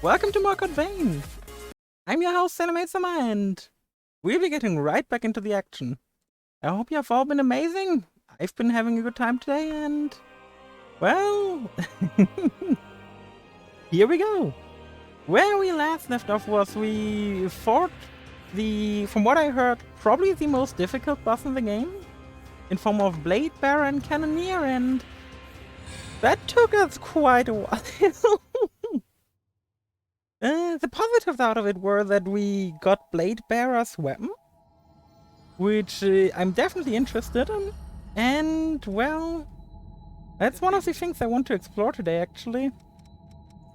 Welcome to more Code Vein! I'm your host, Sama, and we'll be getting right back into the action. I hope you have all been amazing. I've been having a good time today, and well, here we go. Where we last left off was we fought from what I heard, probably the most difficult boss in the game, in form of Blade Bearer and Cannoneer, and that took us quite a while. The positives out of it were that we got Blade Bearer's weapon, which I'm definitely interested in, and well, that's one of the things I want to explore today, actually.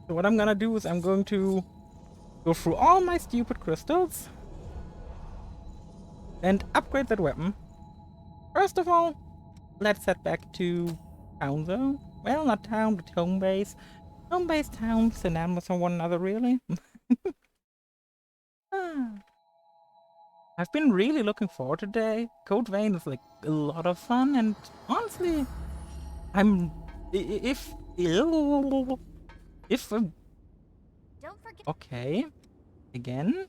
So what I'm gonna do is I'm going to go through all my stupid crystals and upgrade that weapon. First of all, let's head back to town though. Well, not town, but home base. Home base, town, synonymous with one another, really. I've been really looking forward to today. Code Vein is like a lot of fun, and honestly, if Don't forget. okay, again.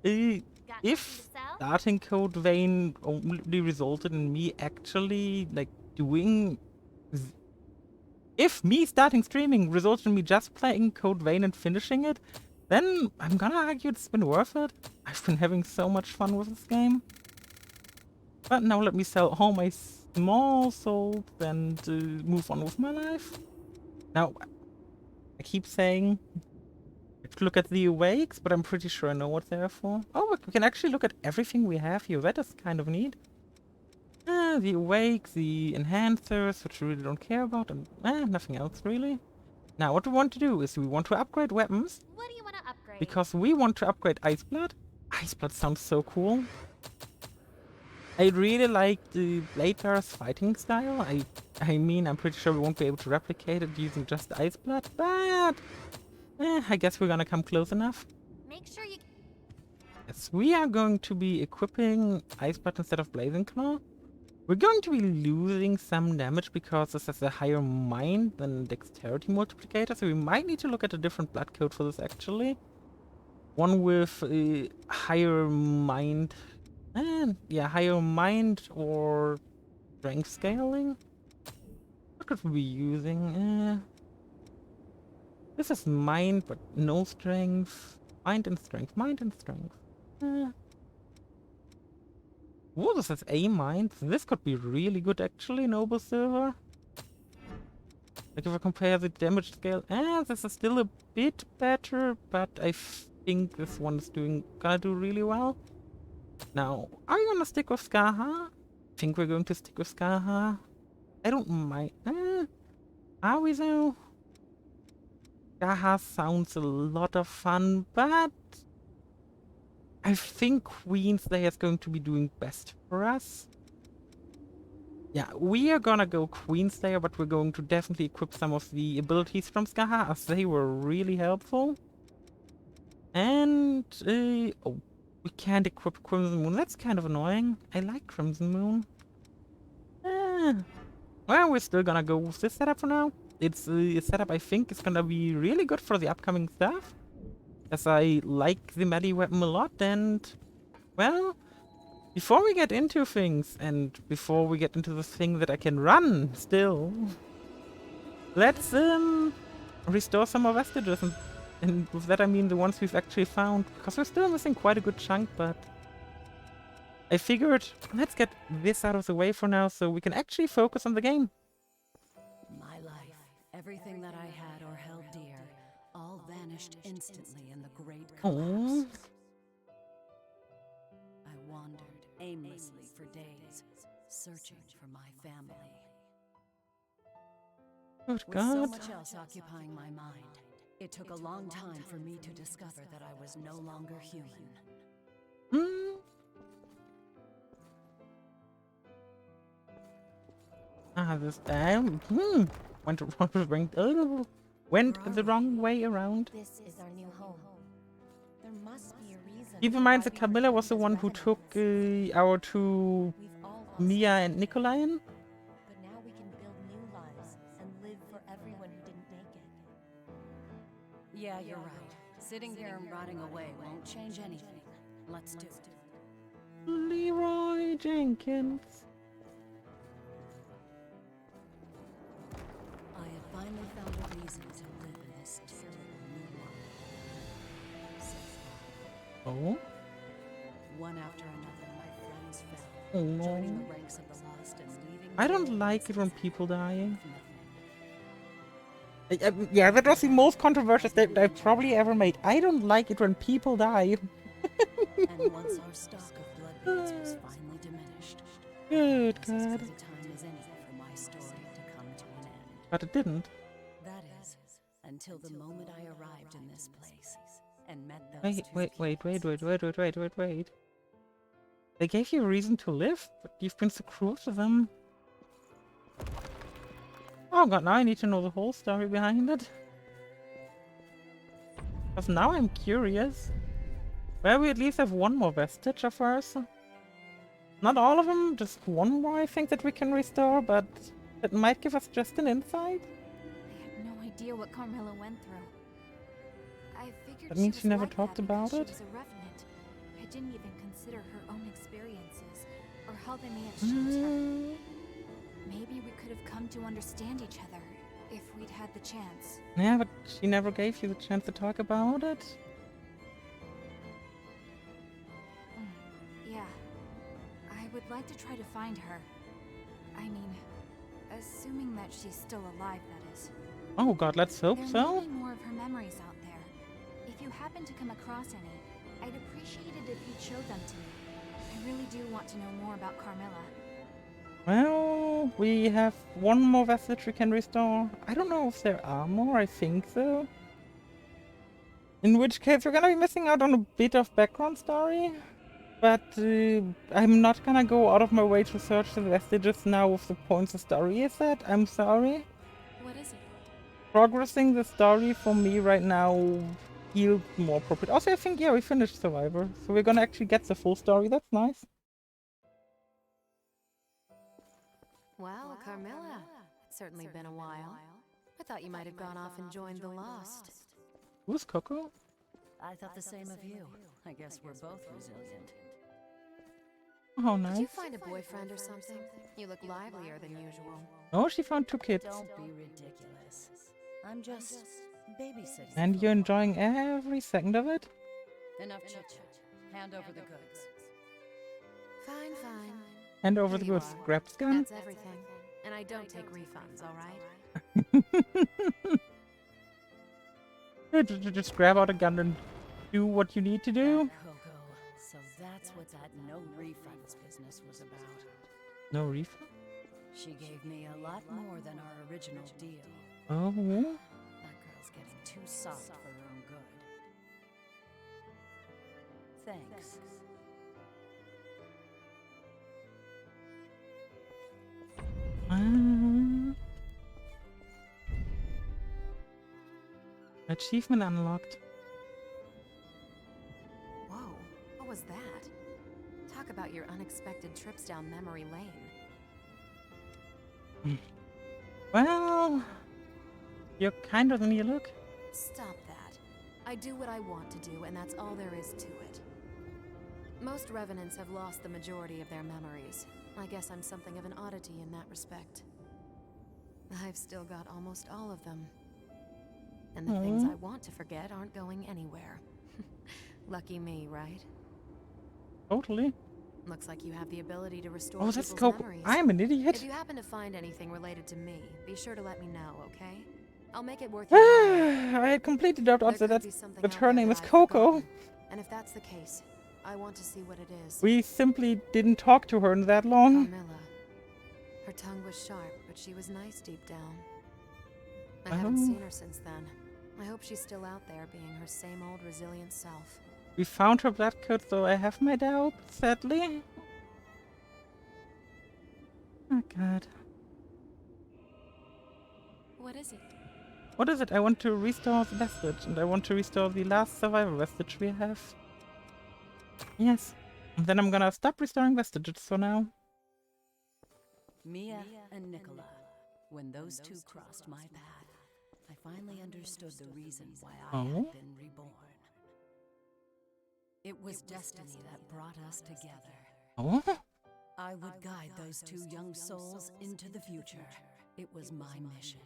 If starting Code Vein only resulted in me actually like doing, if me starting streaming resulted in me just playing Code Vein and finishing it, then I'm gonna argue it's been worth it. I've been having so much fun with this game. But now let me sell all my small souls and move on with my life. Now, I keep saying look at the awakes, but I'm pretty sure I know what they're for. Oh, we can actually look at everything we have here. That is kind of neat. The awakes, the enhancers, which we really don't care about, and nothing else really. Now, what we want to do is we want to upgrade weapons. What do you want to upgrade? Because we want to upgrade Iceblood. Iceblood sounds so cool. I really like the Blade Bearer's fighting style. I mean, I'm pretty sure we won't be able to replicate it using just Iceblood, but I guess we're gonna come close enough. Make sure you. Yes, we are going to be equipping Iceblood instead of Blazing Claw. We're going to be losing some damage because this has a higher mind than dexterity multiplicator, so we might need to look at a different blood code for this actually. One with a higher mind, yeah, higher mind or strength scaling. What could we be using? This is mind, but no strength. Mind and strength. Mind and strength. Oh, this is a mind. This could be really good, actually, Noble Silver. Like if I compare the damage scale, this is still a bit better, but I think this one is gonna do really well. Now, are you gonna stick with Skaha? I think we're going to stick with Skaha. I don't mind. Are we though? Skaha sounds a lot of fun, but I think Queen Slayer is going to be doing best for us. Yeah, we are gonna go Queen Slayer, but we're going to definitely equip some of the abilities from Skaha, as they were really helpful. And, oh, we can't equip Crimson Moon. That's kind of annoying. I like Crimson Moon. Well, we're still gonna go with this setup for now. It's a setup I think is gonna be really good for the upcoming stuff, as I like the melee weapon a lot. And well, before we get into things and before we get into the thing that I can run still, let's restore some more vestiges, and with that I mean the ones we've actually found, because we're still missing quite a good chunk. But I figured let's get this out of the way for now so we can actually focus on the game. My life, everything that I had or held dear, all vanished instantly in the great collapse. I wandered aimlessly for days, searching for my family. Good With God. so much else occupying my mind, it took a long time for me to discover that I was no longer human. This went the wrong way around. This is our new home. There must be a reason. Keep in mind that Camilla was the one who took our two We've all lost Mia and Nikolayan. but now we can build new lives and live for everyone who didn't make it. Yeah, you're right. Sitting here and rotting away won't change anything. Let's do it. Leroy Jenkins. I have finally found a reason to live in this terrible new world. Oh? One after another, my friends fell, Oh no. joining the ranks of the lost and leaving. I don't like it when people die. Yeah, that was the most controversial statement I've probably ever made. I don't like it when people die. And once our stock of bloodbeads was finally diminished, Good it was as God. good a time as any for my story to come to an end. But it didn't. That is, until the moment I arrived in this place and met those Wait, two wait. kids. They gave you a reason to live, but you've been so cruel to them. Oh god, now I need to know the whole story behind it. Because now I'm curious. Well, we at least have one more vestige of hers. Not all of them, just one more I think that we can restore, but it might give us just an insight. I had no idea what Carmilla went through. I figured That means she she was never like talked that about because it? She was a revenant. I didn't even consider her own experiences or how they may have shaped her. Maybe we could have come to understand each other if we'd had the chance. Yeah, but she never gave you the chance to talk about it. Yeah. I would like to try to find her. I mean, assuming that she's still alive, that is. Oh god, let's hope There so. may be more of her memories out there. If you happen to come across any, I'd appreciate it if you'd show them to me. I really do want to know more about Carmilla. Well, we have one more vestige we can restore. I don't know if there are more, I think so. In which case we're gonna be missing out on a bit of background story. But I'm not gonna go out of my way to search the vestiges now with the points the story is at. I'm sorry. What is it? Progressing the story for me right now feels more appropriate. Also, I think, yeah, we finished Survivor. So we're gonna actually get the full story. That's nice. Well, Carmilla, it's certainly been a while. I thought you might have gone off and joined the Lost. Who's Coco? I thought the same of you. I guess we're both resilient. Oh, Did nice. you find a boyfriend or something? You look livelier than usual. Oh, she found 2 kids. Don't be ridiculous. I'm just babysitting. And you're enjoying every second of it? Enough chit-chat. Hand over the goods. Fine, fine. Hand over the Here you goods. are. Grab the gun. That's everything. And I don't take refunds, alright? Just grab out a gun and do what you need to do. Coco. So that's what that no refunds business was about. No refund? She gave me a lot more than our original deal. Oh. That girl's getting too soft for her own good. Thanks. Achievement unlocked. Whoa, what was that? Talk about your unexpected trips down memory lane. Well, you're kinder than you look. Stop that. I do what I want to do, and that's all there is to it. Most revenants have lost the majority of their memories. I guess I'm something of an oddity in that respect. I've still got almost all of them. And the things I want to forget aren't going anywhere. Lucky me, right? Totally. Looks like you have the ability to restore Oh, that's people's Coco. memories. I'm an If idiot. you happen to find anything related to me, be sure to let me know, okay? I'll make it worth I your while. had completely doubted There also could that, be something that out her there name that is I've Coco. forgotten. And if that's the case, I want to see what it is. We simply didn't talk to her in that long. Carmilla. Her tongue was sharp, but she was nice deep down. I haven't seen her since then. I hope she's still out there being her same old resilient self. We found her blood code, so I have my doubts, sadly. Oh god. What is it? What is it? I want to restore the vestige, and I want to restore the last survivor vestige we have. Yes. And then I'm gonna stop restoring vestiges for now. Mia and Nicola. When those two crossed my path, I finally understood the reason why I Oh? had been reborn. It was destiny that brought us together. Oh? I would guide those two young souls into the future. It was my mission.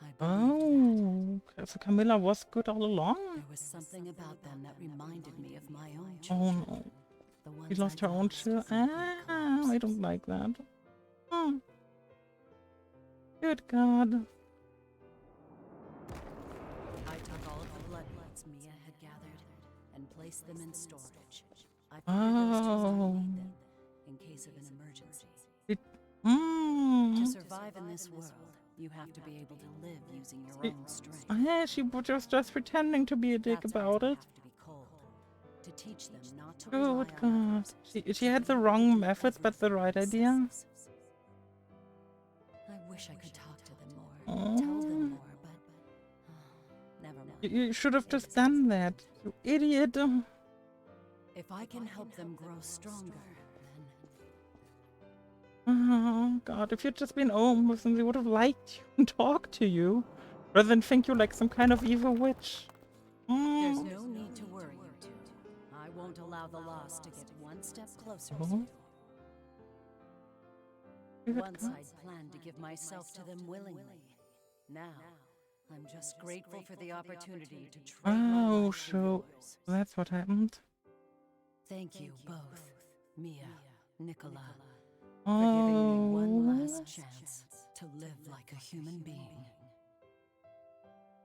I believed Oh, okay, so Camilla was good all along? there was something about them that reminded me of my own Oh children. no. The ones She lost her I'd own lost children. simply Ah, I collapsed. don't like that. Hmm. Good God. I took all of the bloodlines Mia had gathered and placed them in storage. I figured those two Oh. might need them in case of an emergency. To Hmm. survive in this world, you have to be able to live using your own strength. Yeah, she was just pretending to be a dick That's why about they it. have to be cold, to teach them not to Good rely on God. others, She to had the be able to wrong do methods, but the right idea. themselves. I wish I could talk to them more, tell them more, but never mind. You should have just done that, you idiot. If I can help them grow stronger, then Oh, God, if you'd just been almost and they would have liked you and talked to you, rather than think you like some kind of evil witch. there's Mm. no need to worry, you two. I won't allow the lost to get one step closer to Oh. you. Good Once God. I'd planned to give myself to them willingly. Now, I'm just grateful for the opportunity to trade my Oh, life for so yours. that's what happened. Thank you both, Mia, Nicola, for giving me one Oh, last chance to live like a human being.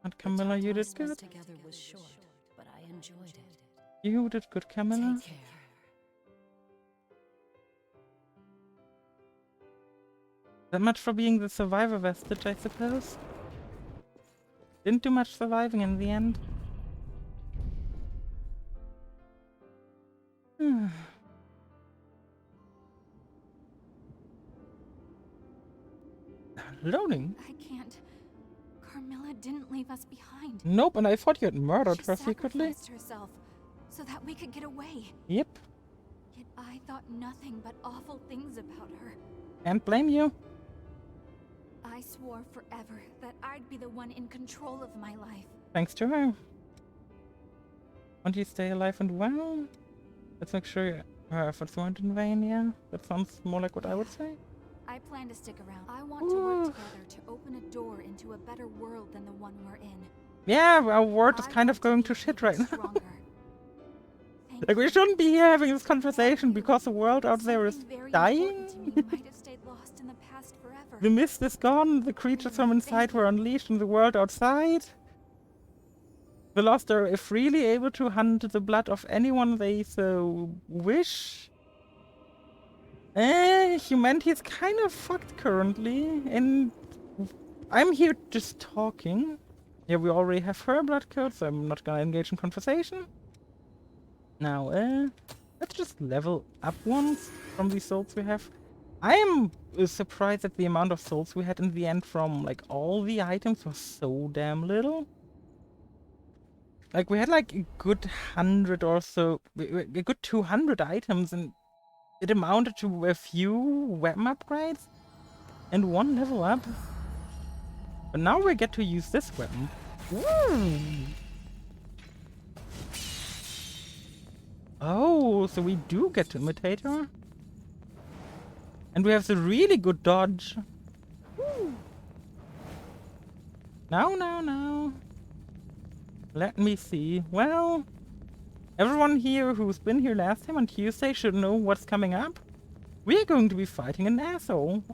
and The Camilla, time you I did spent good. together was short, but I enjoyed it. You did good, Camilla. Take care. That much for being the survivor vestige, I suppose. Didn't do much surviving in the end. Loading? I can't. Carmilla didn't leave us behind. Nope, and I thought you had murdered She her secretly. sacrificed herself so that we could get away. Yep, Yet I thought nothing but awful things about her. can't blame you. I swore forever that I'd be the one in control of my life. Thanks to her. Want you to stay alive and well? Let's make sure her efforts weren't in vain, yeah? That sounds more like what I would say. I plan to stick around. I want to work Ooh. together to open a door into a better world than the one we're in. Yeah, our world is I kind want of going leave to shit people right now. stronger. Thank Like, we you. shouldn't be here having this conversation because the world out there is Something very dying. important to me might have stayed lost in the past forever. The mist is gone, the creatures from inside were unleashed in the world outside. The lost are freely able to hunt the blood of anyone they so wish. Humanity is kind of fucked currently, and I'm here just talking. Yeah, we already have her blood code, so I'm not gonna engage in conversation. Now, let's just level up once from the souls we have. I am surprised at the amount of souls we had in the end from, like, all the items was so damn little. Like, we had, like, a good 100 or so, a good 200 items, and it amounted to a few weapon upgrades and one level up. But now we get to use this weapon. Woo! Oh, so we do get to imitate her? And we have the really good dodge. Woo! Now. Let me see. Well, everyone here who's been here last time on Tuesday should know what's coming up. We're going to be fighting an asshole.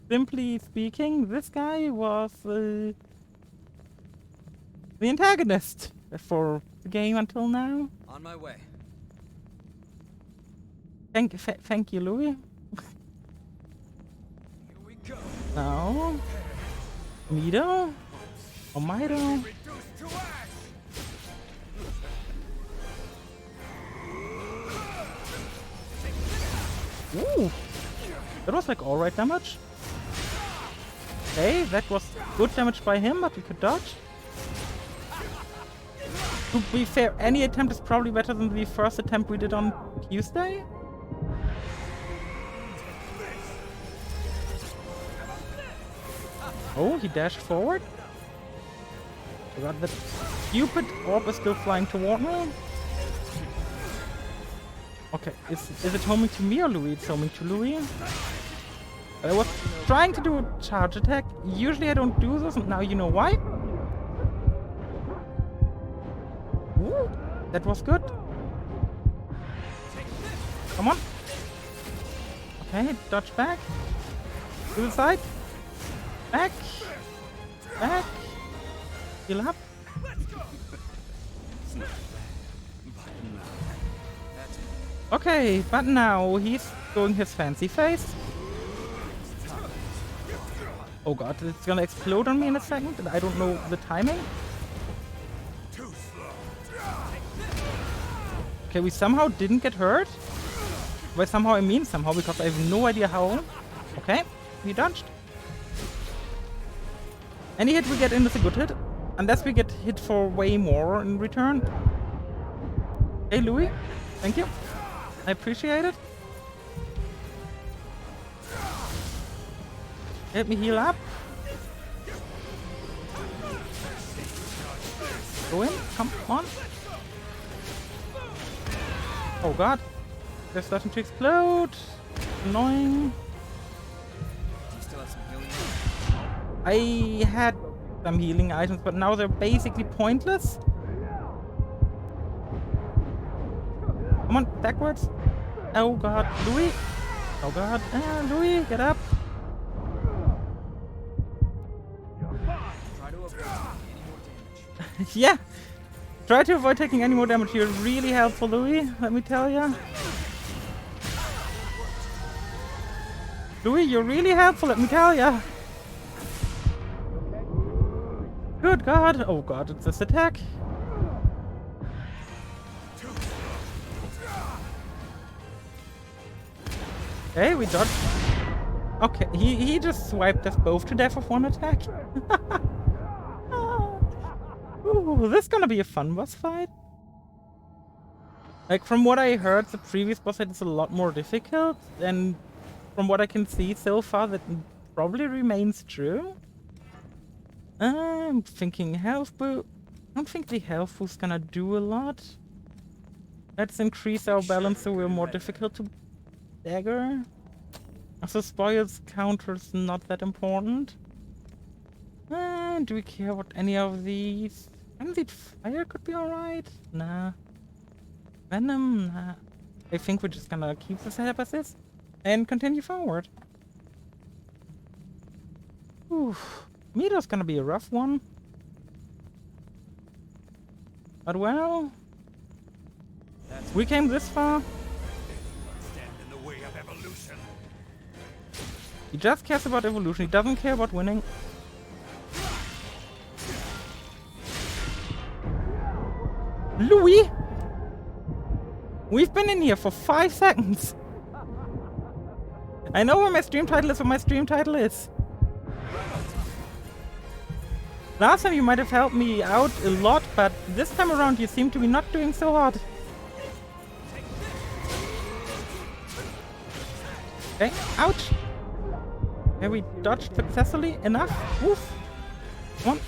Simply speaking, this guy was the antagonist for the game until now. On my way. Thank you, Louis. Here we go. Now, Mido? Or Mido? Reduced to ash. Ooh! That was like alright damage. Okay, that was good damage by him, but we could dodge. To be fair, any attempt is probably better than the first attempt we did on Tuesday. Oh, he dashed forward. I got that stupid orb is still flying toward me. Okay, is it homing to me or Louis? It's homing to Louis. I was trying to do a charge attack. Usually I don't do this, and now you know why. Ooh, that was good. Come on. Okay, dodge back. To the side. Back. Back. Heal up. Okay, but now he's doing his fancy face. Oh god, it's gonna explode on me in a second, and I don't know the timing. Okay, we somehow didn't get hurt. By somehow I mean somehow, because I have no idea how. Okay, we dodged. Any hit we get in is a good hit. Unless we get hit for way more in return. Hey Louis, thank you. I appreciate it. Let me heal up. Go in, come on. Oh god. They're starting to explode. Annoying. I had some healing items, but now they're basically pointless. Come on, backwards. Oh god, Louis. Oh god, Louis, get up. Yeah, try to avoid taking any more damage. You're really helpful, Louis, let me tell ya. Louis, you're really helpful, let me tell ya. Good god. Oh god, it's this attack. Okay, we dodged. Okay, he just swiped us both to death with one attack. Ooh, this is gonna be a fun boss fight. Like, from what I heard, the previous boss fight is a lot more difficult, and from what I can see so far, that probably remains true. I'm thinking health boost. I don't think the health boost is gonna do a lot. Let's increase our balance so we're more difficult to dagger. Also, spoils counter's not that important. Do we care what any of these? Frenzied fire could be alright. Nah. Venom, nah. I think we're just gonna keep the setup as is and continue forward. Oof. Mito's gonna be a rough one. But well, we came this far. Stand in the way of evolution. He just cares about evolution, he doesn't care about winning. Louis! We've been in here for 5 seconds. I know where my stream title is, where my stream title is. Last time you might have helped me out a lot, but this time around you seem to be not doing so hard. Okay, ouch. Okay, we dodged successfully enough. Woof. Come on.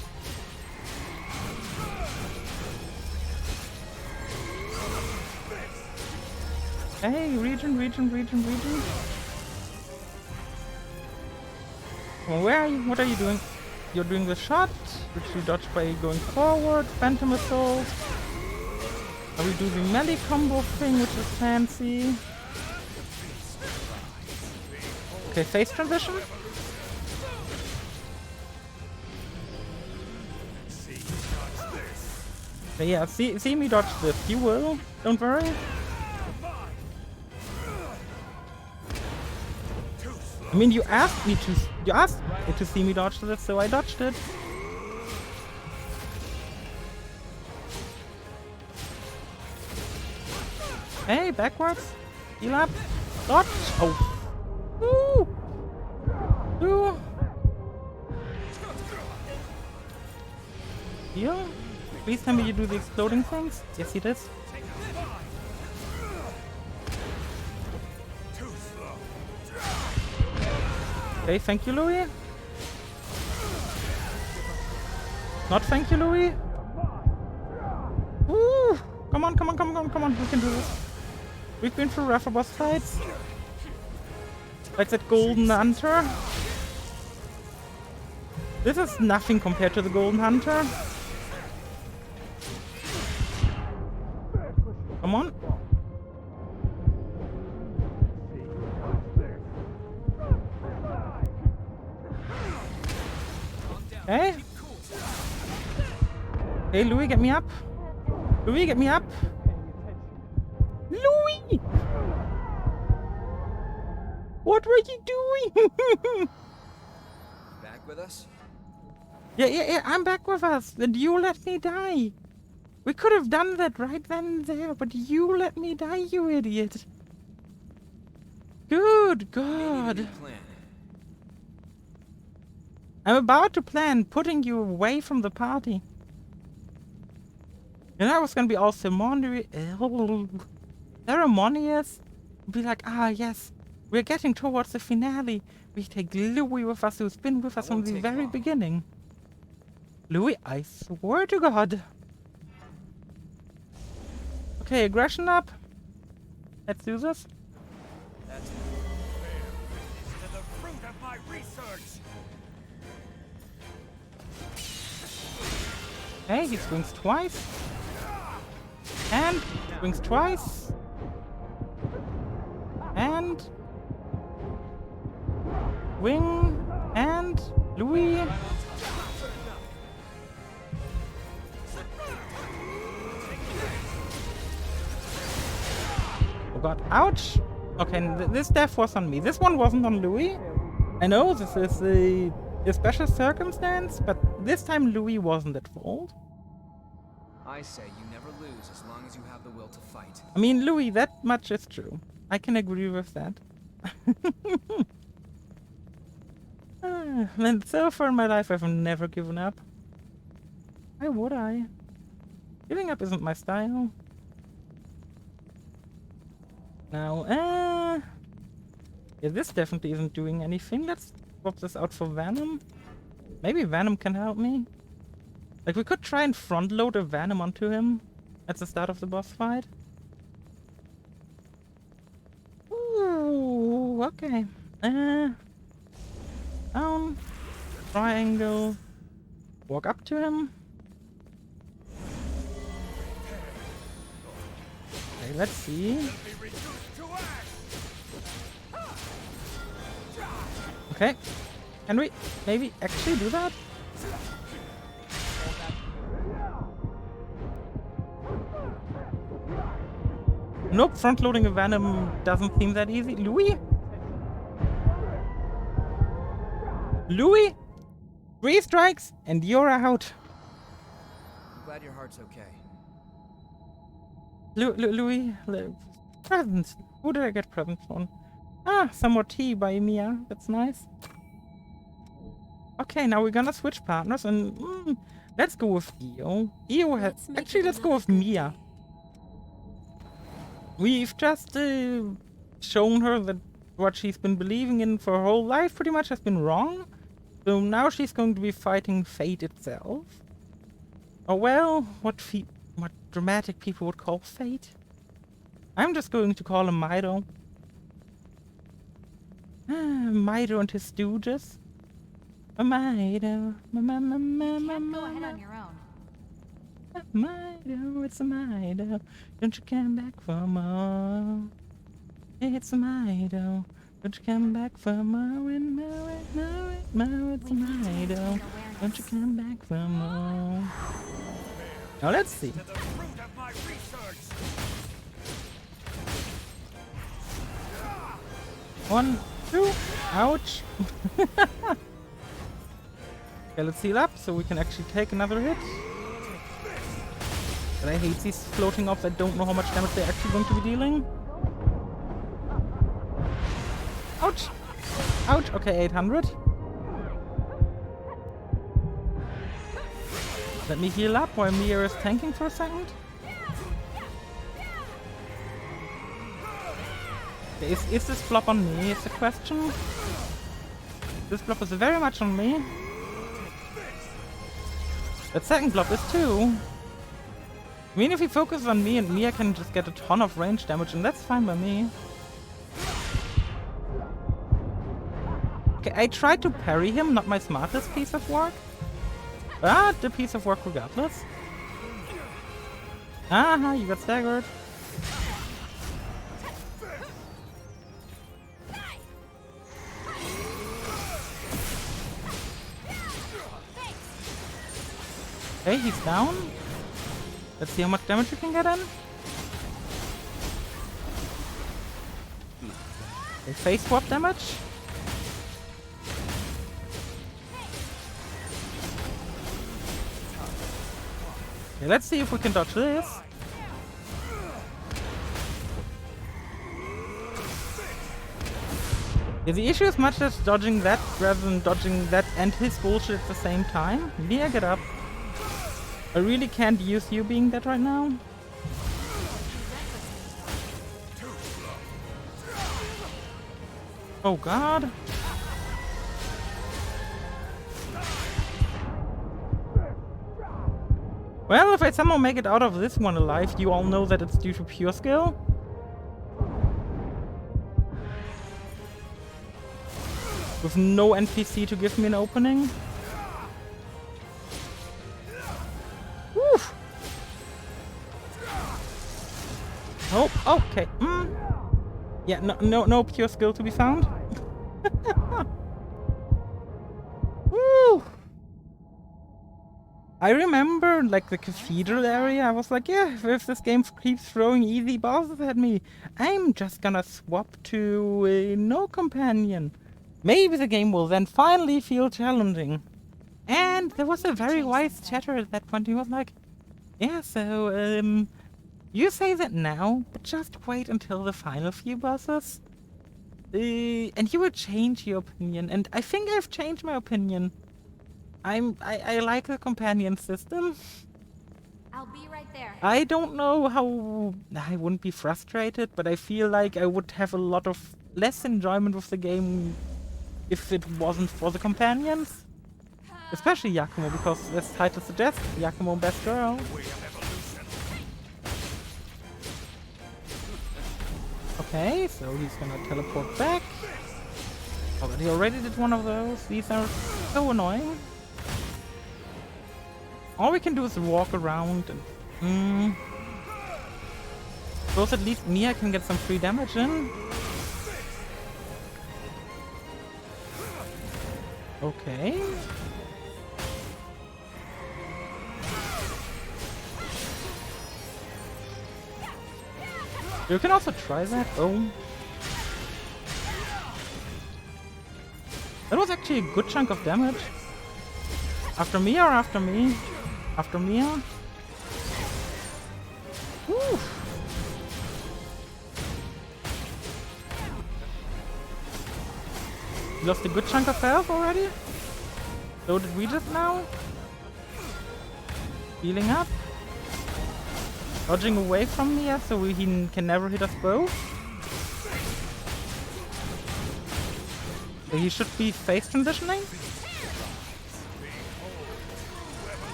Hey, region. Come on, where are you? What are you doing? You're doing the shot, which you dodge by going forward. Phantom Assault. We do the melee combo thing, which is fancy. Okay, phase transition. Okay, yeah, see me dodge this. You will. Don't worry. I mean, you asked me to see me dodge this, so I dodged it. Hey, backwards. Heal up. Dodge. Oh. Woo. Ooh. Heal. Please tell me you do the exploding things. Yes, he does. Okay, thank you, Louis. Not thank you, Louis. Woo! Come on, come on, come on, come on. We can do this. We've been through rougher boss fights. Like that Golden Hunter. This is nothing compared to the Golden Hunter. Come on. Okay. Hey, Louis, get me up. Louis, get me up. Louis! What were you doing? Back with us? Yeah, I'm back with us. And you let me die. We could have done that right then and there, but you let me die, you idiot. Good God. I'm about to plan putting you away from the party. And I was gonna be all ceremonious. Be like, ah, yes, we're getting towards the finale. We take Louis with us, who's been with us from the very beginning. Louis, I swear to God. Okay, aggression up. Let's do this. That's to the fruit of my research. Okay, he swings twice. And swings twice. And wing and Louis. Oh God, ouch! Okay, this death was on me. This one wasn't on Louis. I know this is a special circumstance, but this time Louis wasn't at fault. I say you never lose as long as you have the will to fight. I mean, Louis, that much is true. I can agree with that. And so far in my life, I've never given up. Why would I? Giving up isn't my style. Now, yeah, this definitely isn't doing anything. Let's swap this out for Venom. Maybe Venom can help me. Like, we could try and front load a Venom onto him at the start of the boss fight. Ooh, okay. Down. Triangle. Walk up to him. Okay, let's see. Okay. Can we maybe actually do that? Nope, front-loading a Venom doesn't seem that easy. Louis? Louis? 3 strikes and you're out. I'm glad your heart's okay. Louis? Presents. Who did I get presents from? Ah, some more tea by Mia. That's nice. Okay, now we're gonna switch partners and let's go with Io. Io has... Actually, let's go with Mia. We've just shown her that what she's been believing in for her whole life pretty much has been wrong. So now she's going to be fighting fate itself. Or well, what dramatic people would call fate. I'm just going to call him Mido. Mido and his stooges. Mido. You can't go ahead on your own. Mido, it's a Mido. Don't you come back for more? It's a Mido. Don't you come back for more and more and more and more? It's a Mido. Don't you come back for more? Now let's see. To the fruit of my research. 1, 2, ouch. Okay, let's heal up so we can actually take another hit. But I hate these floating orbs. I don't know how much damage they're actually going to be dealing. Ouch! Ouch! Okay, 800. Let me heal up while Mia is tanking for a second. Okay, is this flop on me? Is the question. This flop is very much on me. That second blob is too. I mean, if he focuses on me and me, I can just get a ton of range damage, and that's fine by me. Okay, I tried to parry him, not my smartest piece of work. But the piece of work regardless. Aha, you got staggered. Okay, he's down. Let's see how much damage we can get in. Okay, face swap damage. Okay, let's see if we can dodge this. Yeah, the issue is much as dodging that rather than dodging that and his bullshit at the same time. Mia, get up. I really can't use you being dead right now. Oh god. Well, if I somehow make it out of this one alive, you all know that it's due to pure skill. With no NPC to give me an opening. Woof. Oh, okay. Yeah, no pure skill to be found. Woo. I remember, like, the cathedral area, I was like, yeah, if this game keeps throwing easy bosses at me, I'm just gonna swap to no companion. Maybe the game will then finally feel challenging. And there was a very wise chatter at that point. He was like, yeah, so, you say that now, but just wait until the final few bosses. And you will change your opinion. And I think I've changed my opinion. I like the companion system. I'll be right there. I don't know how I wouldn't be frustrated, but I feel like I would have a lot of less enjoyment with the game if it wasn't for the companions. Especially Yakumo, because as the title suggests, Yakumo best girl. Okay, so he's gonna teleport back. Oh, but he already did one of those. These are so annoying. All we can do is walk around and... Suppose at least Mia can get some free damage in. Okay. You can also try that. Oh. That was actually a good chunk of damage. After me or after me? After Mia? Woo. You lost a good chunk of health already? So did we just now? Healing up. Dodging away from Mia so he can never hit us both. So he should be face transitioning.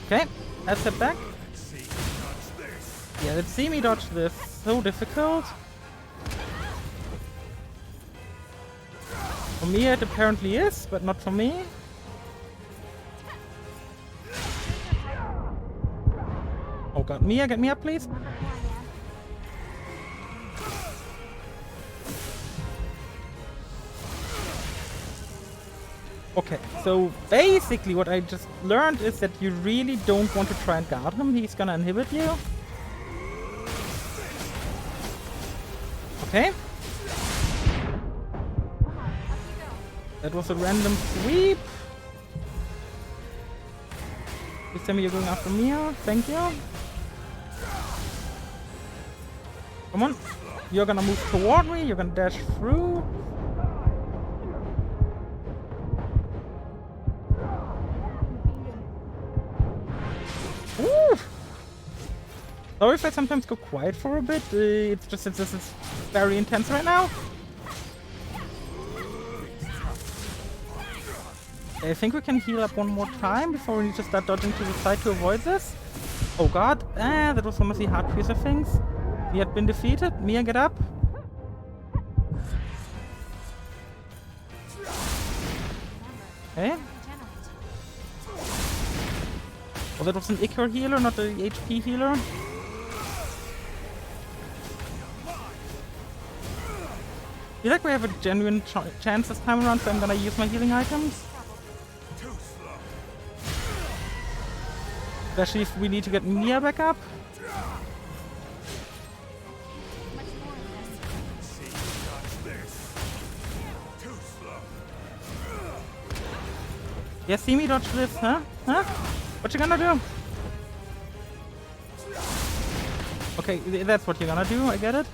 Okay, let's step back. Yeah, let's see me dodge this. So difficult. For Mia it apparently is, but not for me. Oh god, Mia, get me up please. Okay, so basically what I just learned is that you really don't want to try and guard him. He's gonna inhibit you. Okay. That was a random sweep. Please tell me you're going after Mia. Thank you. Come on. You're gonna move toward me. You're gonna dash through. Ooh. Sorry if I sometimes go quiet for a bit. It's just that this is very intense right now. I think we can heal up one more time before we need to start dodging to the side to avoid this. Oh god, that was one of the hard piece of things. We had been defeated. Mia, get up. Okay. Oh, that was an Ichor healer, not a HP healer. I feel like we have a genuine chance this time around, so I'm gonna use my healing items. Especially if we need to get Mia back up. Yeah, see me dodge this, huh? Huh? What you gonna do? Okay, that's what you're gonna do, I get it.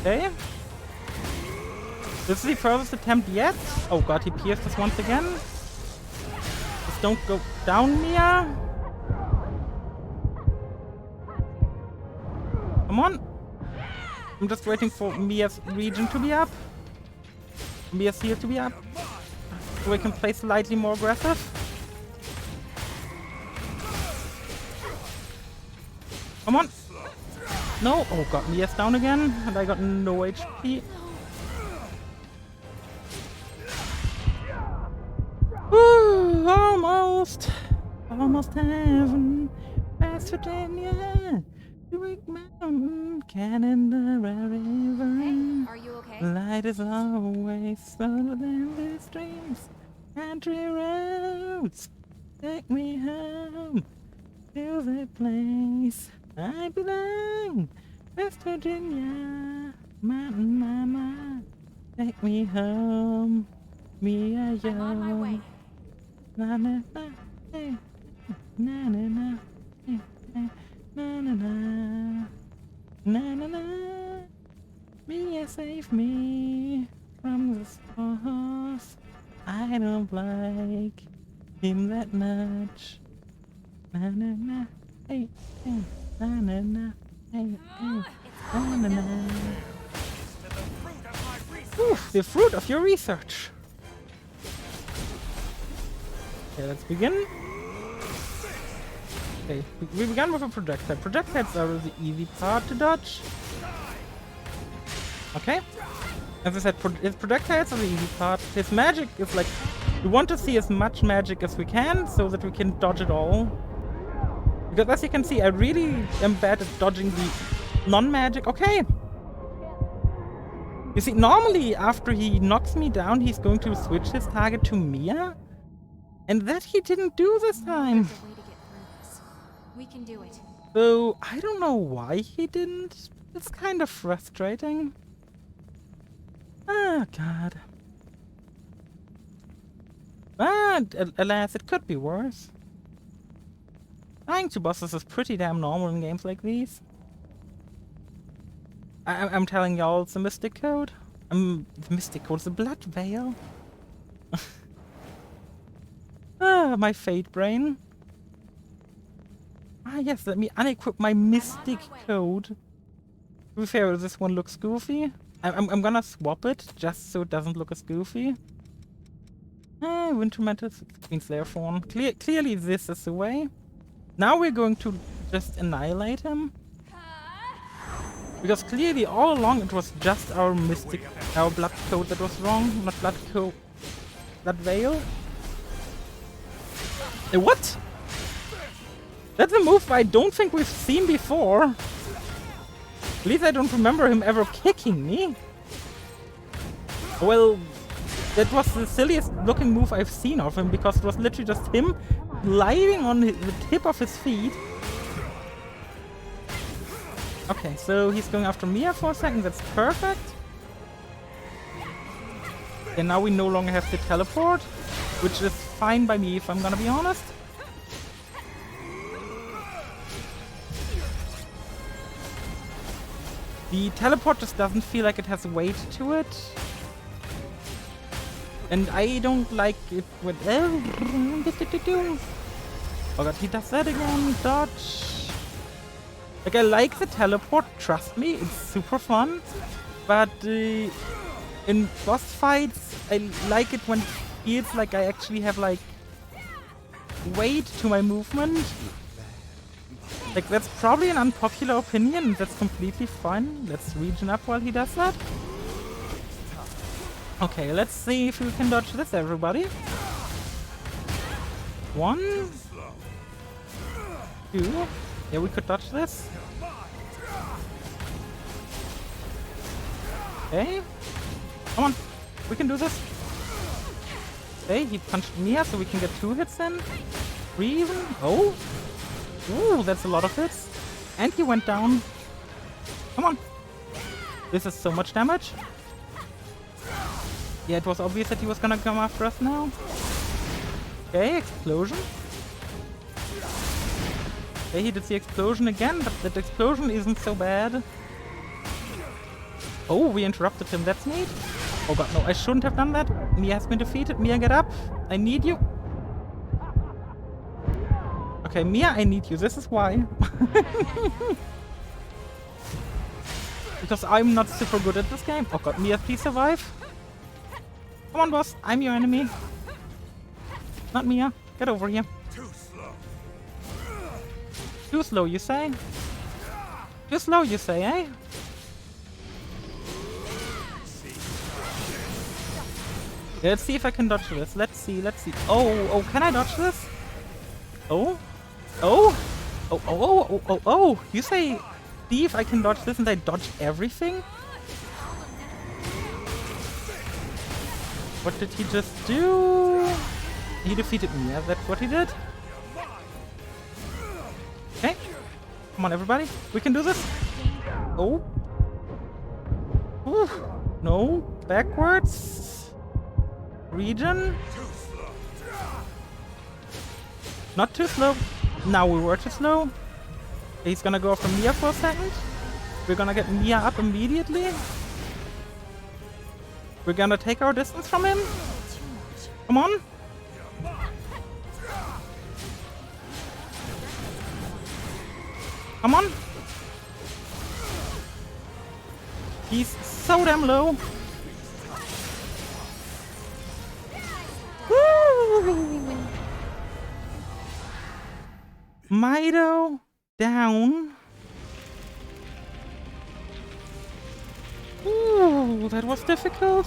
Okay. This is the furthest attempt yet. Oh god, he pierced us once again. Just don't go down, Mia. Come on. I'm just waiting for Mia's region to be up. Mia's heal to be up. So we can play slightly more aggressive. Come on. No. Oh god, Mia's down again. And I got no HP. Woo, almost. Almost heaven. West Virginia. Big mountain. Canada River. Hey, are you okay? Light is always smaller than the streams. Country roads, take me home to the place I belong. West Virginia, mountain mama, take me home. Me a young. I'm on my way. Na na na, hey, na na na, hey, hey, na na na, na na na. Mia, save me from the stars. I don't like him that much. Na na na, hey, hey, na na na, hey, hey, na na na. Oof, the fruit of your research. Okay, let's begin. Okay, we began with a projectile. Projectiles are the easy part to dodge. Okay. As I said, his projectiles are the easy part. His magic is like, we want to see as much magic as we can so that we can dodge it all. Because as you can see, I really am bad at dodging the non-magic. Okay. You see, normally after he knocks me down, he's going to switch his target to Mia. And that he didn't do this time. There's a way to get through this. We can do it. So, I don't know why he didn't. It's kind of frustrating. Oh god. But, alas, it could be worse. Dying to bosses is pretty damn normal in games like these. I'm telling y'all, it's the Mystic Code. The Mystic Code, the Blood Veil. Ah, my fate brain. Ah yes, let me unequip my Mystic Code. To be fair, this one looks goofy. I'm gonna swap it, just so it doesn't look as goofy. Winter Mantis, Queen Slayer Fawn. Clearly this is the way. Now we're going to just annihilate him. Because clearly all along it was just our Blood Code that was wrong, not Blood Code. Blood Veil. What? That's a move I don't think we've seen before. At least I don't remember him ever kicking me. Well, that was the silliest looking move I've seen of him, because it was literally just him gliding on the tip of his feet. Okay, so he's going after Mia for a second, that's perfect. And now we no longer have to teleport, which is fine by me if I'm gonna be honest. The teleport just doesn't feel like it has weight to it. And I don't like it with... Oh god, he does that again. Dodge. Like, I like the teleport, trust me, it's super fun. But it In boss fights, I like it when it feels like I actually have like weight to my movement. Like that's probably an unpopular opinion. That's completely fine. Let's regen up while he does that. Okay, let's see if we can dodge this, everybody. 1, 2. Yeah, we could dodge this. Okay. Come on. We can do this. Okay, he punched Mia, so we can get 2 hits in. 3 even. Oh. Ooh, that's a lot of hits. And he went down. Come on. This is so much damage. Yeah, it was obvious that he was gonna come after us now. Okay, explosion. Okay, he did the explosion again, but that explosion isn't so bad. Oh, we interrupted him. That's neat. Oh god, no, I shouldn't have done that. Mia has been defeated. Mia, get up. I need you. Okay, Mia, I need you. This is why. Because I'm not super good at this game. Oh god, Mia, please survive. Come on, boss. I'm your enemy. Not Mia. Get over here. Too slow. Too slow, you say? Too slow, you say, eh? Let's see if I can dodge this. Let's see, let's see. Oh, can I dodge this? Oh? Oh? Oh. You say, see if I can dodge this and I dodge everything? What did he just do? He defeated me. Yeah, that's what he did. Okay. Come on, everybody. We can do this. Oh. Ooh. No. Backwards. Regen. Not too slow. Now we were too slow. He's gonna go after Mia for a second. We're gonna get Mia up immediately. We're gonna take our distance from him. Come on. Come on. He's so damn low. Woo! Mido down. Ooh, that was difficult.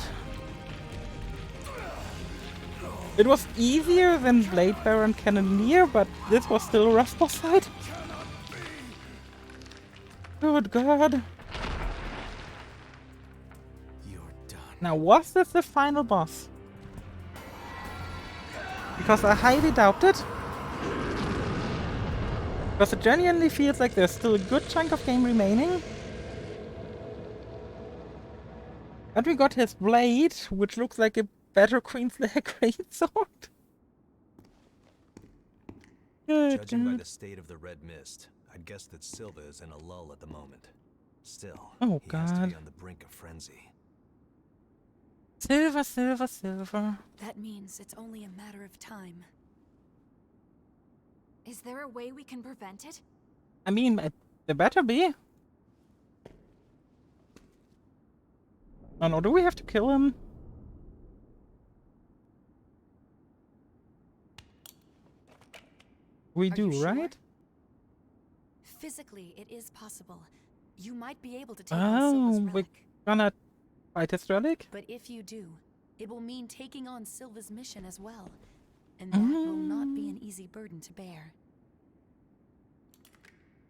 It was easier than Blade Bearer and Cannoneer, but this was still a rough boss fight. Good god. You're done. Now, was this the final boss? Because I highly doubt it. Because it genuinely feels like there's still a good chunk of game remaining. And we got his blade, which looks like a better Queenslayer greatsword. Judging by the state of the red mist, I'd guess that Silva is in a lull at the moment. Still, Oh he has to god. be on the brink of frenzy. Silver, silver, silver. That means it's only a matter of time. Is there a way we can prevent it? I mean, there better be. Oh no, do we have to kill him? We Are do, you sure? right? Physically, it is possible. You might be able to take on Silva's Oh, we're relic. gonna fight his relic? But if you do, it will mean taking on Silva's mission as well. And that will not be an easy burden to bear.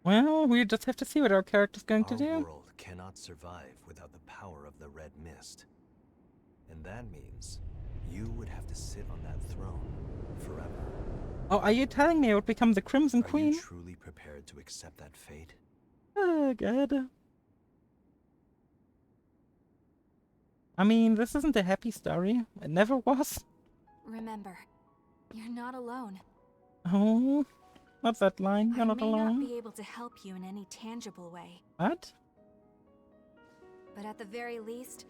Well, we just have to see what our character's going to Our do. world cannot survive without the power of the red mist. And that means you would have to sit on that throne forever. Oh, are you telling me I would become the Crimson Are Queen? you truly prepared to accept that fate? Oh, God. I mean, this isn't a happy story. It never was. Remember, you're not alone. Oh, what's that line? You're I not may alone. not be able to help you in any tangible way, What? but at the very least,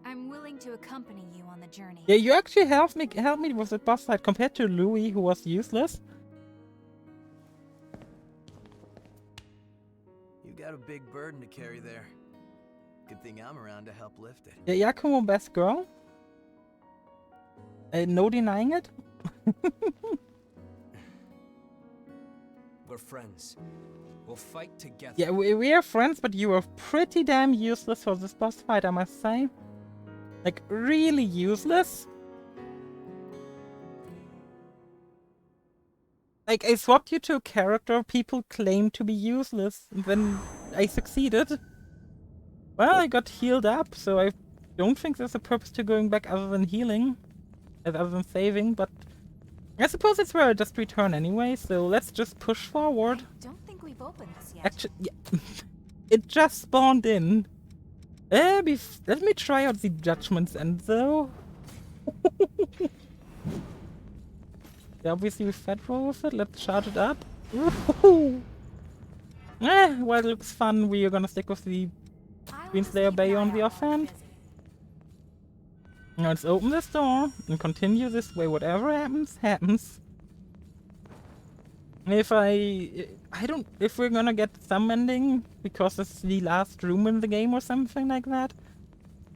I'm willing to accompany you on the journey. Yeah, you actually helped me with the boss fight compared to Louis, who was useless. You got a big burden to carry there. Good thing I'm around to help lift it. Yeah, Yakumo, best girl. No denying it. We're friends. We'll fight together. Yeah, we are friends, but you are pretty damn useless for this boss fight, I must say. Like, really useless. Like, I swapped you to a character people claim to be useless, and then I succeeded. Well, I got healed up, so I don't think there's a purpose to going back other than healing. Other than saving, but I suppose it's where I just return anyway, so let's just push forward. I don't think we've opened this yet. Actually, yeah. It just spawned in. Let me try out the Judgment's End, though. Yeah, obviously we fed roll with it. Let's charge it up. Well, it looks fun. We are gonna stick with the Queenslayer Bay on the offhand. Now let's open this door and continue this way. Whatever happens, happens. If if we're gonna get some ending because it's the last room in the game or something like that,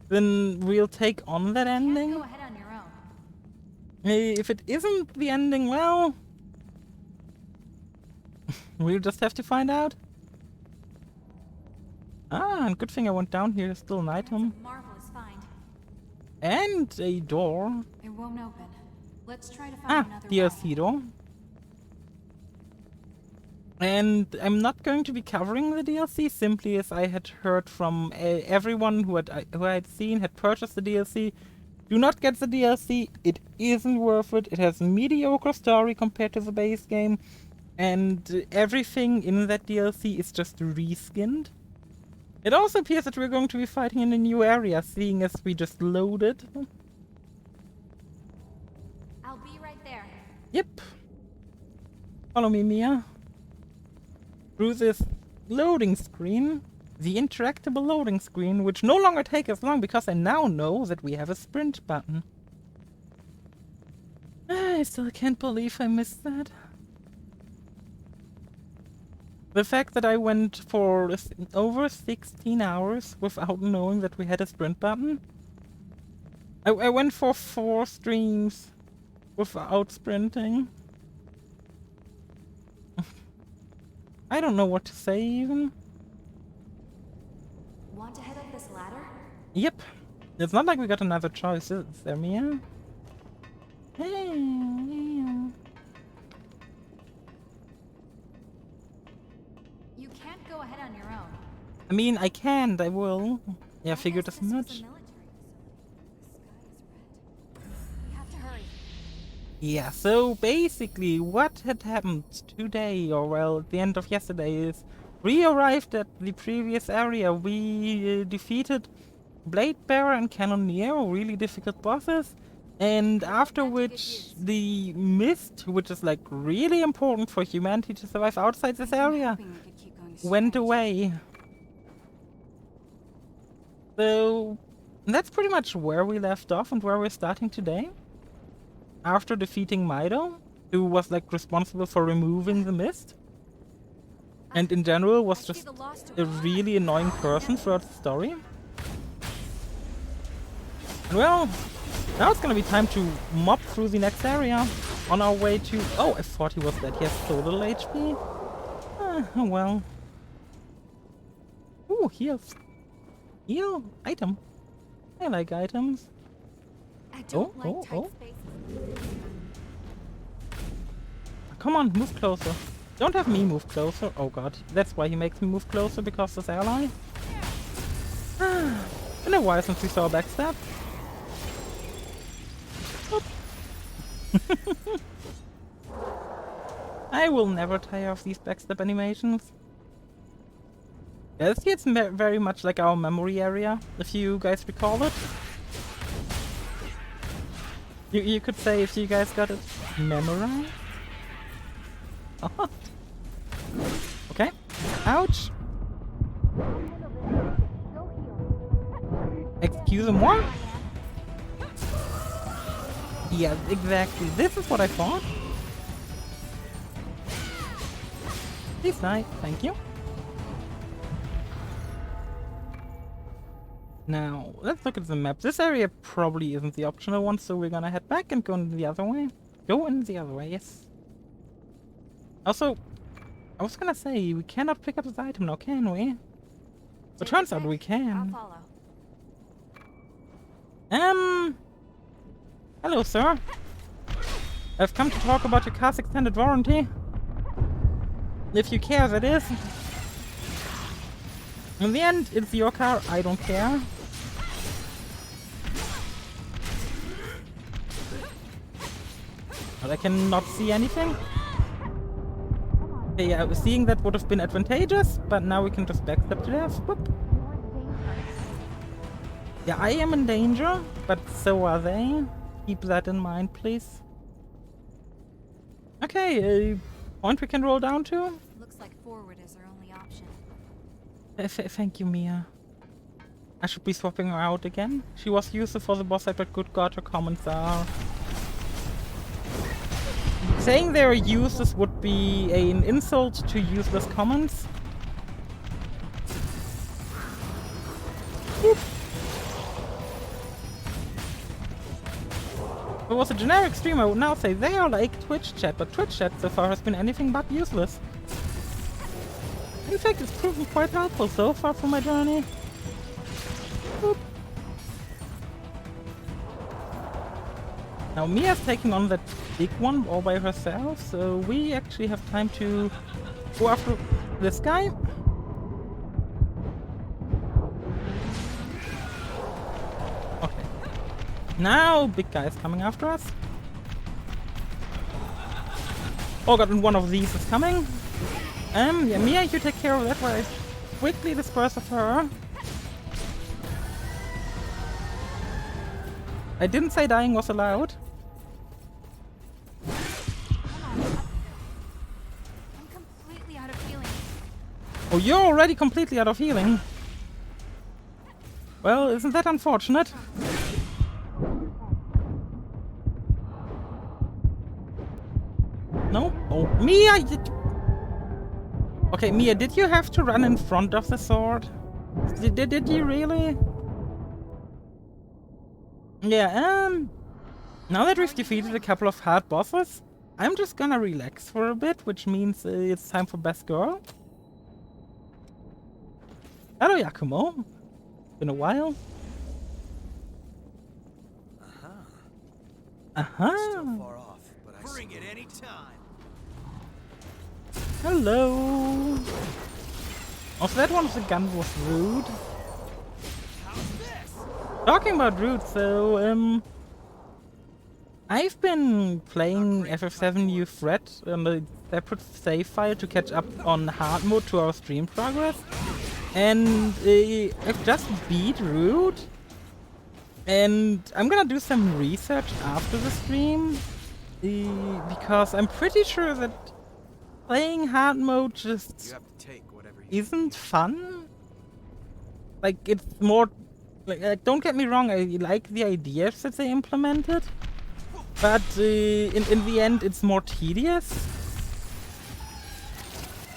then we'll take on that ending. Go ahead on your own. If it isn't the ending, well, we'll just have to find out. Ah, and good thing I went down here. Still an item. Marvelous find. And a door. It won't open. Let's try to find another DLC way. door. And I'm not going to be covering the DLC simply as I had heard from everyone who I had seen had purchased the DLC. Do not get the DLC. It isn't worth it. It has mediocre story compared to the base game, and everything in that DLC is just reskinned. It also appears that we're going to be fighting in a new area, seeing as we just loaded. I'll be right there. Yep. Follow me, Mia. Through this loading screen, the interactable loading screen, which no longer takes as long because I now know that we have a sprint button. I still can't believe I missed that. The fact that I went for over 16 hours without knowing that we had a sprint button. I went for 4 streams without sprinting. I don't know what to say even. Want to head up this ladder? Yep. It's not like we got another choice, is there, Mia? Hey. You can't go ahead on your own. I mean, I can't, I will. Yeah, I figured guess as this was a much. military facility. The sky is red. We have to hurry. Yeah, so basically what had happened today, or well, at the end of yesterday, is we arrived at the previous area. We defeated Blade Bearer and Cannoneer, really difficult bosses, and after which the mist, which is like really important for humanity to survive outside this area, Hoping we could keep going went straight. away. So that's pretty much where we left off and where we're starting today. After defeating Mido, who was like responsible for removing the mist, and in general was just a really annoying person throughout the story. Well, now it's gonna be time to mop through the next area on our way to... Oh, I thought he was dead. He has so little HP. Oh well. Ooh, heals. Heal item. I like items. I don't like tight oh. spaces. Come on, move closer. Don't have me move closer. Oh god, that's why he makes me move closer, because his ally. Been a while since we saw a backstab. Oop. I will never tire of these backstab animations. Yeah, this gets very much like our memory area, if you guys recall it. You could say if you guys got it memorized. Okay. Ouch. Excuse-moi? Yeah, exactly. This is what I thought. Please die. Thank you. Now, let's look at the map. This area probably isn't the optional one, so we're gonna head back and go in the other way. Go in the other way, yes. Also, I was gonna say, we cannot pick up this item now, can we? But turns out we I'll can. follow. Hello, sir. I've come to talk about your car's extended warranty. If you care, that is. In the end, it's your car, I don't care. But I cannot see anything. Okay, yeah, seeing that would have been advantageous, but now we can just backstep to death. Whoop. Yeah, I am in danger, but so are they. Keep that in mind, please. Okay, a point we can roll down to. Looks like forward is our only option. Thank you, Mia. I should be swapping her out again. She was useful for the boss fight, but good god, her comments are... Saying they're useless would be an insult to useless comments. Boop. If it was a generic stream, I would now say they are like Twitch chat, but Twitch chat so far has been anything but useless. In fact, it's proven quite helpful so far for my journey. Boop. Now Mia's taking on that big one all by herself, so we actually have time to go after this guy. Okay. Now big guy is coming after us. Oh god, and one of these is coming. Yeah, Mia, you take care of that while I quickly disperse of her. I didn't say dying was allowed. I'm completely out of feeling. Oh, you're already completely out of healing. Well, isn't that unfortunate? No? Oh, Mia! Okay, Mia, did you have to run in front of the sword? Did you really? Yeah, now that we've defeated a couple of hard bosses, I'm just gonna relax for a bit, which means it's time for Best Girl. Hello, Yakumo. Been a while. Still far off, but I Bring it any time. Hello. Also, that one with the gun was rude. How's this? Talking about rude, so, I've been playing FF7 New Threat on a separate save file to catch up on hard mode to our stream progress. And I've just beat Rude. And I'm gonna do some research after the stream. Because I'm pretty sure that playing hard mode just You have to take whatever you isn't fun. Like, it's more... Like, don't get me wrong, I like the ideas that they implemented. But in the end, it's more tedious.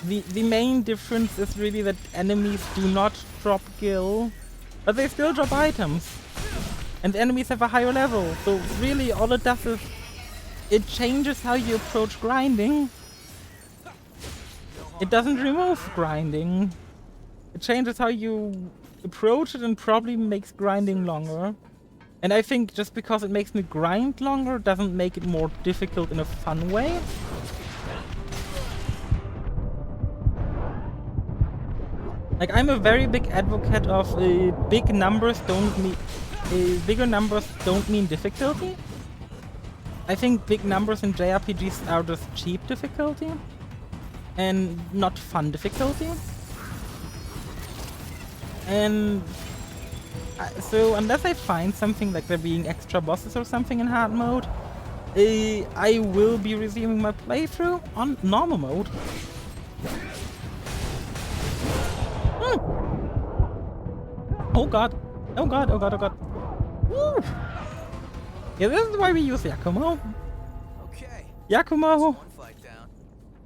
The main difference is really that enemies do not drop gil, but they still drop items. And the enemies have a higher level, so really all it does is it changes how you approach grinding. It doesn't remove grinding. It changes how you approach it and probably makes grinding longer. And I think just because it makes me grind longer doesn't make it more difficult in a fun way. Like, I'm a very big advocate of big numbers don't mean bigger numbers don't mean difficulty. I think big numbers in JRPGs are just cheap difficulty and not fun difficulty. And so unless I find something like there being extra bosses or something in hard mode, I will be resuming my playthrough on normal mode. Oh god. Oh god, oh god, oh god. Woo! Yeah, this is why we use Yakumo. Okay. Yakumo! One fight down.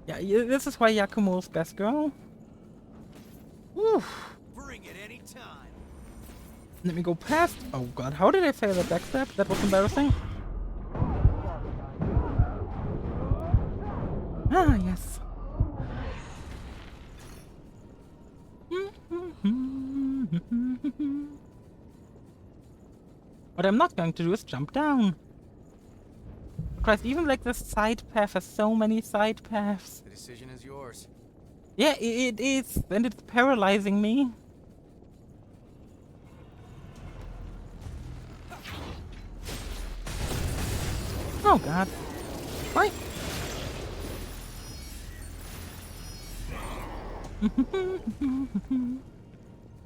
Yeah, this is why Yakumo's Best Girl. Woo! Bring it any time. Let me go past. Oh god, how did I fail that backstep? That was embarrassing. Ah, yes. What I'm not going to do is jump down. Christ, even like this side path has so many side paths. The decision is yours. Yeah, it is, and it's paralyzing me. Oh god. Why?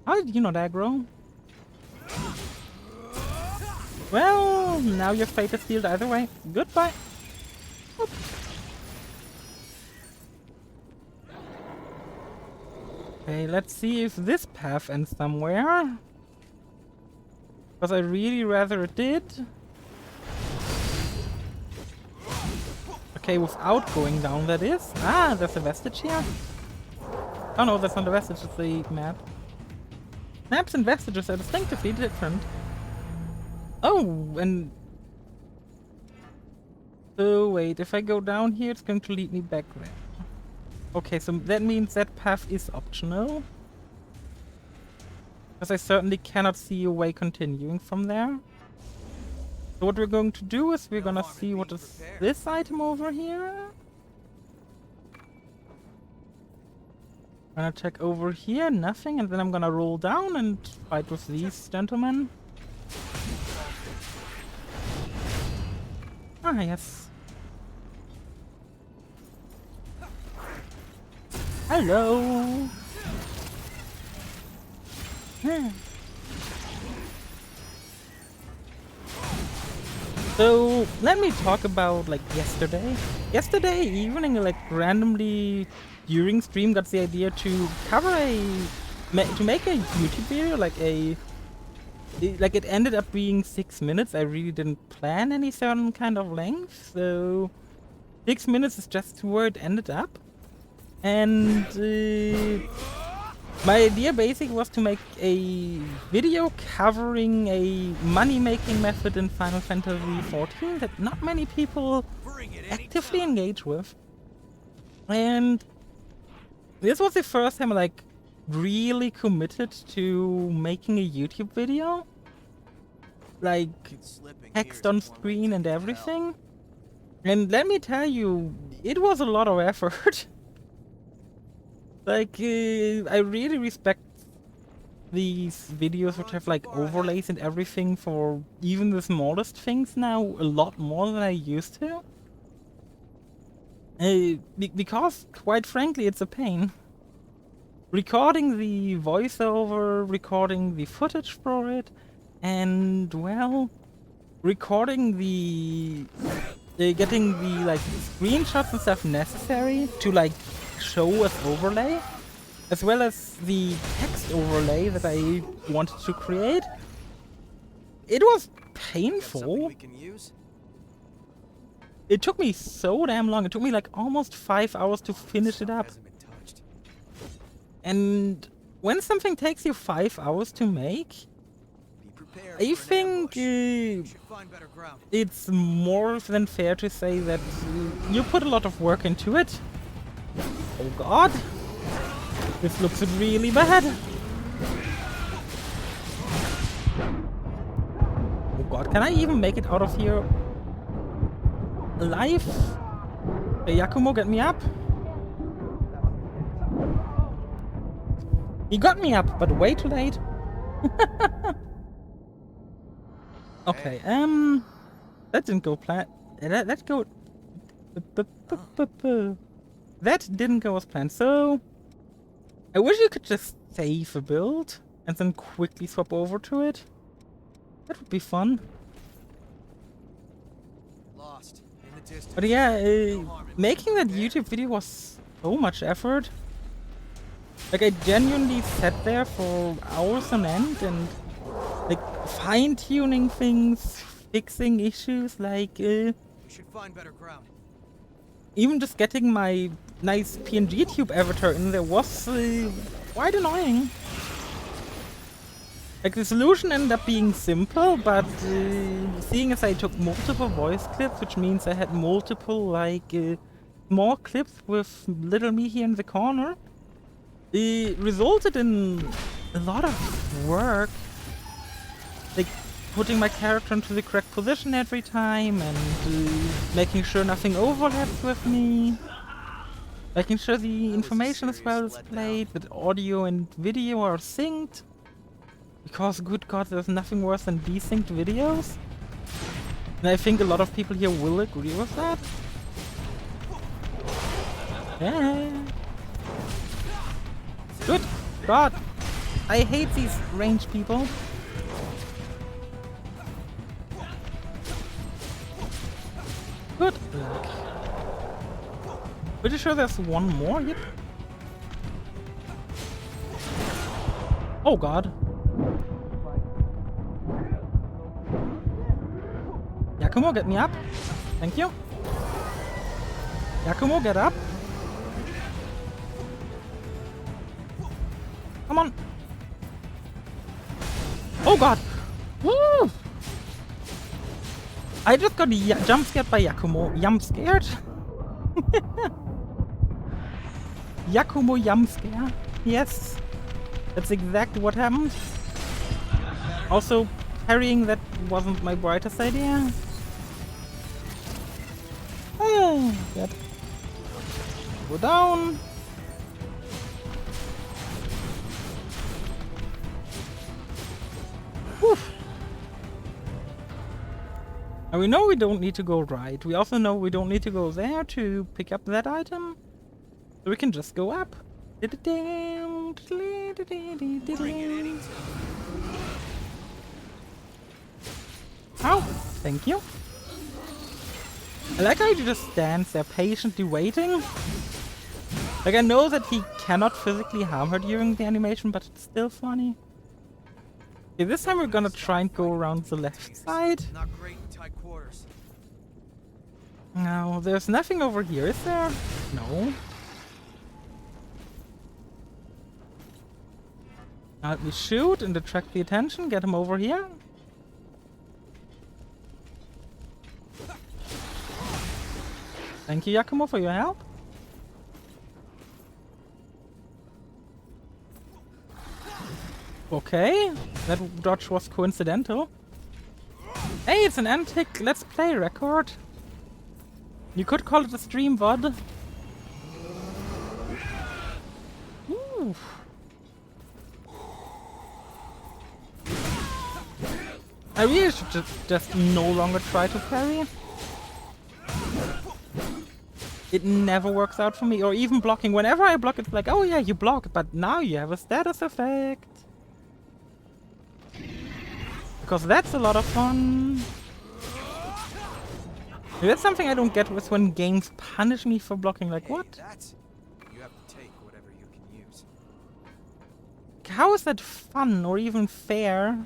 How did you not aggro? Well, now your fate is sealed either way. Goodbye. Oop. Okay, let's see if this path ends somewhere. Because I really rather it did. Okay, without going down, that is. Ah, there's a vestige here. Oh no, that's not a vestige, it's a map. Maps and vestiges are distinctively different. Oh, and... So wait, if I go down here, it's going to lead me back there. Okay, so that means that path is optional. Because I certainly cannot see a way continuing from there. So what we're going to do is we're gonna see what is this item over here. Gonna check over here, nothing, and then I'm gonna roll down and fight with these gentlemen. Ah, yes. Hello. So let me talk about like yesterday. Yesterday evening, like randomly during stream, got the idea to cover to make a YouTube video, like it ended up being 6 minutes. I really didn't plan any certain kind of length, so 6 minutes is just where it ended up. And my idea basically was to make a video covering a money-making method in Final Fantasy XIV that not many people actively engage with. And this was the first time I like really committed to making a YouTube video. Like text on screen and everything. And let me tell you, it was a lot of effort. Like, I really respect these videos which have like overlays and everything for even the smallest things now a lot more than I used to. Because, quite frankly, it's a pain. Recording the voiceover, recording the footage for it, and, well, recording the... getting the, like, screenshots and stuff necessary to, like, show as overlay, as well as the text overlay that I wanted to create. It was painful. It took me so damn long. It took me like almost 5 hours to finish it up. And when something takes you 5 hours to make, I think it's more than fair to say that you put a lot of work into it. Oh god, this looks really bad. Oh god, can I even make it out of here alive? Hey Yakumo, get me up. He got me up, but way too late. Okay, that didn't go plan. That go. That didn't go as planned, so I wish you could just save a build and then quickly swap over to it. That would be fun. Lost in the distance. But yeah, making that YouTube video was so much effort. Like I genuinely sat there for hours on end and like fine-tuning things, fixing issues, like We should find better ground. even just getting my nice PNG tube avatar in there was quite annoying. Like, the solution ended up being simple, but seeing as I took multiple voice clips, which means I had multiple, like, small clips with little me here in the corner, it resulted in a lot of work. Like, putting my character into the correct position every time, and making sure nothing overlaps with me. Making sure the information is well displayed, that audio and video are synced. Because, good god, there's nothing worse than desynced videos. And I think a lot of people here will agree with that. Yeah. Good god. I hate these ranged people. Good luck. Pretty sure there's one more, yep. Oh god. Yakumo, get me up. Thank you. Yakumo, get up. Come on. Oh god. Woo! I just got jump scared by Yakumo. Yum scared? Yakumo yum scare. Yes. That's exactly what happened. Also, parrying that wasn't my brightest idea. Oh, good. Go down. Woof. And we know we don't need to go right. We also know we don't need to go there to pick up that item. So we can just go up. Oh, thank you. I like how he just stands there patiently waiting. Like, I know that he cannot physically harm her during the animation, but it's still funny. Okay, this time we're gonna try and go around the left side. Not great in tight quarters. No, there's nothing over here, is there? No. Now let me shoot and attract the attention, get him over here. Thank you, Yakumo, for your help. Okay, that dodge was coincidental. Hey, it's an antique Let's Play record. You could call it a stream VoD. Ooh. I really should just no longer try to parry. It never works out for me, or even blocking. Whenever I block, it's like, oh yeah, you block, but now you have a status effect. Because that's a lot of fun. That's something I don't get with when games punish me for blocking, like, what? You have to take whatever you can use. How is that fun, or even fair?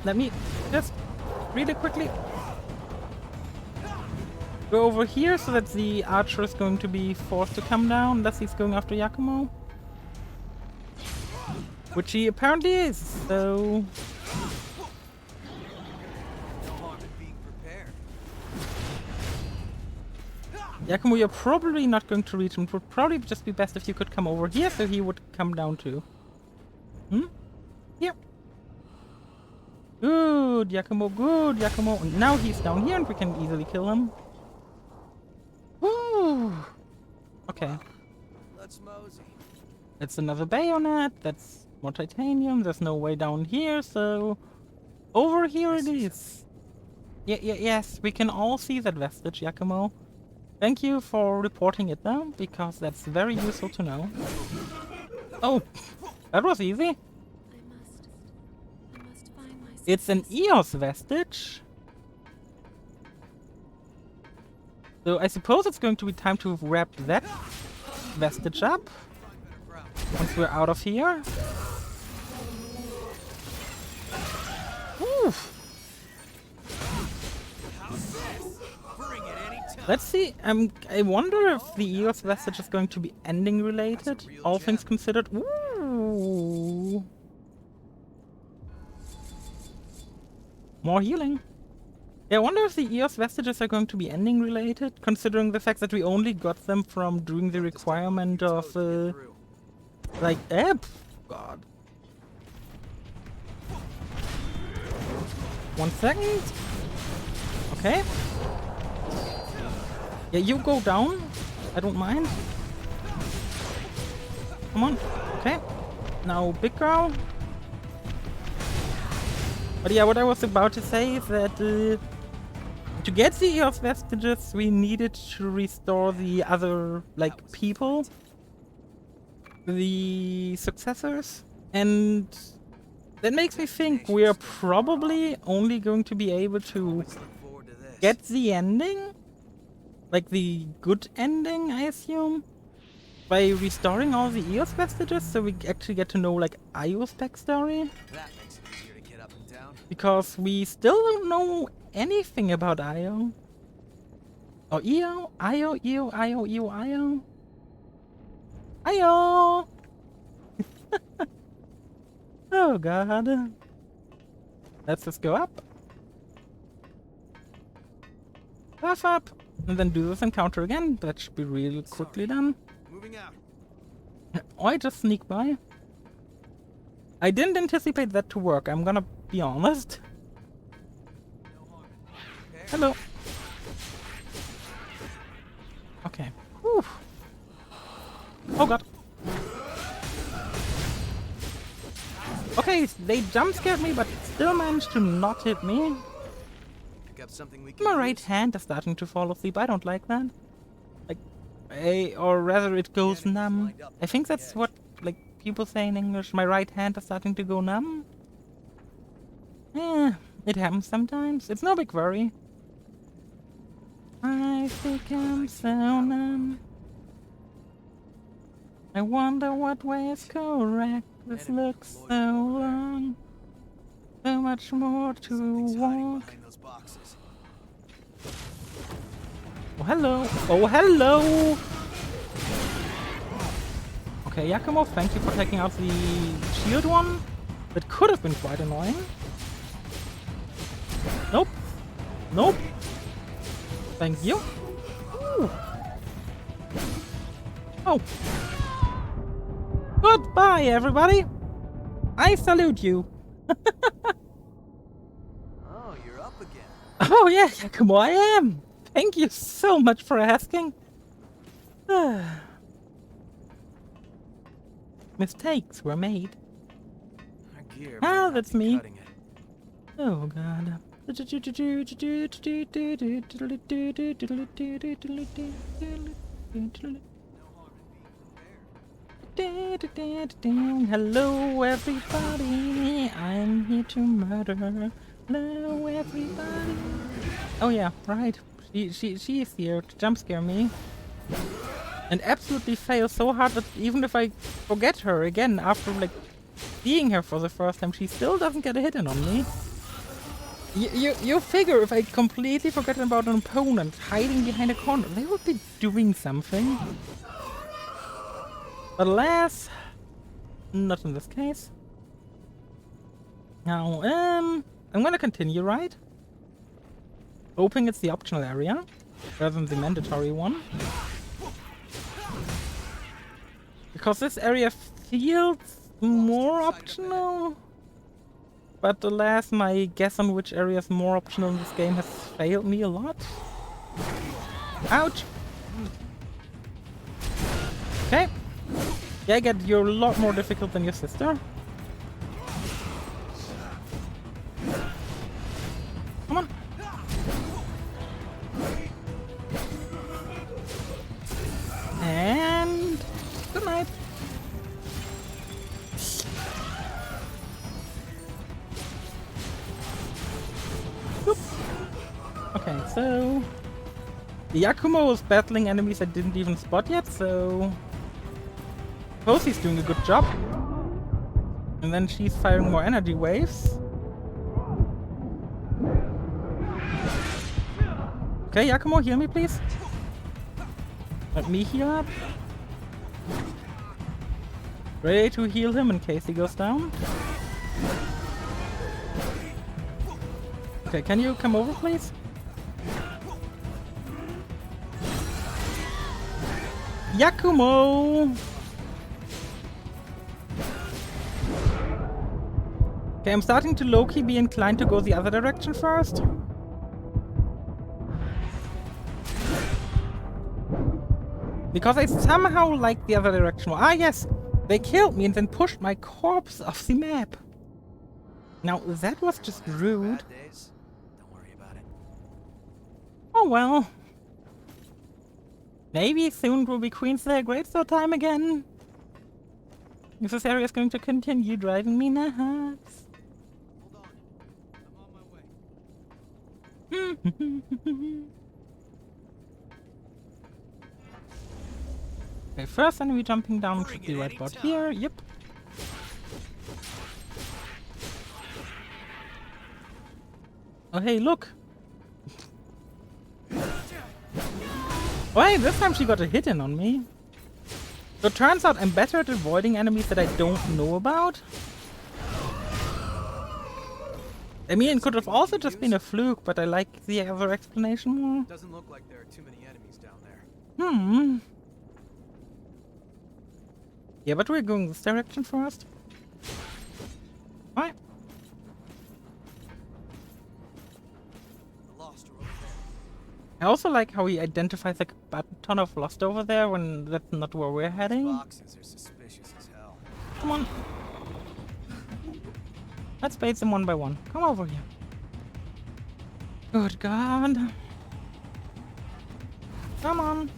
Let me just really quickly go over here so that the archer is going to be forced to come down unless he's going after Yakumo. Which he apparently is, so... No harm in being prepared. Yakumo, you're probably not going to reach him. It would probably just be best if you could come over here so he would come down too. Hmm? Here. Good, Yakumo, good, Yakumo. And now he's down here and we can easily kill him. Woo! Okay. Let's mosey. That's another bayonet. That's more titanium. There's no way down here, so... Over here it is. Yes, we can all see that vestige, Yakumo. Thank you for reporting it though, because that's very useful to know. Oh, that was easy. It's an EOS vestige. So I suppose it's going to be time to wrap that vestige up. Once we're out of here. Oof. How's this? Bring it anytime. Let's see. I wonder if the EOS vestige is going to be ending related. All things considered. Ooh. More healing. Yeah, I wonder if the EOS vestiges are going to be ending related, considering the fact that we only got them from doing the requirement of, like, God. 1 second. Okay. Yeah, you go down. I don't mind. Come on. Okay. Now, big girl. But yeah, what I was about to say is that to get the EOS vestiges, we needed to restore the other, like, people. The successors. And that makes me think we are probably only going to be able to get the ending. Like the good ending, I assume. By restoring all the EOS vestiges, so we actually get to know, like, Io's backstory. That makes it easier to get up and down. Because we still don't know anything about Io. Or Io? Io, Io, Io, Io, Io. Io! Oh god. Let's just go up. Buff up. And then do this encounter again. That should be really quickly done. Moving out. Or I just sneak by. I didn't anticipate that to work, I'm gonna be honest. Hello. Okay. Whew. Oh god. Okay, they jump scared me, but still managed to not hit me. Pick up something we can My right use. hand is starting to fall asleep. I don't like that. Like, or rather, it goes numb. I think that's what, like, people say in English. My right hand is starting to go numb. Yeah, it happens sometimes. It's no big worry. I think I'm so numb. I wonder what way is correct. This looks so long. So much more to Something's hiding walk. behind those boxes. Oh, hello. Oh, hello. Okay, Yakumo, thank you for taking out the shield one. That could have been quite annoying. Nope. Nope. Thank you. Ooh. Oh. Goodbye, everybody. I salute you. Oh, you're up again. Oh yeah, Yakumo, I am. Thank you so much for asking. Mistakes were made. Our gear Ah, might not that's be me. cutting it. Oh god. Hello everybody, I'm here to murder. Hello everybody. Oh yeah, right. She is here to jump scare me. And absolutely fail so hard that even if I forget her again after, like, seeing her for the first time, she still doesn't get a hit in on me. You figure if I completely forget about an opponent hiding behind a corner, they would be doing something. But alas, not in this case. Now, I'm gonna continue, right? Hoping it's the optional area, rather than the mandatory one. Because this area feels more optional. But alas, my guess on which area is more optional in this game has failed me a lot. Ouch! Okay. Yeah, I get you're a lot more difficult than your sister. Come on. And good night. Boop. Okay, so the Yakumo is battling enemies I didn't even spot yet, so suppose he's doing a good job. And then she's firing more energy waves. Okay, Yakumo, heal me, please. Let me heal up. Ready to heal him in case he goes down. Okay, can you come over, please? Yakumo! Okay, I'm starting to low-key be inclined to go the other direction first. Because I somehow like the other direction. Ah, yes! They killed me and then pushed my corpse off the map. Now, that was just rude. Bad days? Don't worry about it. Oh well. Maybe soon will be Queen's Day Greatsword time again. If this area is going to continue driving me nuts. Hold on. I'm on my way. Okay, first enemy jumping down should be right about here. Yep. Oh hey, look! Oh hey, this time she got a hit in on me. So it turns out I'm better at avoiding enemies that I don't know about. I mean, it could have also just been a fluke, but I like the other explanation more. Doesn't look like there are too many enemies down there. Hmm. Yeah, but we're going this direction first. Alright. The lost are over there. I also like how he identifies like a ton of lost over there when that's not where we're These heading. boxes are suspicious as hell. Come on. Let's bait them one by one. Come over here. Good God. Come on.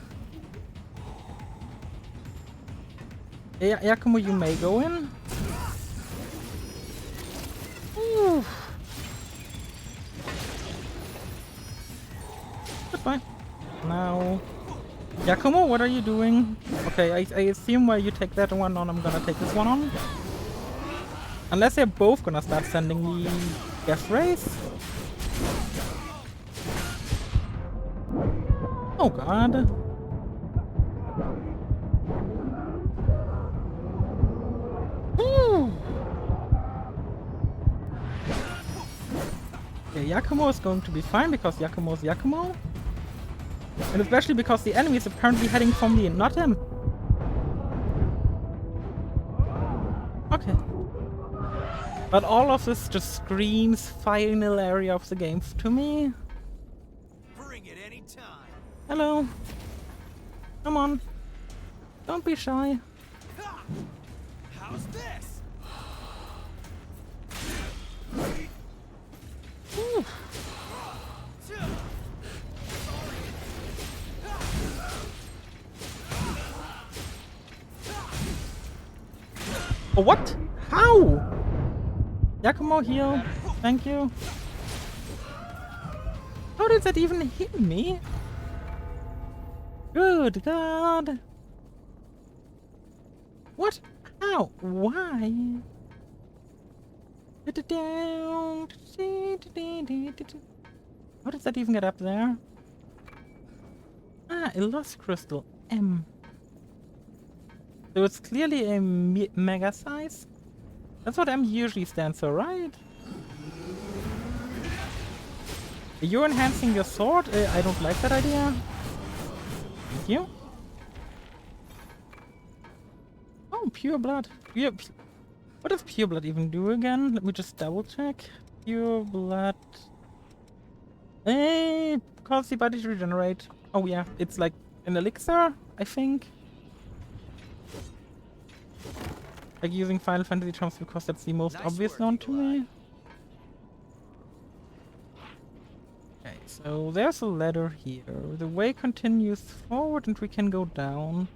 Yeah, Yakumo, you may go in. Ooh. Goodbye. Now, Yakumo, what are you doing? Okay, I assume while you take that one on, I'm gonna take this one on. Unless they're both gonna start sending me death rays. Oh God. Ooh. Okay, Yakumo is going to be fine because Yakumo is Yakumo. And especially because the enemy is apparently heading for me and not him. Okay. But all of this just screams final area of the game to me. Bring it anytime. Hello. Come on. Don't be shy. Ha! How's this? Ooh. Oh, what? How? Yakumo, heal. Thank you. How did that even hit me? Good God. What? How? Why? How does that even get up there? Ah, a lost crystal. M. So it's clearly a mega size. That's what M usually stands for, right? You're enhancing your sword? I don't like that idea. Thank you. Oh, pure blood. What does pure blood even do again? Let me just double check. Pure blood. Cause the body to regenerate. Oh yeah, it's like an elixir, I think. Like using Final Fantasy terms because that's the most obvious one to me. Okay, so there's a ladder here. The way continues forward and we can go down.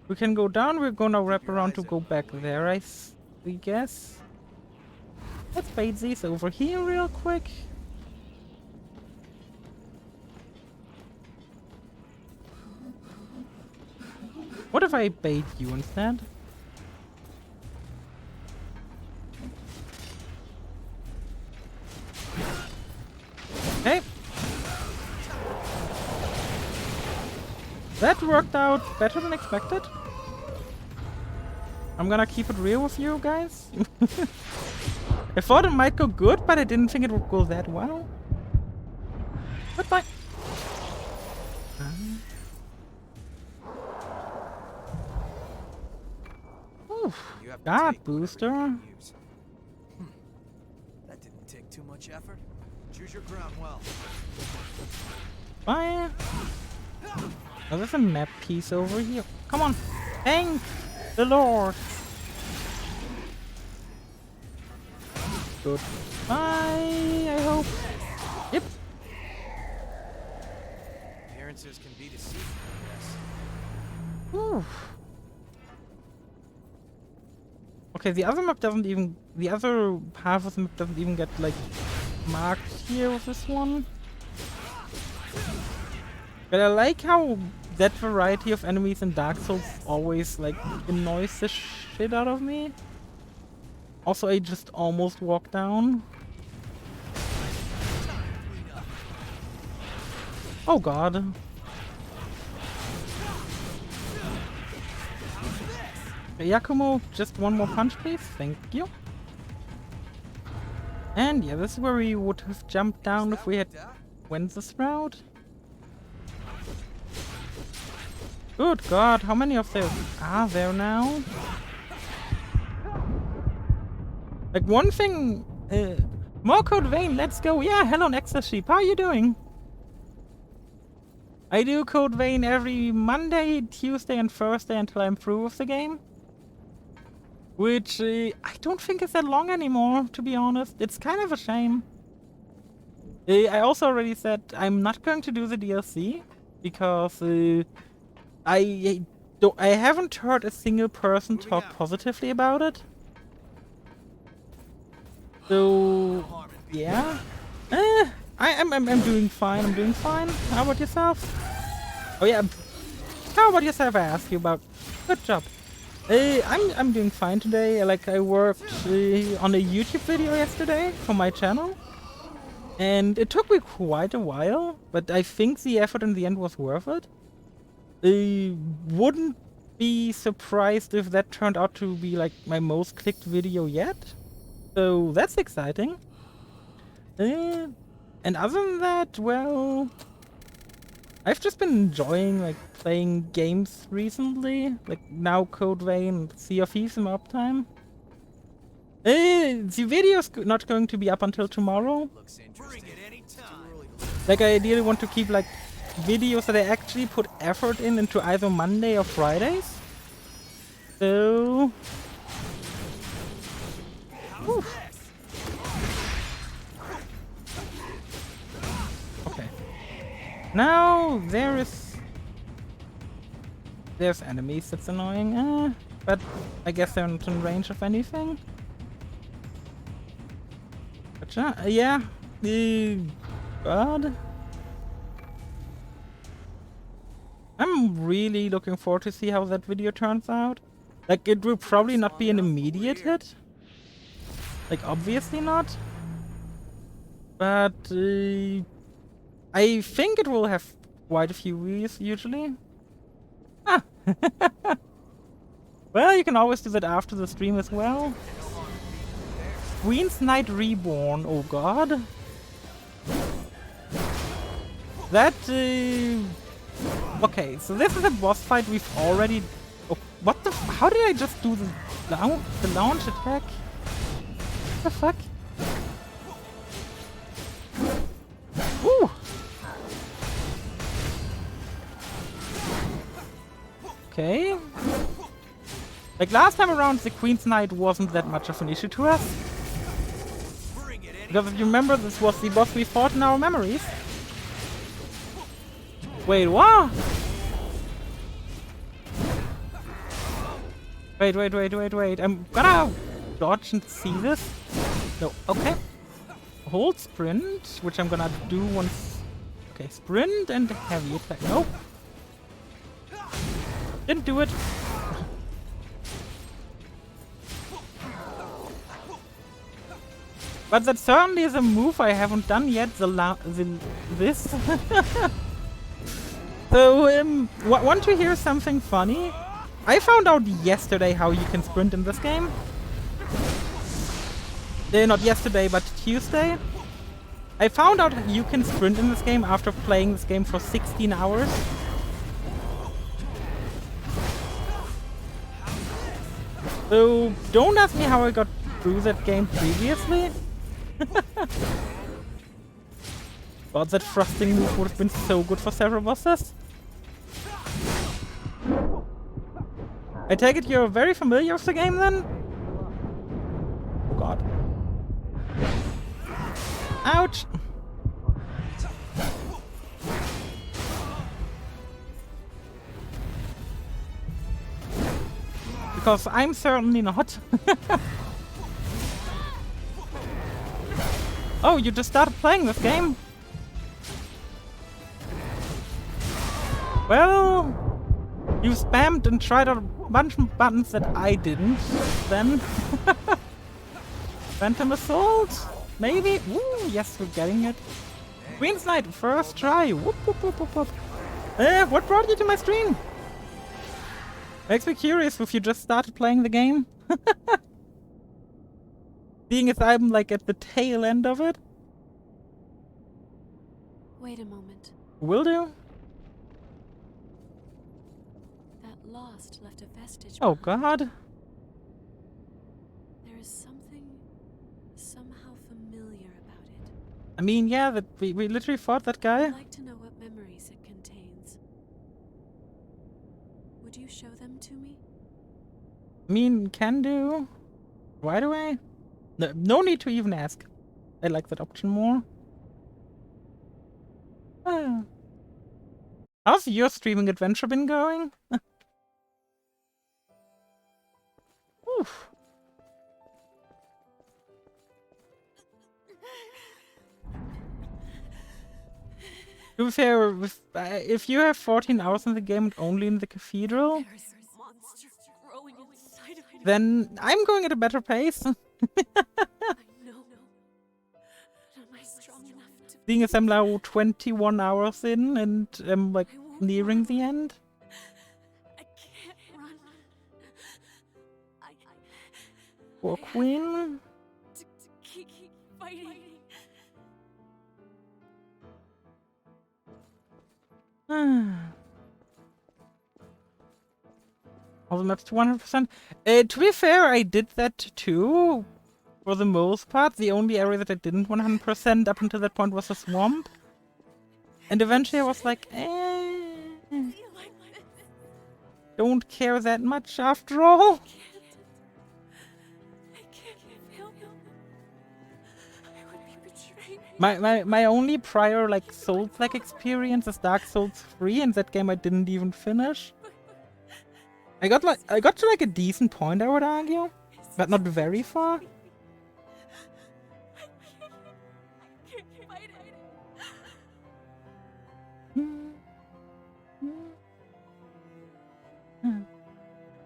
We can go down, we're gonna wrap around to go back there, I guess. Let's bait these over here real quick. What if I bait you instead? Okay. that worked out better than expected. I'm gonna keep it real with you guys. I thought it might go good, but I didn't think it would go that well. Goodbye. You have to God take whatever booster. you can use. That didn't take too much effort. Choose your ground well. Bye. Oh, there's a map piece over here. Come on. Thank the Lord. Goodbye, I hope. Yep. Appearances can be deceiving, I guess. Whew. Okay, the other map doesn't even... The other half of the map doesn't even get, like, marked here with this one. But I like how that variety of enemies in Dark Souls always, like, annoys the shit out of me. Also, I just almost walked down. Oh god. Yakumo, just one more punch please, thank you. And yeah, this is where we would have jumped down if we had went this route. Good god, how many of there are there now? Like one thing, more Code Vein, let's go. Yeah, hello Nexus Sheep, how are you doing? I do Code Vein every Monday, Tuesday and Thursday until I'm through with the game. Which I don't think is that long anymore, to be honest. It's kind of a shame. I also already said I'm not going to do the DLC because I haven't heard a single person talk positively about it. So yeah, I'm doing fine. I'm doing fine. How about yourself? Oh yeah, how about yourself? I asked you about. Good job. I'm doing fine today. Like I worked on a YouTube video yesterday for my channel, and it took me quite a while, but I think the effort in the end was worth it. I wouldn't be surprised if that turned out to be like my most clicked video yet. So that's exciting. And other than that, well, I've just been enjoying like playing games recently, like now Code Vein, Sea of Thieves in uptime. The video's not going to be up until tomorrow. Bring it anytime. Like I ideally want to keep like videos that I actually put effort into either Monday or Fridays. So whew. Okay. Now there's enemies that's annoying, but I guess they're not in range of anything. But yeah, God. I'm really looking forward to see how that video turns out. Like, it will probably not be an immediate hit. Like, obviously not. But I think it will have quite a few views, usually. Ah! Well, you can always do that after the stream as well. Queen's Knight Reborn, oh god. That, okay, so this is a boss fight we've already... Oh, what the... How did I just do the launch attack? What the fuck? Woo! Okay. Like last time around, the Queen's Knight wasn't that much of an issue to us. Because if you remember, this was the boss we fought in our memories. Wait, what? Wait. I'm gonna dodge and see this. No, okay. Hold sprint, which I'm gonna do once. Okay, sprint and heavy attack. Nope. Didn't do it. But that certainly is a move I haven't done yet. This. So, want to hear something funny? I found out yesterday how you can sprint in this game. Not yesterday, but Tuesday. I found out you can sprint in this game after playing this game for 16 hours. So, don't ask me how I got through that game previously. God, that thrusting move would have been so good for several bosses. I take it you're very familiar with the game then? Oh god. Ouch! Because I'm certainly not. Oh, you just started playing this game? Well, you spammed and tried out a bunch of buttons that I didn't, then. Phantom Assault? Maybe? Woo, yes, we're getting it. Queen's Knight, first try. Whoop, whoop, whoop, whoop, whoop. What brought you to my stream? Makes me curious if you just started playing the game. Seeing as I'm like at the tail end of it. Wait a moment. Will do. That lost left a vestige. Oh behind. god. There is something somehow familiar about it. I mean, yeah, that we literally fought that guy. I'd like to know what memories it contains. Would you show them to me? I mean, can do. Right away. No need to even ask. I like that option more. How's your streaming adventure been going? Oof. To be fair, if you have 14 hours in the game and only in the cathedral, then I'm going at a better pace. Seeing as I'm now 21 hours in and I'm like nearing the end. I can't run. Poor Queen. To keep fighting. All the maps to 100%. To be fair, I did that too. For the most part, the only area that I didn't 100% up until that point was the swamp. And eventually I was like, don't care that much after all. I can't feel you. I would be betrayed. My only prior like Souls-like experience is Dark Souls 3, and that game I didn't even finish. I got to like a decent point, I would argue, but not very far.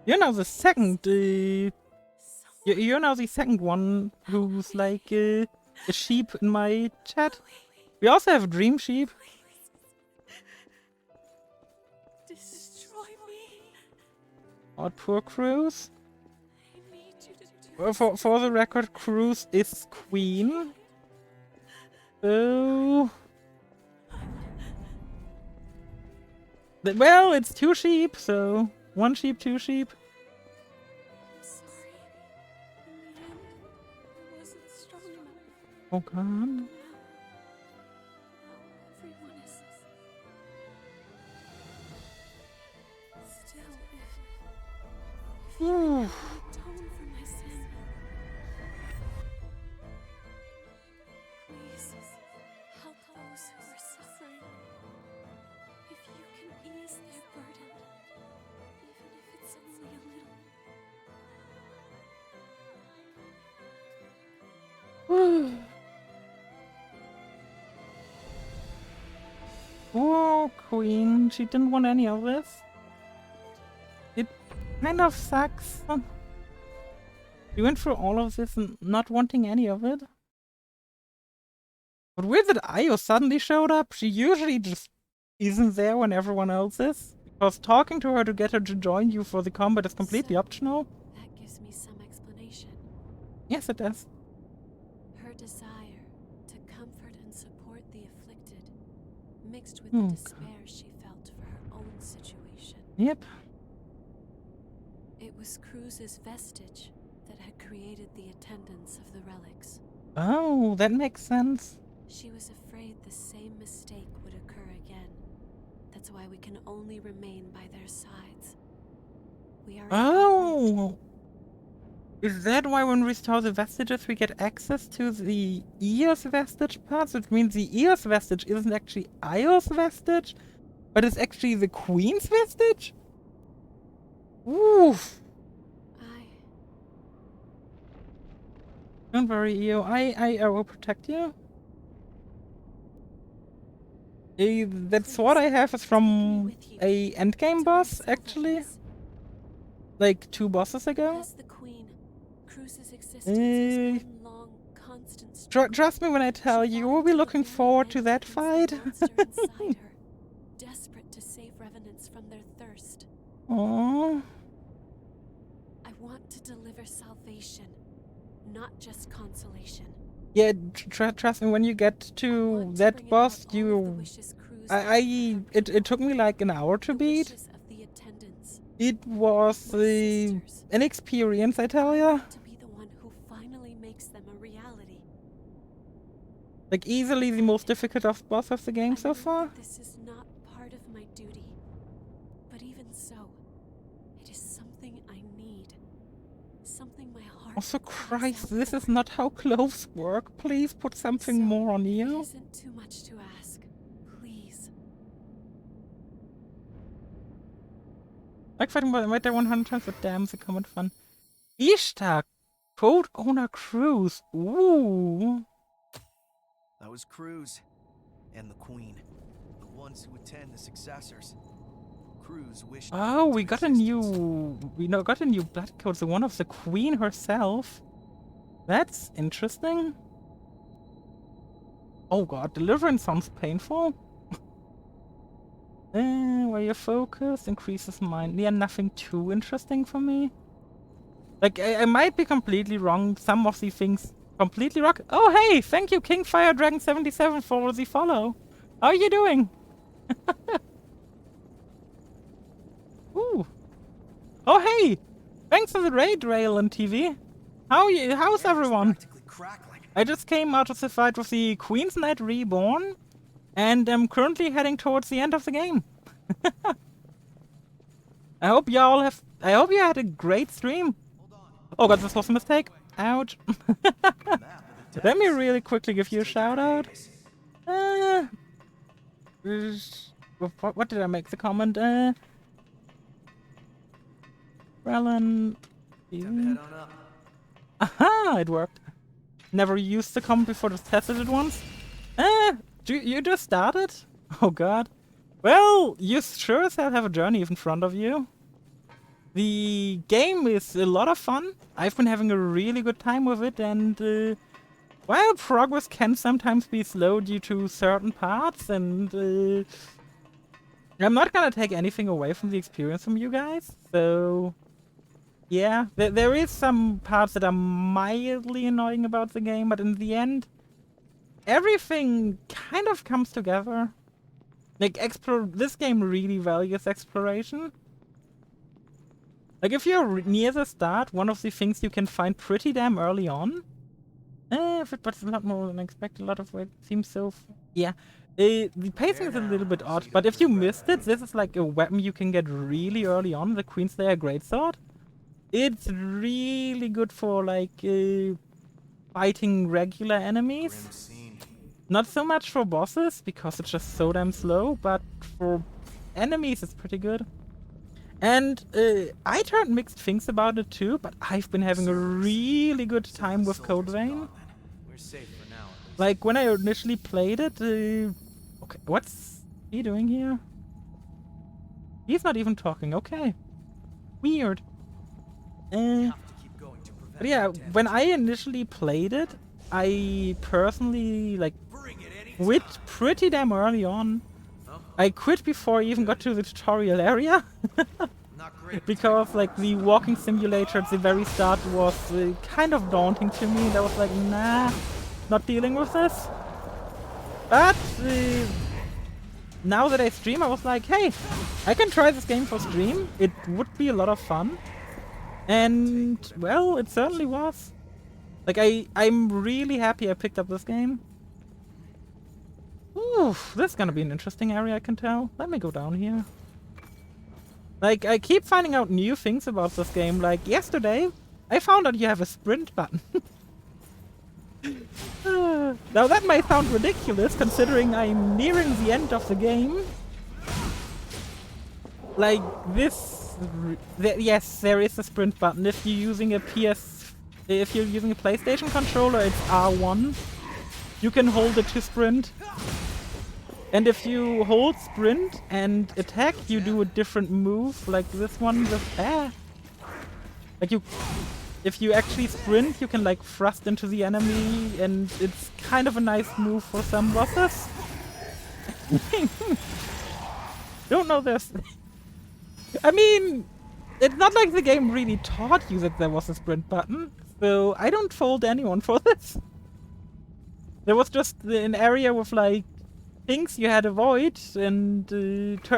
You're now the second. You're now the second one who's like a sheep in my chat. We also have Dream Sheep. Destroy me. Oh, poor Cruz. For the record, Cruz is queen. Oh. Well, it's two sheep, so one sheep, two sheep. I'm sorry. In the end, I wasn't strong enough. Oh god. Now everyone is. Still, if you Ooh. atone for my sin, please help those who are suffering. If you can ease their burden, even if it's only a little. Poor queen, she didn't want any of this. It kind of sucks. We went through all of this and not wanting any of it. But weird that Io suddenly showed up. She usually just isn't there when everyone else is? Because talking to her to get her to join you for the combat is completely So, optional. that gives me some explanation. Yes, it does. Her desire to comfort and support the afflicted, mixed with Oh, the God. despair she felt for her own situation. Yep. It was Cruz's vestige that had created the attendance of the relics. Oh, that makes sense. She was afraid the same mistake would occur again. That's why we can only remain by their sides. We are Oh! Is that why when we restore the vestiges we get access to the Eos vestige parts? Which means the Eos vestige isn't actually Ios vestige, but it's actually the Queen's vestige? Oof! Don't worry, Eo. I will protect you. That sword I have is from a endgame boss, actually. Like 2 bosses ago. As the Queen, Cruz's existence was one long, constant struggle. Trust me when I tell you, we'll be looking forward to that fight. Her, desperate to save revenants from their thirst. Aww. I want to deliver salvation, not just consolation. Yeah, trust me, when you get to that boss, it took me like an hour to beat. It was an experience, I tell ya. To be the one who finally makes them a reality. Like easily the most difficult boss of the game so far. This is not part of my duty, but even so, it is something I need. Something my heart. Also, Christ, this is not how clothes work. Please put something more on you. It isn't too much to ask. Please. Like fighting by the 100 times, but damn, it's a common fun. Ishtar, Code Owner Cruise. Ooh. That was Cruz and the Queen, the ones who attend the successors. Cruz wished. Oh, we got a new blood code, the one of the Queen herself. That's interesting. Oh god, deliverance sounds painful. Where your focus increases mine. Yeah, nothing too interesting for me. Like, I might be completely wrong. Some of these things completely rock. Oh, hey! Thank you, Kingfire Dragon 77 for the follow. How are you doing? Ooh. Oh, hey! Thanks for the raid, Rail and TV. How's everyone? I just came out of the fight with the Queen's Knight Reborn, and I'm currently heading towards the end of the game. I hope you had a great stream. Oh god, this was a mistake. Ouch. Let me really quickly give you a shout out. What did I make the comment? Rellin. Aha, it worked. Never used the comment before, just tested it once. You just started? Oh god. Well, you sure as hell have a journey in front of you. The game is a lot of fun. I've been having a really good time with it, and while progress can sometimes be slow due to certain parts, and I'm not gonna take anything away from the experience from you guys, so yeah, there is some parts that are mildly annoying about the game, but in the end, everything kind of comes together. Like, this game really values exploration. Like, if you're near the start, one of the things you can find pretty damn early on. But it's a lot more than I expected. A lot of it seems so. Yeah. The pacing is a little bit odd, but if you missed it, this is like a weapon you can get really early on, the Queenslayer Greatsword. It's really good for, like, fighting regular enemies. Not so much for bosses, because it's just so damn slow, but for enemies it's pretty good. And I heard mixed things about it too, but I've been having a really good time with Code Vein. Like, when I initially played it, okay, what's he doing here? He's not even talking, okay. Weird. But yeah, when I initially played it, I personally, like, quit pretty damn early on. I quit before I even got to the tutorial area. Not great. Because like the walking simulator at the very start was kind of daunting to me, and I was like, nah, not dealing with this. But now that I stream, I was like, hey, I can try this game for stream. It would be a lot of fun. And well, it certainly was. Like I'm really happy I picked up this game. Ooh, this is gonna be an interesting area, I can tell. Let me go down here. Like, I keep finding out new things about this game. Like, yesterday, I found out you have a sprint button. Now, that might sound ridiculous, considering I'm nearing the end of the game. Like, this... yes, there is a sprint button. If you're using a if you're using a PlayStation controller, it's R1. You can hold it to sprint. And if you hold sprint and attack, you do a different move, like this one with like if you actually sprint, you can like thrust into the enemy, and it's kind of a nice move for some bosses. Don't know this. I mean, it's not like the game really taught you that there was a sprint button, so I don't fault anyone for this. There was just an area with like things you had to avoid, and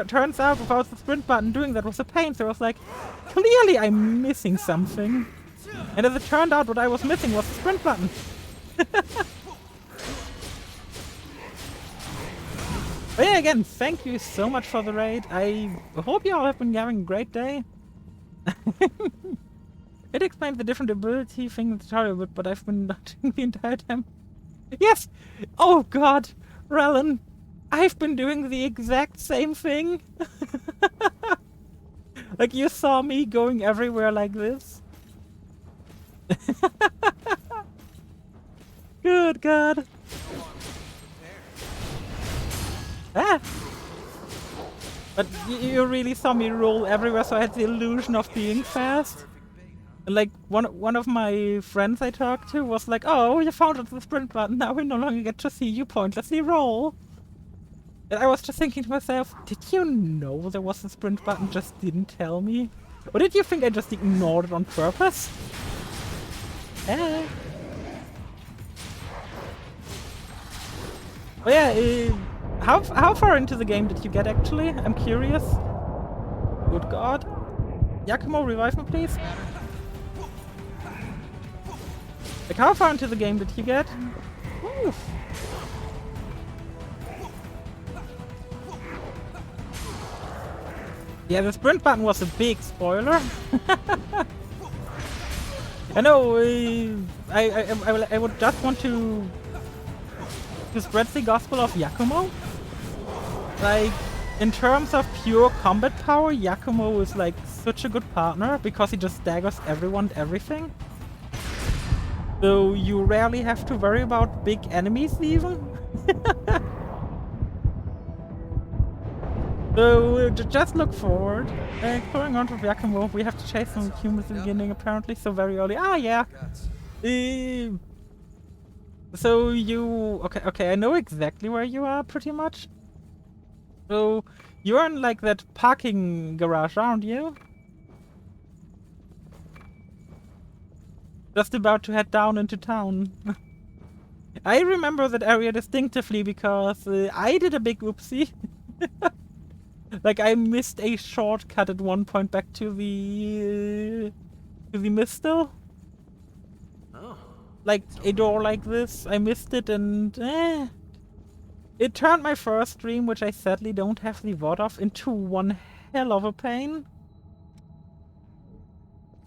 turns out without the sprint button doing that was a pain, so I was like, clearly I'm missing something. And as it turned out, what I was missing was the sprint button. But yeah, again, thank you so much for the raid. I hope you all have been having a great day. It explains the different ability thing in the tutorial bit, but I've been doing the entire time. Yes! Oh god! Rellin, I've been doing the exact same thing. Like, you saw me going everywhere like this. Good god. Ah! But you really saw me roll everywhere, so I had the illusion of being fast. And like, one of my friends I talked to was like, oh, you found the sprint button, now we no longer get to see you pointlessly roll. And I was just thinking to myself, did you know there was a sprint button, just didn't tell me? Or did you think I just ignored it on purpose? Eh. Oh yeah, how far into the game did you get actually? I'm curious. Good god. Yakumo, revive me please. Like, how far into the game did you get? Oof. Yeah, the sprint button was a big spoiler. I know, I would just want to spread the gospel of Yakumo. Like, in terms of pure combat power, Yakumo is like such a good partner because he just staggers everyone and everything. So you rarely have to worry about big enemies even. So just look forward. Going on with Yakumo, we have to chase some humans in the beginning apparently, so very early. Ah yeah. So you okay, I know exactly where you are pretty much. So you're in like that parking garage, aren't you? Just about to head down into town. I remember that area distinctively because I did a big oopsie. Like, I missed a shortcut at one point back to the mistle. Oh. Like a door like this. I missed it, and it turned my first stream, which I sadly don't have the VoD of, into one hell of a pain.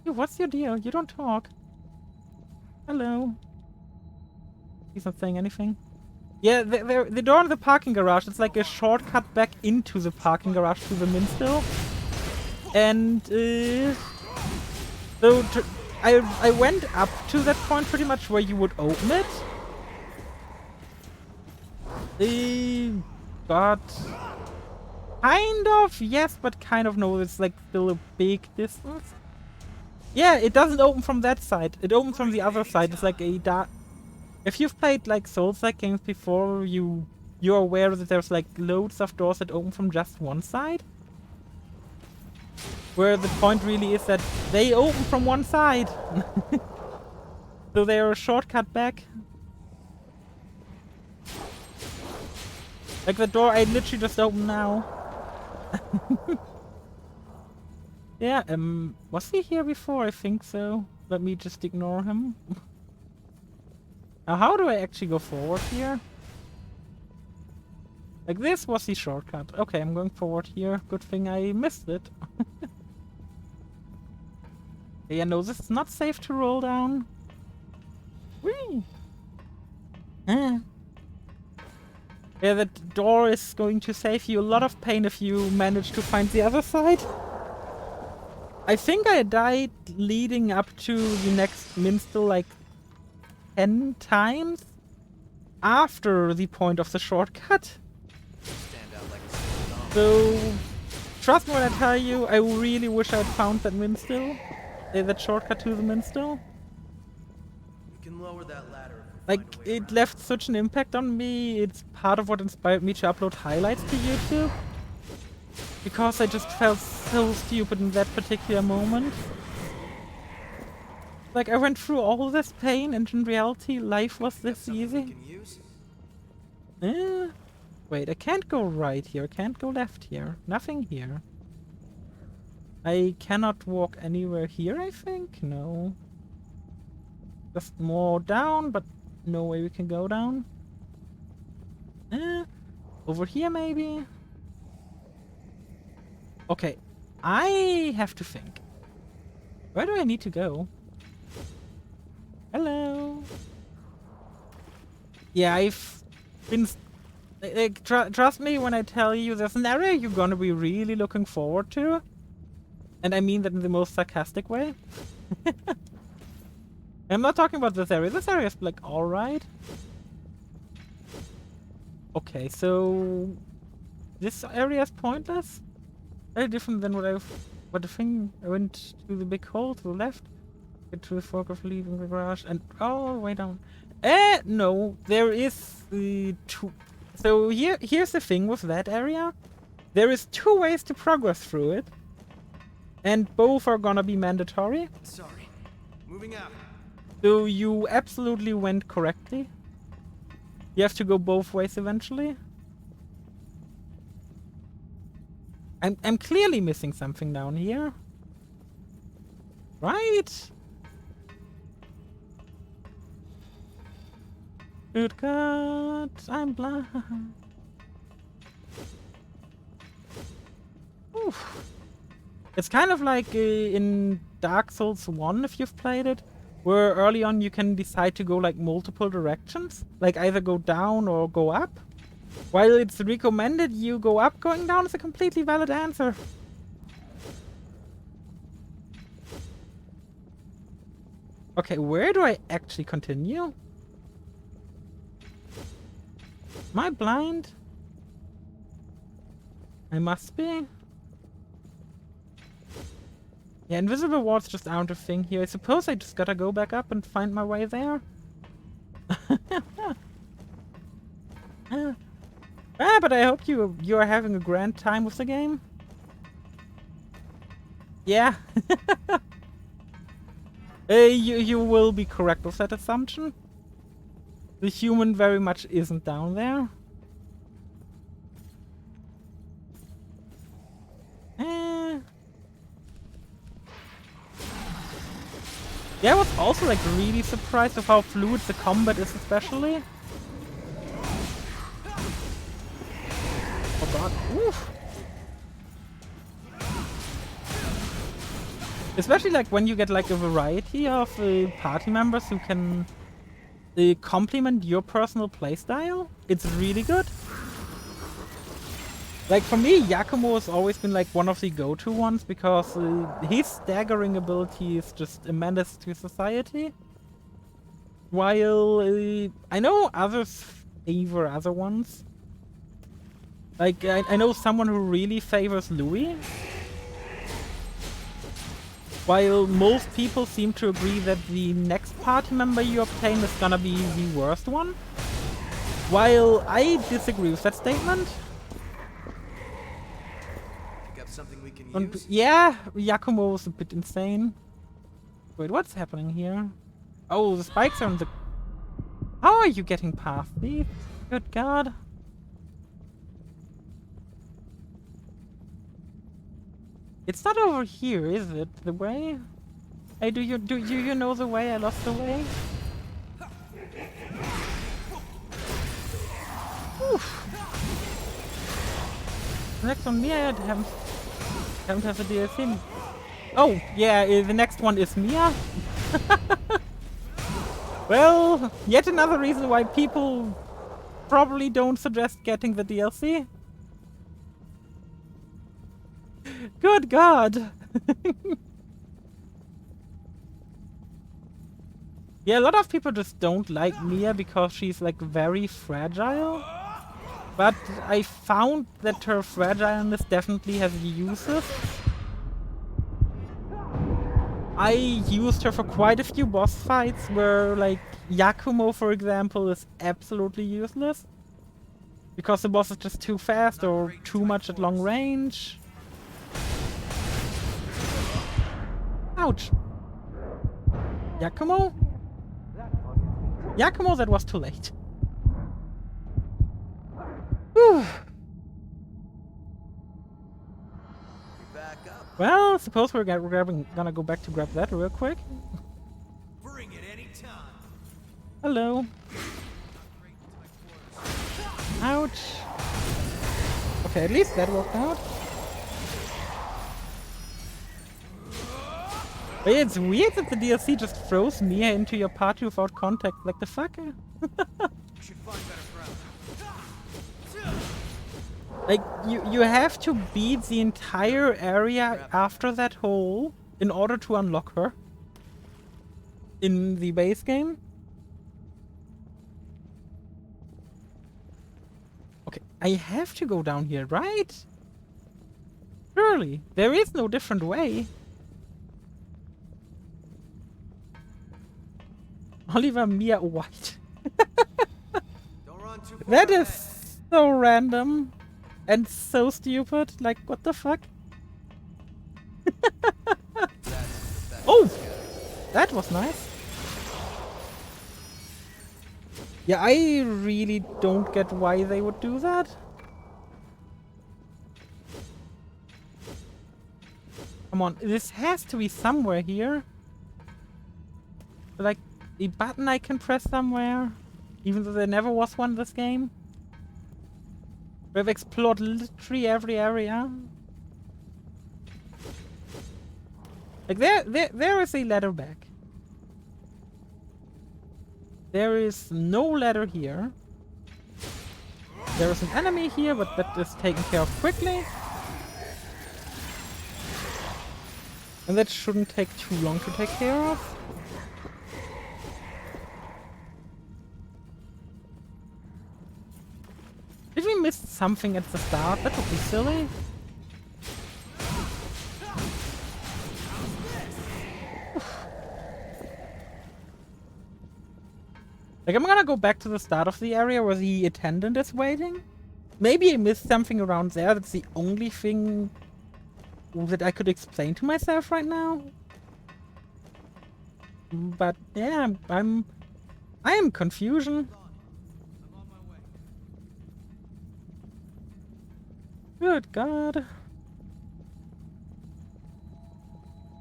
Hey, what's your deal? You don't talk. Hello. He's not saying anything. Yeah, the door in the parking garage, it's like a shortcut back into the parking garage to the minstill. And so I went up to that point pretty much where you would open it. But kind of yes, but kind of no. It's like still a big distance. Yeah, it doesn't open from that side. It opens from the other side. It's like a dark. If you've played like Souls-like games before, you you're aware that there's like loads of doors that open from just one side. Where the point really is that they open from one side. So they are a shortcut back. Like the door I literally just opened now. Yeah, was he here before? I think so. Let me just ignore him. Now how do I actually go forward here? Like this was the shortcut. Okay, I'm going forward here. Good thing I missed it. Yeah, no, this is not safe to roll down. Whee! Yeah, that door is going to save you a lot of pain if you manage to find the other side. I think I died leading up to the next minstrel like 10 times after the point of the shortcut. So, trust me when I tell you, I really wish I'd found that minstrel. That shortcut to the minstrel. We can lower that ladder. Like, it left such an impact on me. It's part of what inspired me to upload highlights to YouTube. Because I just felt so stupid in that particular moment. Like, I went through all this pain and in reality life was this easy. Wait, I can't go right here, I can't go left here. Nothing here. I cannot walk anywhere here, I think? No. Just more down, but no way we can go down. Over here maybe? Okay, I have to think. Where do I need to go? Hello? Yeah, I've been... trust me when I tell you there's an area you're gonna be really looking forward to. And I mean that in the most sarcastic way. I'm not talking about this area. This area is like alright. Okay, so this area is pointless. Very different than what the thing I went to the big hole to the left. Get to the fork of leaving the garage and all the way down. No, there is the two. So here's the thing with that area. There is 2 ways to progress through it. And both are gonna be mandatory. Sorry. Moving out. So you absolutely went correctly. You have to go both ways eventually. I'm clearly missing something down here. Right? Good God, I'm blind. Oof. It's kind of like in Dark Souls 1, if you've played it, where early on you can decide to go like multiple directions, like either go down or go up. While it's recommended you go up, going down is a completely valid answer. Okay, where do I actually continue? Am I blind? I must be. Yeah, invisible walls just aren't a thing here. I suppose I just gotta go back up and find my way there. But I hope you are having a grand time with the game. Yeah. You will be correct with that assumption. The human very much isn't down there. Yeah, I was also like really surprised with how fluid the combat is, especially. Oh god, oof. Especially like when you get like a variety of party members who can complement your personal playstyle. It's really good. Like for me, Yakumo has always been like one of the go-to ones because his staggering ability is just a menace to society. While I know others favor other ones. Like I know someone who really favors Louis. While most people seem to agree that the next party member you obtain is gonna be the worst one. While I disagree with that statement, Pick up something we can and use? yeah, Yakumo was a bit insane. Wait, what's happening here? Oh, the spikes are on the... How are you getting past these? Good God. It's not over here, is it? The way? Hey, do you know the way? I lost the way. Oof. Next on me, I haven't had the DLC. Oh, yeah, the next one is Mia. Well, yet another reason why people probably don't suggest getting the DLC. Good God. Yeah, a lot of people just don't like Mia because she's like very fragile. But I found that her fragileness definitely has uses. I used her for quite a few boss fights where, like, Yakumo, for example, is absolutely useless. Because the boss is just too fast or too much at long range. Ouch. Yakumo? Yakumo, that was too late. Whew. Back up. Well, I suppose we're gonna go back to grab that real quick. Bring it anytime. Hello. Ouch. Okay, at least that worked out. But yeah, it's weird that the DLC just throws Mia into your party without context. Like the fuck? We should find better ground. Like, you have to beat the entire area after that hole in order to unlock her. In the base game. Okay, I have to go down here, right? Surely, there is no different way. Oliver Mia White. Don't run too far That ahead. is so random and so stupid. Like, what the fuck? Oh! That was nice. Yeah, I really don't get why they would do that. Come on, this has to be somewhere here. Like, a button I can press somewhere. Even though there never was one in this game. We've explored literally every area. Like, there is a ladder back. There is no ladder here. There is an enemy here, but that is taken care of quickly. And that shouldn't take too long to take care of. Did we miss something at the start? That would be silly. Like, I'm gonna go back to the start of the area where the attendant is waiting. Maybe I missed something around there. That's the only thing that I could explain to myself right now. But yeah, I am confusion. Good God.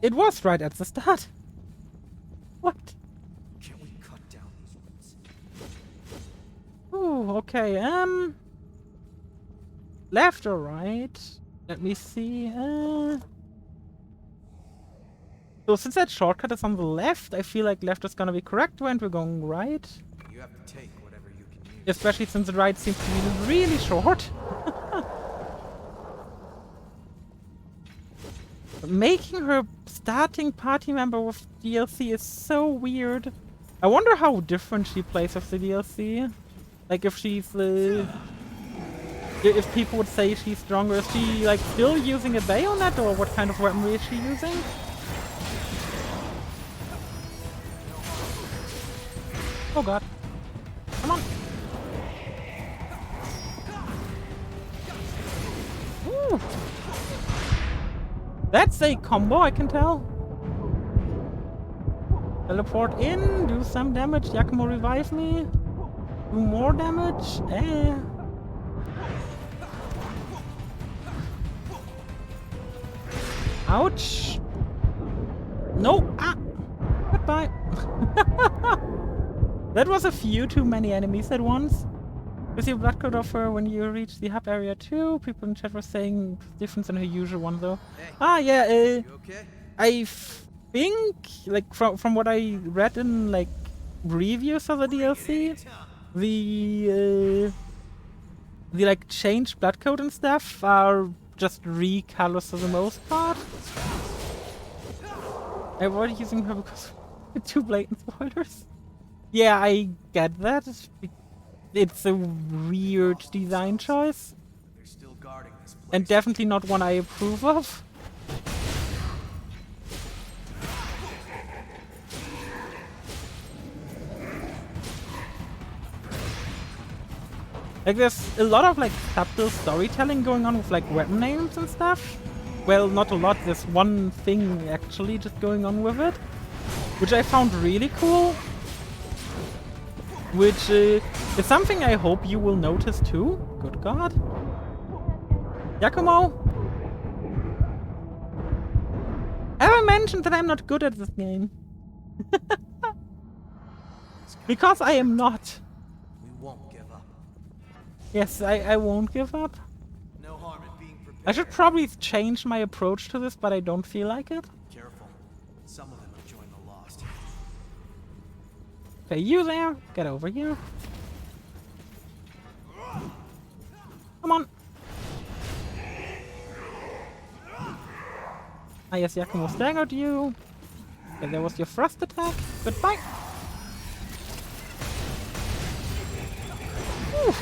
It was right at the start. What? Can we cut down these woods? Ooh, okay, left or right? Let me see, So since that shortcut is on the left, I feel like left is gonna be correct when we're going right. You have to take whatever you can use. Especially since the right seems to be really short. Making her starting party member with DLC is so weird. I wonder how different she plays with the DLC. Like if she's if people would say she's stronger, is she like still using a bayonet or what kind of weaponry is she using? Oh God. Come on. Woo! That's a combo, I can tell. Teleport in, do some damage. Giacomo revive me. Do more damage. Ouch. No. Ah. Goodbye. That was a few too many enemies at once. With your blood code offer when you reach the hub area too. People in chat were saying different than her usual one though. Hey, Ah yeah, you okay? I think like from what I read in like reviews of the DLC, the like changed blood code and stuff are just recolors for the most part. I avoided using her because too blatant spoilers. Yeah, I get that. It's a weird design choice. They're still guarding this place. And definitely not one I approve of. Like there's a lot of like subtle storytelling going on with like weapon names and stuff. Well, not a lot, there's one thing actually just going on with it. Which I found really cool. Which is something I hope you will notice too. Good God. Giacomo! Have I mentioned that I'm not good at this game? Because I am not. We won't give up. Yes, I won't give up. No harm in being prepared. I should probably change my approach to this, but I don't feel like it. Careful. Some of them have joined the Lost. Okay, you there. Get over here. Come on. Ah yes, Giacomo staggered you. Okay, there was your thrust attack. Goodbye. Whew.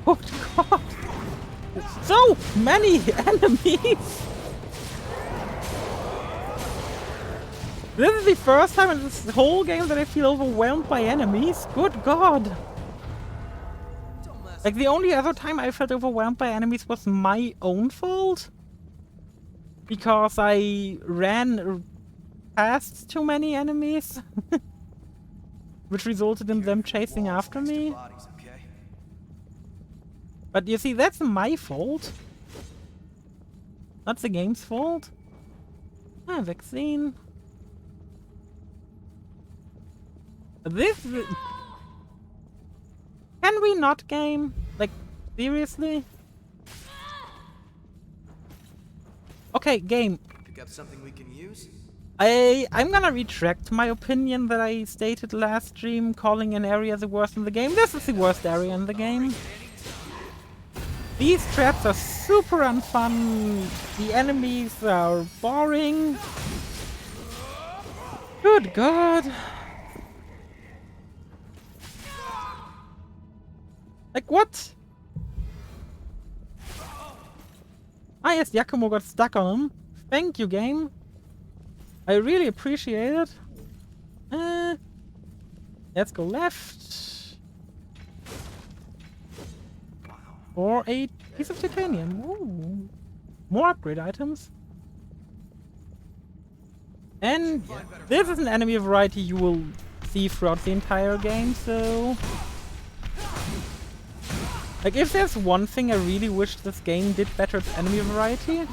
Oh God! So many enemies! This is the first time in this whole game that I feel overwhelmed by enemies. Good God! Like the only other time I felt overwhelmed by enemies was my own fault. Because I ran past too many enemies. Which resulted in them chasing after me. Bodies, okay? But you see, that's my fault. Not the game's fault. Ah, vaccine. This... Can we not game? Like, seriously? Okay, game. Pick up something we can use? I'm gonna retract my opinion that I stated last stream, calling an area the worst in the game. This is the worst area in the game. These traps are super unfun. The enemies are boring. Good God. Like what? Ah yes, Giacomo got stuck on him. Thank you, game. I really appreciate it. Let's go left. Or a piece of titanium. Ooh. More upgrade items. And this is an enemy variety you will see throughout the entire game, so... Like, if there's one thing I really wish this game did better, it's enemy variety.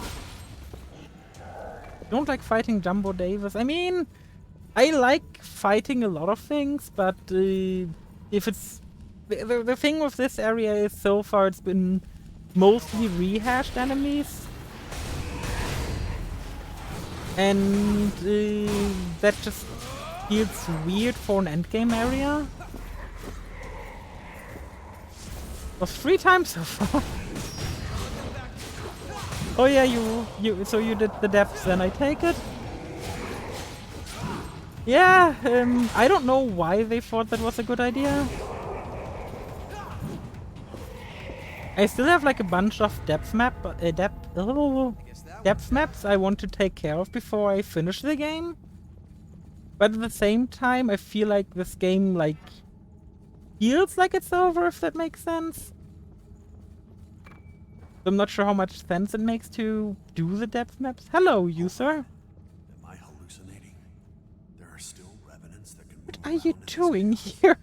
Don't like fighting Jumbo Davis. I mean, I like fighting a lot of things, but if it's... The thing with this area is so far it's been mostly rehashed enemies. And that just feels weird for an endgame area. Was 3 times so far. Oh yeah, so you did the depths then, I take it. Yeah, I don't know why they thought that was a good idea. I still have like a bunch of depth maps I want to take care of before I finish the game. But at the same time, I feel like this game like feels like it's over, if that makes sense. I'm not sure how much sense it makes to do the depth maps. Hello, user. Am I hallucinating? There are still revenants that can What move are you around in this doing chaos? here?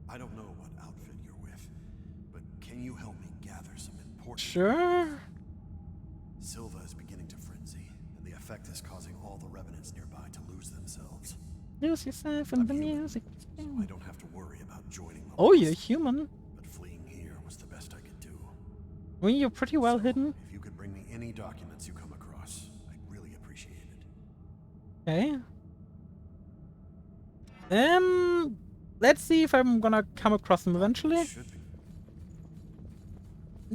I don't know what outfit you're with, but can you help me gather some important... Sure. Silva is beginning to frenzy, and the effect is causing all the revenants nearby to lose themselves. Lose yourself in I'm the human, music. so I don't have to worry about joining the Oh, you're lost. human. But fleeing here was the best I could do. Well, you're pretty well So, hidden. if you could bring me any documents you come across, I'd really appreciate it. Okay. Let's see if I'm gonna come across them eventually. Should be.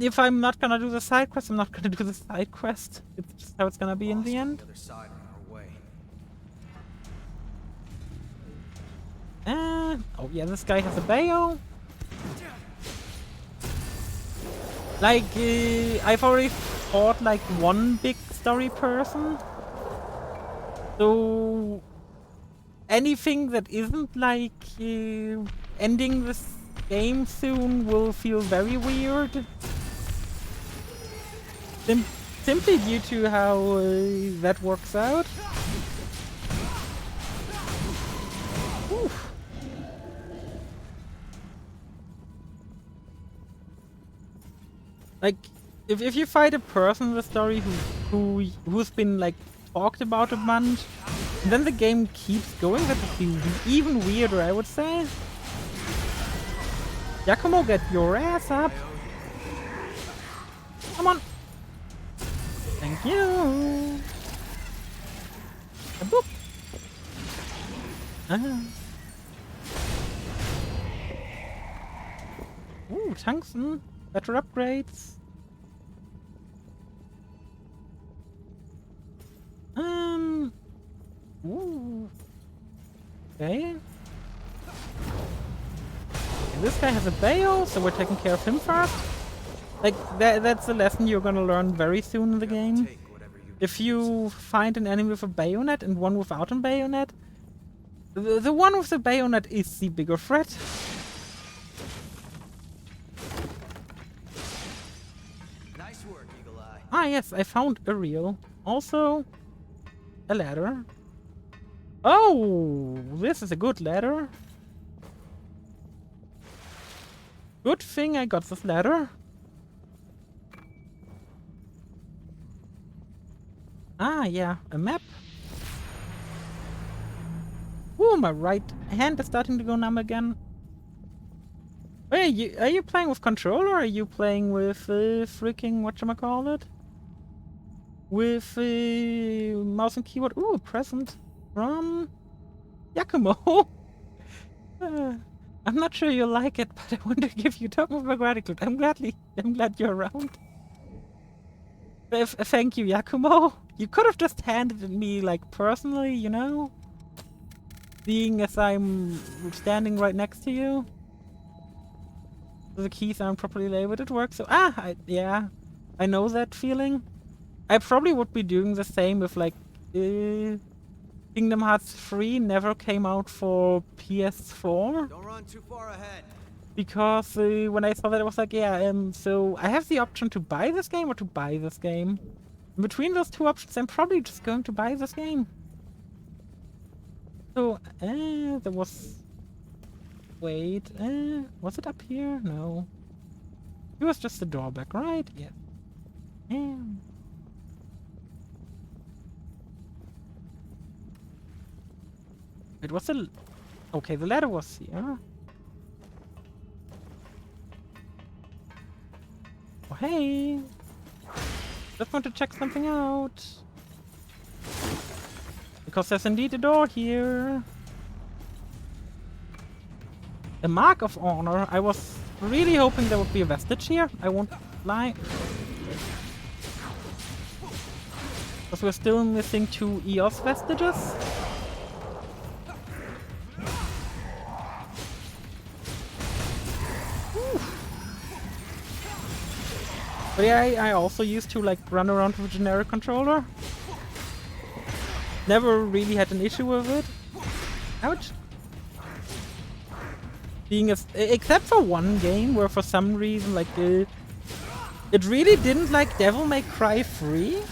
If I'm not gonna do the side quest, I'm not gonna do the side quest. It's just how it's gonna be in the Lost on end. the other side on our way. Oh yeah, this guy has a bayo. Like, I've already fought like one big story person. So, anything that isn't like ending this game soon will feel very weird. Simply due to how that works out. Oof. Like, if you fight a person in the story who's been like talked about a bunch, and then the game keeps going, that would be even weirder, I would say. Giacomo, get your ass up! Come on! Thank you! A boop! Ah. Ooh, tungsten! Better upgrades! Ooh. Okay. This guy has a bayo, so we're taking care of him first. Like, that's a lesson you're gonna learn very soon in the game. If you find an enemy with a bayonet and one without a bayonet, the one with the bayonet is the bigger threat. Nice work, Eagle Eye. Ah yes, I found a reel. Also, a ladder. Oh, this is a good ladder. Good thing I got this ladder. Ah, yeah, a map. Ooh, my right hand is starting to go numb again. Wait, are you playing with controller or are you playing with freaking whatchamacallit? With mouse and keyboard? Ooh, a present from Giacomo. I'm not sure you'll like it, but I want to give you token of my gratitude. I'm glad you're around. Thank you, Giacomo. You could have just handed it me, like, personally, you know? Seeing as I'm standing right next to you. The keys aren't properly labeled at work, so yeah. I know that feeling. I probably would be doing the same if, like, Kingdom Hearts 3 never came out for PS4. Don't run too far ahead. Because when I saw that, I was like, yeah, so I have the option to buy this game or to buy this game. In between those two options, I'm probably just going to buy this game. So, there was... Wait, was it up here? No. It was just the drawback, right? Yeah. It was a... Okay, the ladder was here. Oh, hey! Just want to check something out. Because there's indeed a door here. A mark of honor. I was really hoping there would be a vestige here. I won't lie. Because we're still missing 2 EOS vestiges. But yeah, I also used to like run around with a generic controller. Never really had an issue with it. Ouch. being as except for one game where for some reason like it really didn't like Devil May Cry 3.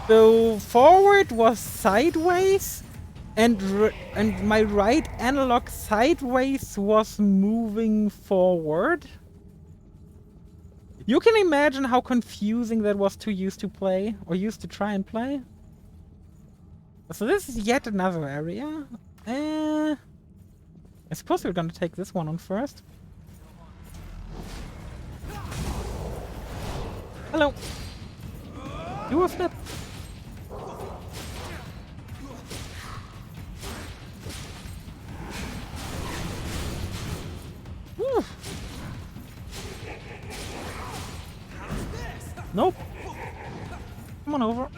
So forward was sideways, and my right analog sideways was moving forward. You can imagine how confusing that was to use to play, or use to try and play. So this is yet another area. I suppose we're gonna take this one on first. Hello. Do a flip. Woo. Nope. Come on over.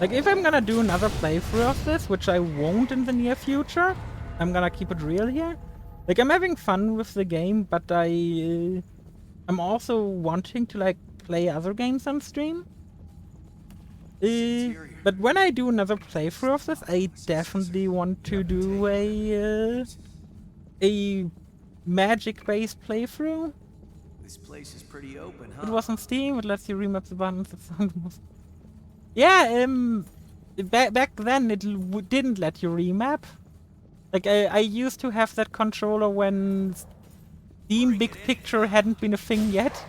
Like, if I'm gonna do another playthrough of this, which I won't in the near future, I'm gonna keep it real here. Like, I'm having fun with the game, but I'm also wanting to, like, play other games on stream. But when I do another playthrough of this, I definitely want to do a magic-based playthrough. This place is pretty open, huh? It was on Steam. It lets you remap the buttons. Yeah, back then it didn't let you remap. Like I used to have that controller when Steam Big Picture hadn't been a thing yet.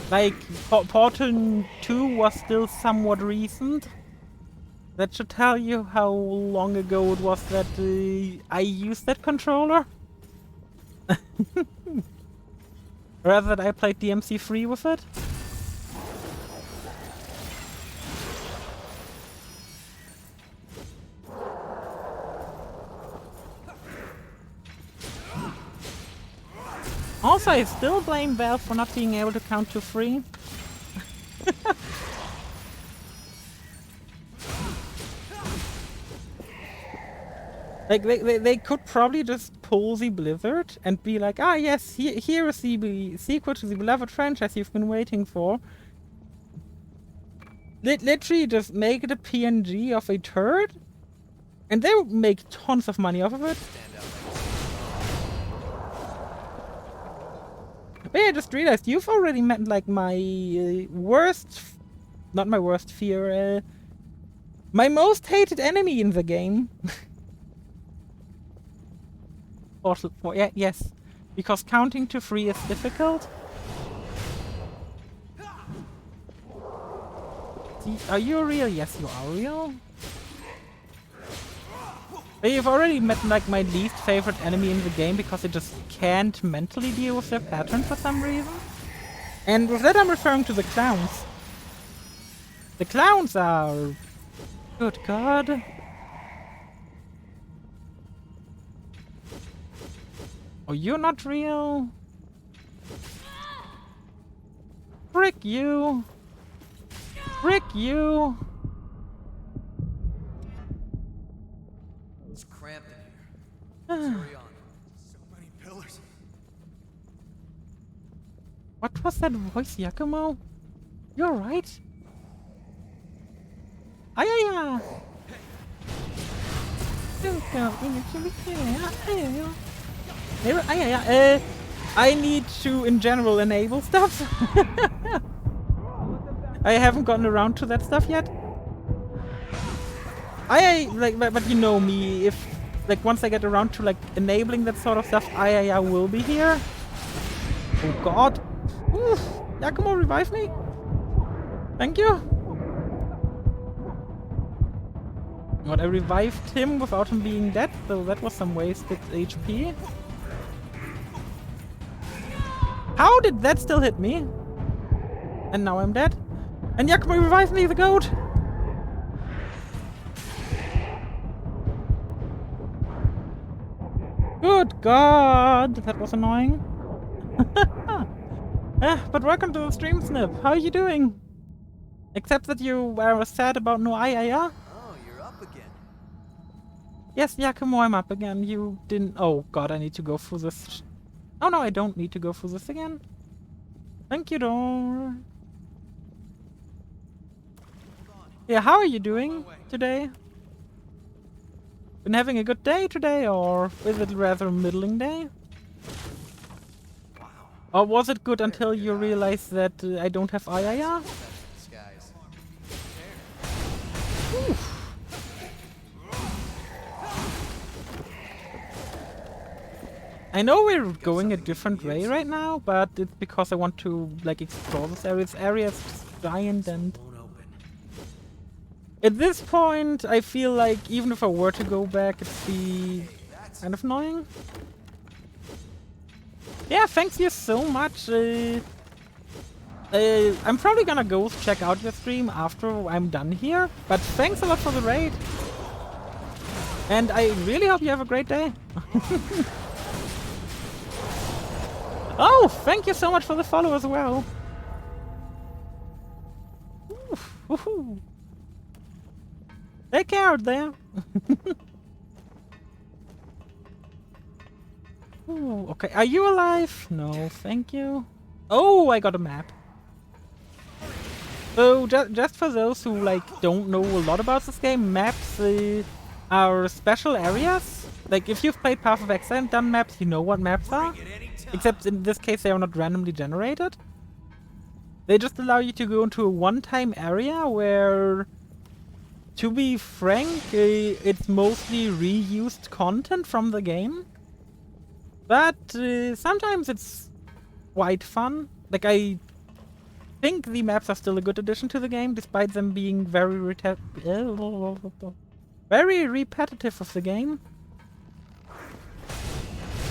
Like Portal 2 was still somewhat recent. That should tell you how long ago it was that I used that controller. Rather that I played DMC3 with it. Also, I still blame Valve for not being able to count to 3. Like, they could probably just pull the Blizzard and be like, ah yes, here is the sequel to the beloved franchise you've been waiting for. Literally just make it a PNG of a turd, and they would make tons of money off of it. But yeah, I just realized you've already met like my worst, not my worst fear, my most hated enemy in the game. Portal 4, yeah, yes, because counting to 3 is difficult. See, are you real? Yes, you are real. But you've already met like my least favorite enemy in the game because it just can't mentally deal with their pattern for some reason. And with that I'm referring to the clowns. The clowns are... Good God. Oh, you're not real? Frick you! Frick you! It's cramped in here. Hurry on. So many pillars. What was that voice, Yakumo? You're right. Ayaya! I need to, in general, enable stuff. I haven't gotten around to that stuff yet. But you know me, if like once I get around to like enabling that sort of stuff, I will be here. Oh God! Oof. Yakumo, revive me! Thank you. What, I revived him without him being dead, so that was some wasted HP. How did that still hit me? And now I'm dead. And Yakumo revived me, the goat! Good God! That was annoying. But welcome to the stream, Snip. How are you doing? Except that you were sad about no Ayaya? Oh, you're up again. Yes, Yakumo, I'm up again. You didn't... Oh God, I need to go through this... Oh no, I don't need to go through this again. Thank you, door. Yeah, how are you doing today? Been having a good day today, or is it rather a middling day? Or was it good until you realized that I don't have Ayaya? I know we're going a different way right now, but it's because I want to like explore this area. This area is just giant, and at this point I feel like even if I were to go back, it'd be kind of annoying. Yeah, thanks you so much. I'm probably gonna go check out your stream after I'm done here, but thanks a lot for the raid. And I really hope you have a great day. Oh, thank you so much for the follow as well. Woohoo. Take care out there. Ooh, okay, are you alive? No, thank you. Oh, I got a map. So, just for those who like don't know a lot about this game, maps are special areas. Like, if you've played Path of Exile and done maps, you know what maps are. Except in this case, they are not randomly generated. They just allow you to go into a one-time area where, to be frank, it's mostly reused content from the game. But sometimes it's quite fun. Like, I think the maps are still a good addition to the game, despite them being very repetitive of the game.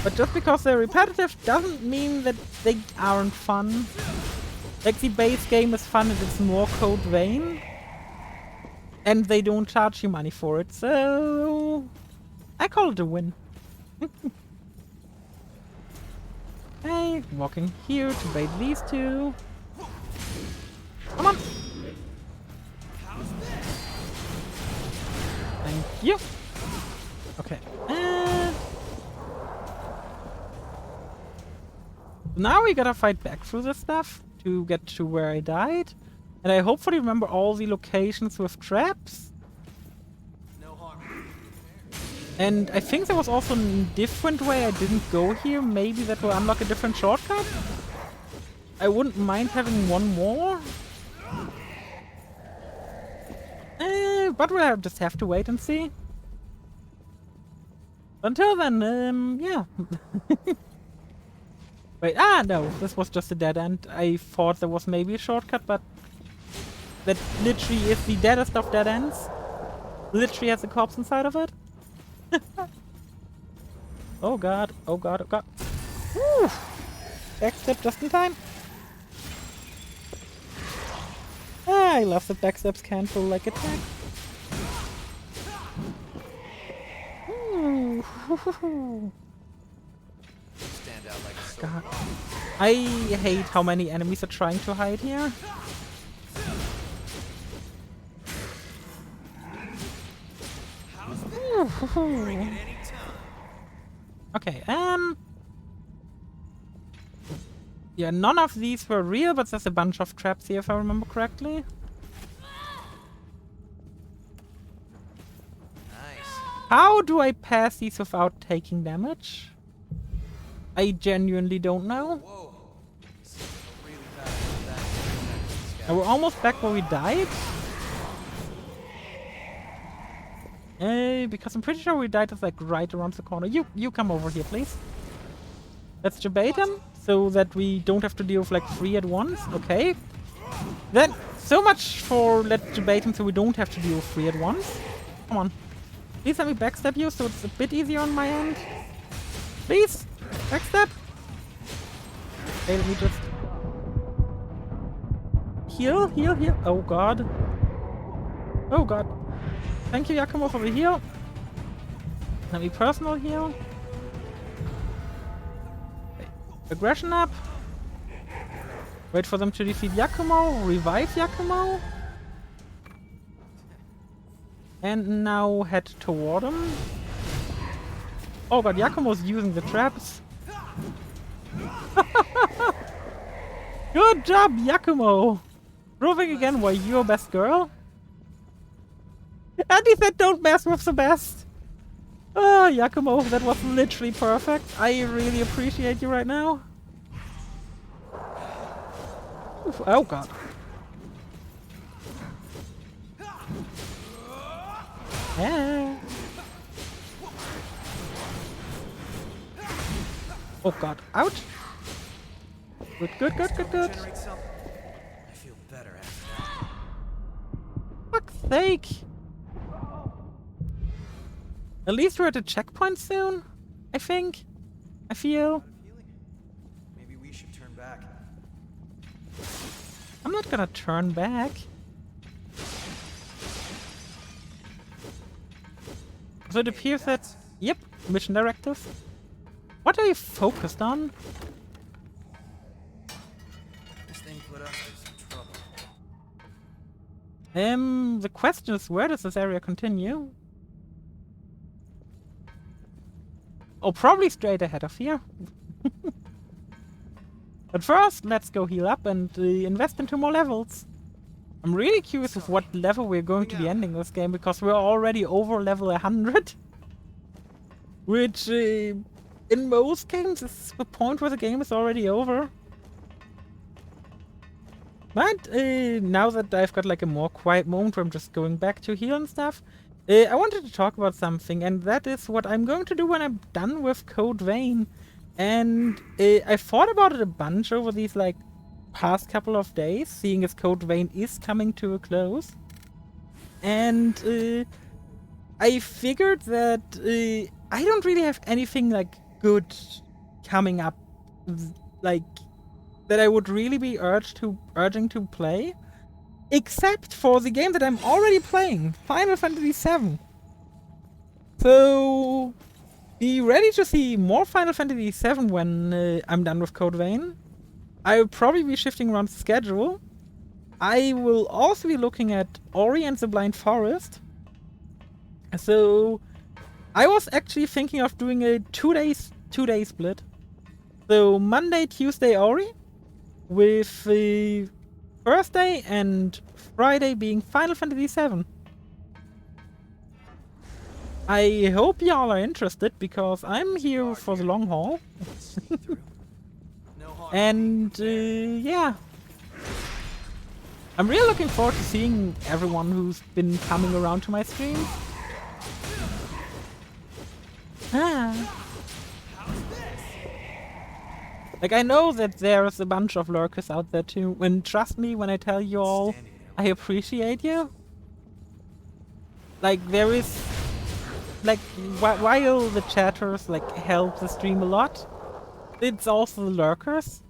But just because they're repetitive doesn't mean that they aren't fun. Like, the base game is fun and it's more Code Vein. And they don't charge you money for it, so I call it a win. Hey, walking here to bait these two. Come on! Thank you! Okay, and now we gotta fight back through this stuff to get to where I died. And I hopefully remember all the locations with traps. And I think there was also a different way I didn't go here. Maybe that will unlock a different shortcut. I wouldn't mind having one more. But we'll just have to wait and see. Until then, yeah. Wait, no, this was just a dead end. I thought there was maybe a shortcut, but that literally is the deadest of dead ends. Literally has a corpse inside of it. Oh god, oh god, oh god. Woo! Backstep just in time. I love that backsteps cancel like attack. God. I hate how many enemies are trying to hide here. Okay, yeah, none of these were real, but there's a bunch of traps here if I remember correctly. Nice. How do I pass these without taking damage? I genuinely don't know. And we're almost back where we died. Because I'm pretty sure we died like right around the corner. You come over here, please. Let's debate him so that we don't have to deal with like 3 at once. Okay. Then so much for let's debate him so we don't have to deal with 3 at once. Come on. Please let me backstab you so it's a bit easier on my end. Please! Backstab! Okay, let me just heal, heal, heal. Oh god. Oh god. Thank you, Yakumo, for the heal. Let me personal heal. Okay. Aggression up. Wait for them to defeat Yakumo. Revive Yakumo. And now head toward him. Oh god, Yakumo's using the traps. Good job, Yakumo! Proving again why you're best girl. And he said don't mess with the best. Oh, Yakumo, that was literally perfect. I really appreciate you right now. Oof, oh god. Yeah. Oh god, ouch. Good, good, good, good, good. Generate some. I feel better after that. Fuck's sake. At least we're at a checkpoint soon, I think. I feel. Healing? Maybe we should turn back. I'm not gonna turn back. So it appears that, yep, mission directive. What are you focused on? This thing put us in some trouble. The question is, where does this area continue? Oh, probably straight ahead of here. But first, let's go heal up and invest into more levels. I'm really curious of what level we're going to be ending this game, because we're already over level 100. Which, in most games, is the point where the game is already over. But now that I've got like a more quiet moment where I'm just going back to heal and stuff, I wanted to talk about something, and that is what I'm going to do when I'm done with Code Vein. And I thought about it a bunch over these like past couple of days, seeing as Code Vein is coming to a close. And I figured that I don't really have anything like good coming up, like that I would really be urging to play, except for the game that I'm already playing, Final Fantasy VII. So be ready to see more Final Fantasy VII when I'm done with Code Vein. I will probably be shifting around the schedule. I will also be looking at Ori and the Blind Forest. So I was actually thinking of doing a two-day split. So Monday, Tuesday Ori, with the Thursday and Friday being Final Fantasy VII. I hope y'all are interested, because I'm here for the long haul. And yeah. I'm really looking forward to seeing everyone who's been coming around to my streams. Like, I know that there's a bunch of lurkers out there too, and trust me when I tell you all, I appreciate you. Like, there is, like, while the chatters, like, help the stream a lot, it's also the lurkers.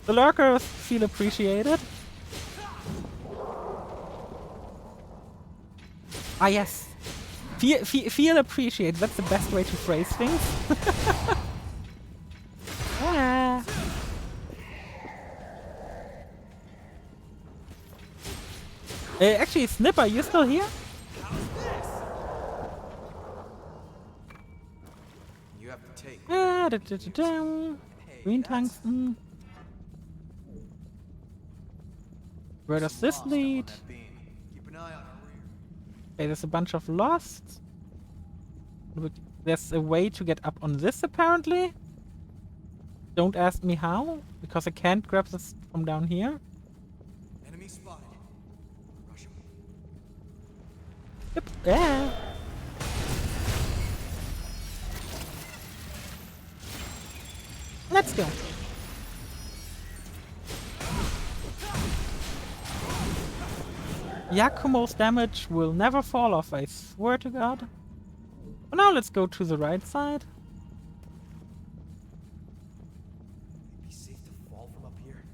The lurkers feel appreciated. Ah, yes. Feel appreciated. That's the best way to phrase things. Ah. Actually, Snipper, you still here? You have to take. Green tungsten. Where does this lead? Keep an eye on our rear. Okay, there's a bunch of lost. There's a way to get up on this, apparently. Don't ask me how, because I can't grab this from down here. Enemy spotted. Rush him. Yep. Yeah. Let's go. Yakumo's damage will never fall off, I swear to God. But now let's go to the right side. Be safe to fall from up here.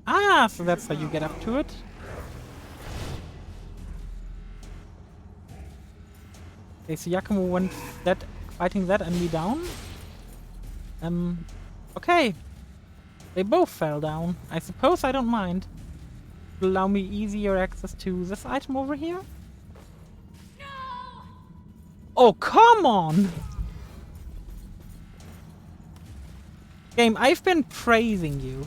Ah, so that's how you get up to it. Okay, so Yakumo went fighting that enemy down. Okay. They both fell down. I suppose I don't mind. It'll allow me easier access to this item over here. No! Oh, come on! Game, I've been praising you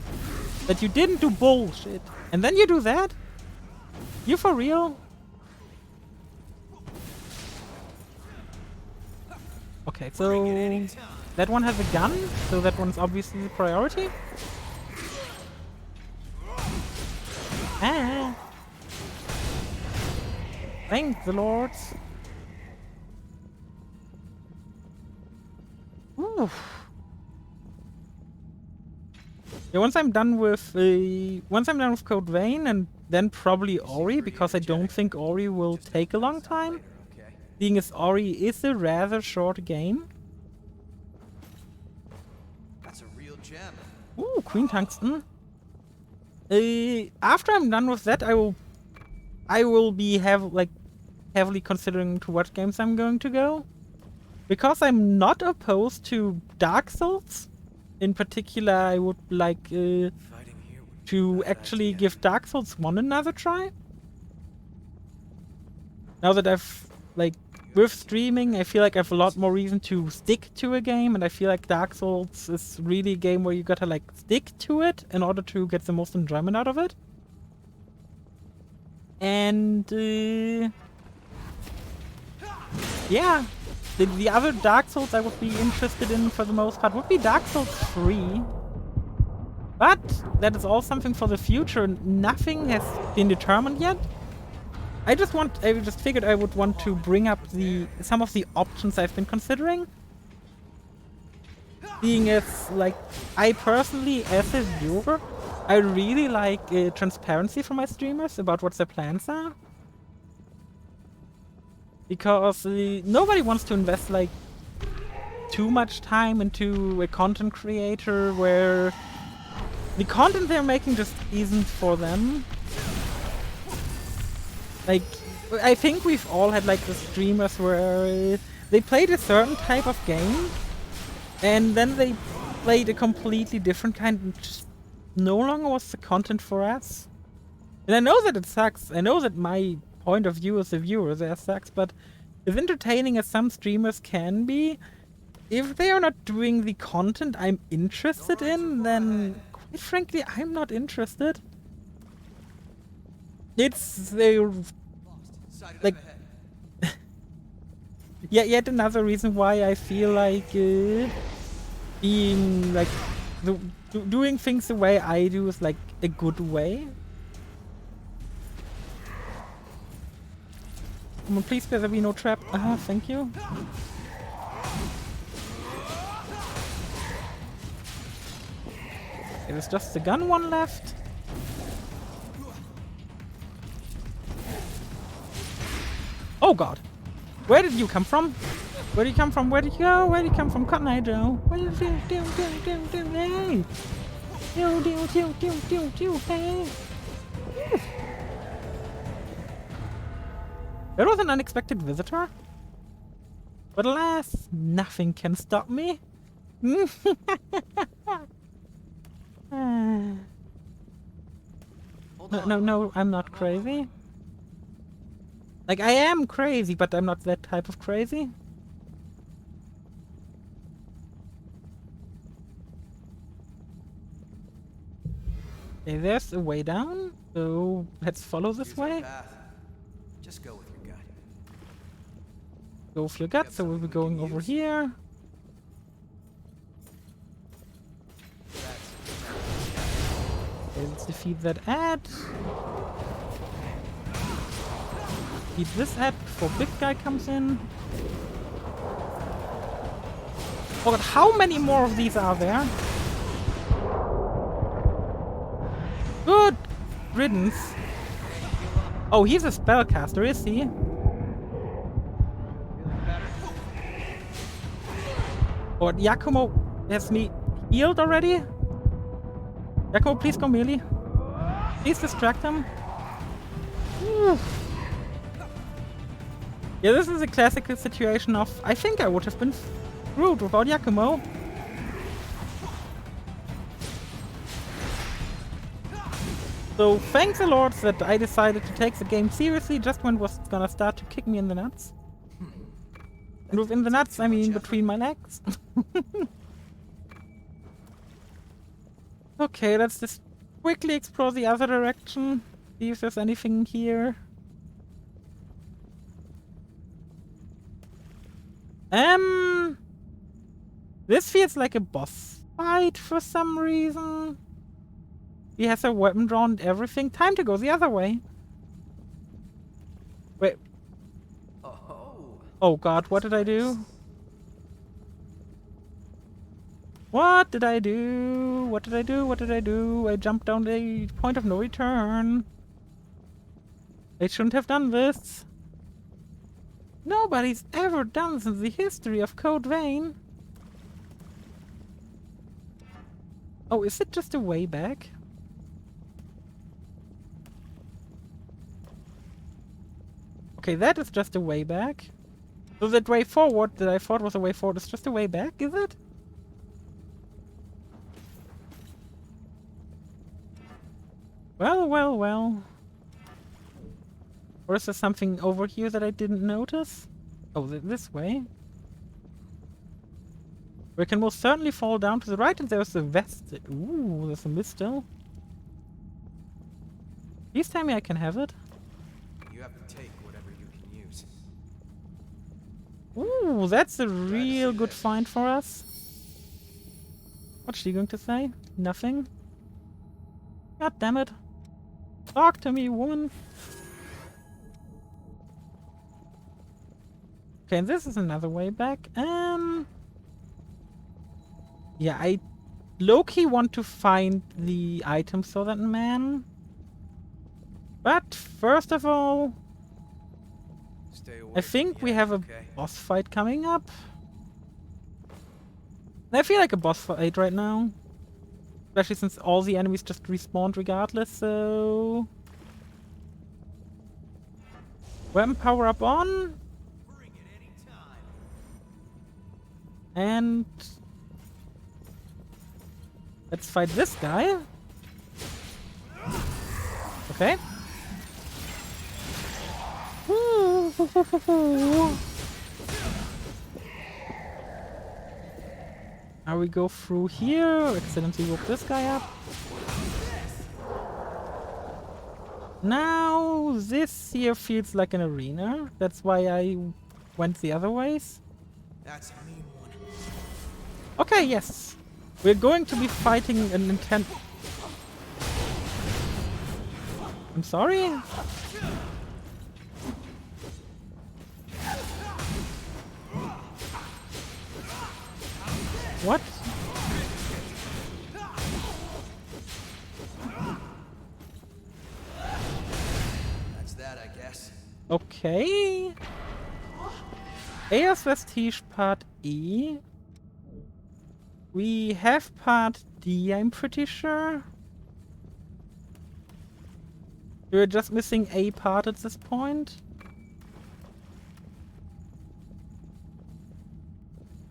that you didn't do bullshit, and then you do that? You for real? Okay, so that one has a gun, so that one's obviously the priority. Ah! Thank the lords. Oof. Yeah, once I'm done with Code Vein and then probably Ori, because I don't think Ori will take a long time. Being as Ori is a rather short game. That's a real gem. Ooh, Queen Tungsten. After I'm done with that, I will be heavily considering to what games I'm going to go. Because I'm not opposed to Dark Souls. In particular, I would like to actually give Dark Souls 1 another try. Now that I've, with streaming, I feel like I have a lot more reason to stick to a game, and I feel like Dark Souls is really a game where you gotta, stick to it in order to get the most enjoyment out of it. And, yeah. The other Dark Souls I would be interested in for the most part would be Dark Souls 3. But that is all something for the future. Nothing has been determined yet. I just figured I would want to bring up some of the options I've been considering. Being as, I personally, as a viewer, I really like transparency from my streamers about what their plans are. Because nobody wants to invest too much time into a content creator where the content they're making just isn't for them. I think we've all had the streamers where they played a certain type of game and then they played a completely different kind and just no longer was the content for us. And I know that it sucks. I know that my point of view as a viewer there sucks, but as entertaining as some streamers can be, if they are not doing the content I'm interested in, then quite frankly I'm not interested. It's yeah, yet another reason why I feel being doing things the way I do is a good way. Come on, please, there be no trap. Thank you. There's just the gun one left. Oh god. Where did you come from? Where did you come from? Where did you go? Where did you come from? Cotton Eye Joe. What did you do? Hey! Hey! That was an unexpected visitor. But alas, nothing can stop me. No, I'm not crazy. I am crazy, but I'm not that type of crazy. Okay, there's a way down, so let's follow this way. Just go with your gut. Go with your gut, so we'll be going over here. Okay, let's defeat that ad. Defeat this ad before big guy comes in. Oh god, how many more of these are there? Good riddance. Oh, he's a spellcaster, is he? Oh, Yakumo has me healed already? Yakumo, please go melee. Please distract him. Whew. Yeah, this is a classical situation of I think I would have been screwed without Yakumo. So thanks a lot that I decided to take the game seriously just when it was gonna start to kick me in the nuts. And within the nuts, I mean between my legs. Okay, let's just quickly explore the other direction. See if there's anything here. This feels like a boss fight for some reason. He has a weapon drawn and everything. Time to go the other way. Wait. Oh god, what did I do? What did I do? What did I do? What did I do? I jumped down the point of no return. I shouldn't have done this. Nobody's ever done this in the history of Code Vein. Oh, is it just a way back? Okay, that is just a way back. So that way forward that I thought was a way forward is just a way back, is it? Well, well, well. Or is there something over here that I didn't notice? Oh, this way. We can most certainly fall down to the right, and there's a vest. Ooh, there's a mistle. Please tell me I can have it. You have to take whatever you can use. Ooh, that's a real good find for us. What's she going to say? Nothing? God damn it. Talk to me, woman. Okay, and this is another way back. Yeah, I low-key want to find the item so that man. But first of all, I think we have a boss fight coming up. I feel like a boss fight right now. Especially since all the enemies just respawned regardless, so... Weapon power up on. And... let's fight this guy. Okay. Now we go through here. Accidentally woke this guy up. Now this here feels like an arena. That's why I went the other ways. That's a mean one. Okay, yes. We're going to be fighting an intent. I'm sorry? What? That's that, I guess. Okay. Eos Vestige Part E. We have Part D, I'm pretty sure. We're just missing a part at this point.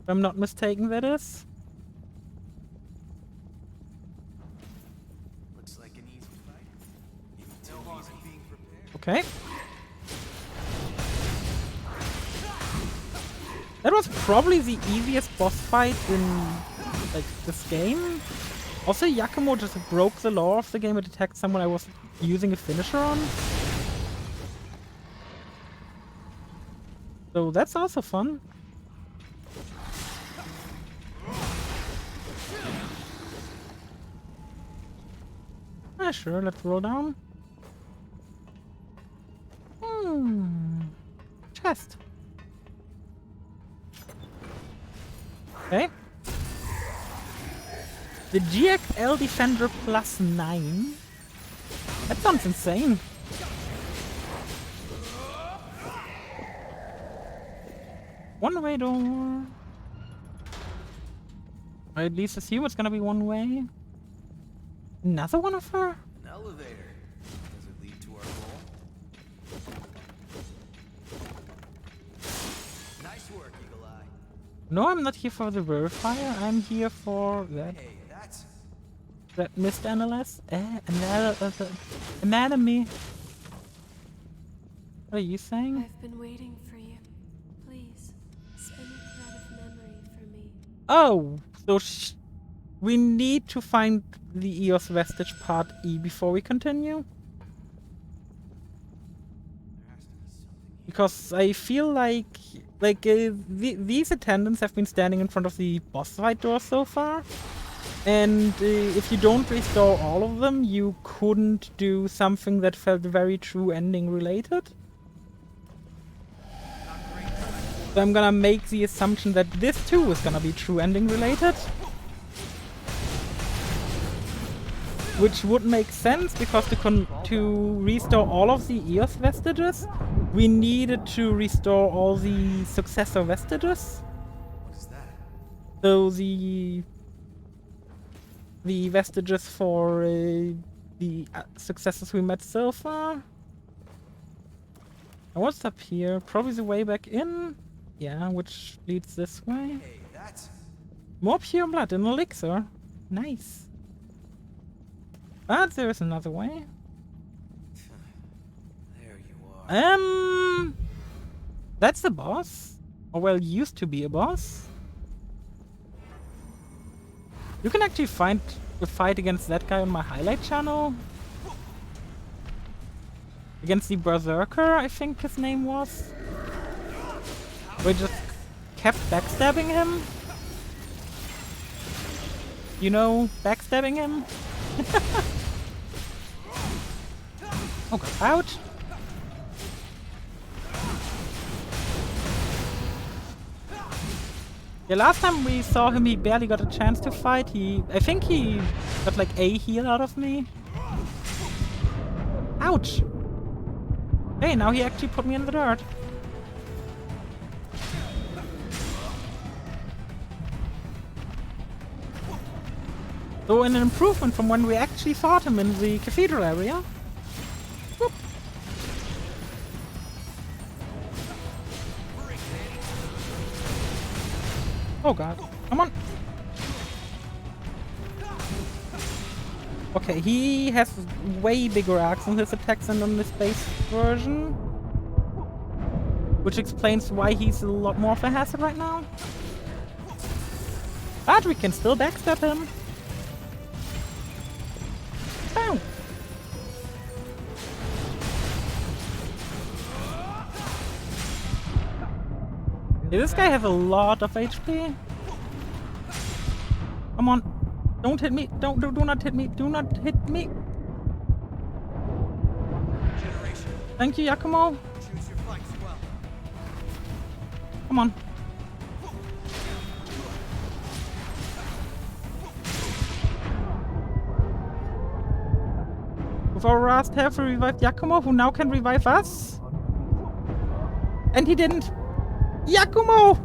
If I'm not mistaken, that is. Looks like an easy fight. No harm in being prepared. Okay. That was probably the easiest boss fight in like this game. Also, Yakumo just broke the law of the game and attacked someone I was using a finisher on. So that's also fun. Ah, sure, let's roll down. Chest. Okay. The GXL Defender plus 9. That sounds insane. One-way door. I at least assume it's gonna be one way. Another one of her? An elevator. Does it lead to our goal? Nice work, Eagle Eye. No, I'm not here for the verifier. I'm here for that. Hey, that's... That missed analyze? Anatomy. What are you saying? I've been waiting for you. Please, spin a thread of memory for me. Oh, so we need to find the Eos Vestige Part E before we continue? Because I feel like these attendants have been standing in front of the boss fight door so far. And if you don't restore all of them, you couldn't do something that felt very true ending related. So I'm gonna make the assumption that this too is gonna be true ending related. Which would make sense because to restore all of the Eos vestiges, we needed to restore all the successor vestiges. What is that? So the vestiges for the successors we met so far. And what's up here? Probably the way back in. Yeah, which leads this way. Hey, that's... More pure blood, an elixir. Nice. But there is another way. There you are. That's the boss. Or well, used to be a boss. You can actually find the fight against that guy on my highlight channel. Against the Berserker, I think his name was. We just kept backstabbing him. You know, backstabbing him? Oh god, ouch! Yeah, last time we saw him, he barely got a chance to fight. I think he got like a heal out of me. Ouch! Hey, now he actually put me in the dirt. So an improvement from when we actually fought him in the cathedral area. Whoop. Oh god, come on. Okay, he has way bigger arcs on his attacks than on this base version. Which explains why he's a lot more of a hazard right now. But we can still backstab him. Bow. Yeah, this guy has a lot of HP. Come on. Don't hit me. Do not hit me. Do not hit me. Thank you, Yakumo. Come on. With our last half, we revived Yakumo, who now can revive us. And he didn't. Yakumo!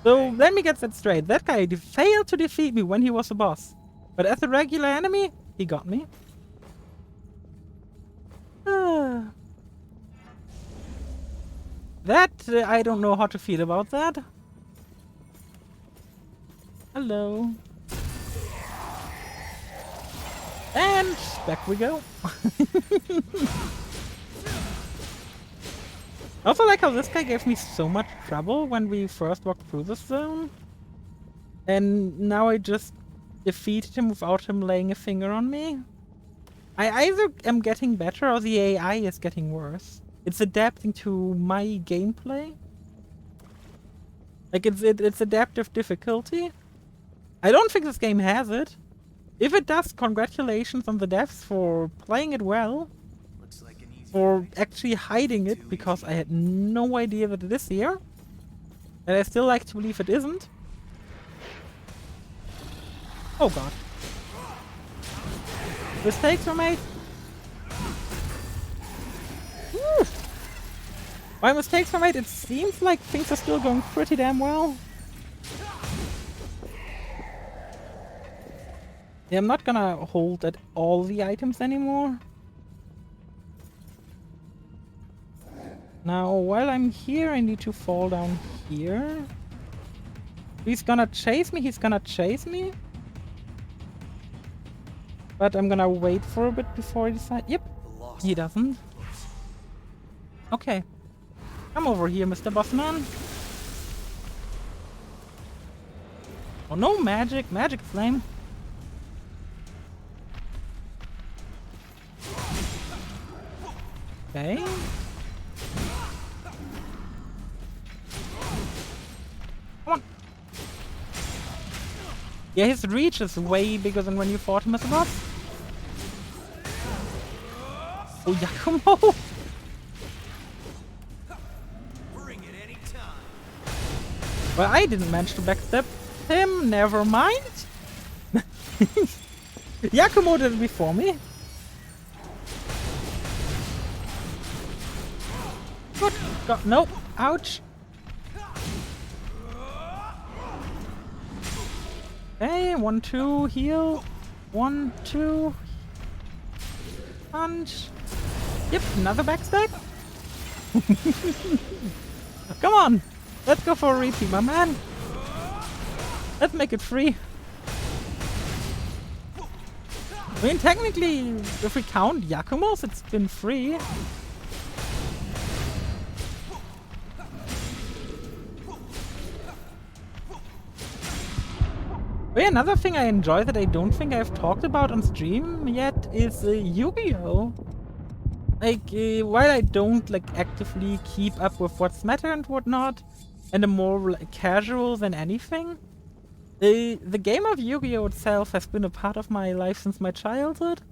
So, let me get that straight. That guy failed to defeat me when he was a boss. But as a regular enemy, he got me. That, I don't know how to feel about that. Hello. And back we go. I also like how this guy gave me so much trouble when we first walked through the zone. And now I just defeated him without him laying a finger on me. I either am getting better or the AI is getting worse. It's adapting to my gameplay. Like it's adaptive difficulty. I don't think this game has it. If it does, congratulations on the devs for playing it well. Looks like an easy For fight. actually hiding it, because I had no idea that it is here. And I still like to believe it isn't. Oh god. Mistakes were made. Woo. While mistakes were made, it seems like things are still going pretty damn well. Yeah, I'm not gonna hold at all the items anymore. Now, while I'm here, I need to fall down here. He's gonna chase me, he's gonna chase me. But I'm gonna wait for a bit before I decide. Yep, he doesn't. Okay. Come over here, Mr. Bossman. Oh, no magic. Magic flame. Okay. Come on. Yeah, his reach is way bigger than when you fought him as a boss. Oh, Yakumo! Bring it anytime. Well, I didn't manage to backstep him. Never mind. Yakumo did it before me. Good. God, nope. Ouch. Okay, 1, 2, heal. 1, 2. Punch. Yep, another backstab. Come on. Let's go for a repeat, my man. Let's make it free. I mean, technically, if we count Yakumo's, it's been free. But yeah, another thing I enjoy that I don't think I've talked about on stream yet is Yu-Gi-Oh! Like, while I don't like actively keep up with what's meta and whatnot, and I'm more like, casual than anything, the game of Yu-Gi-Oh! Itself has been a part of my life since my childhood.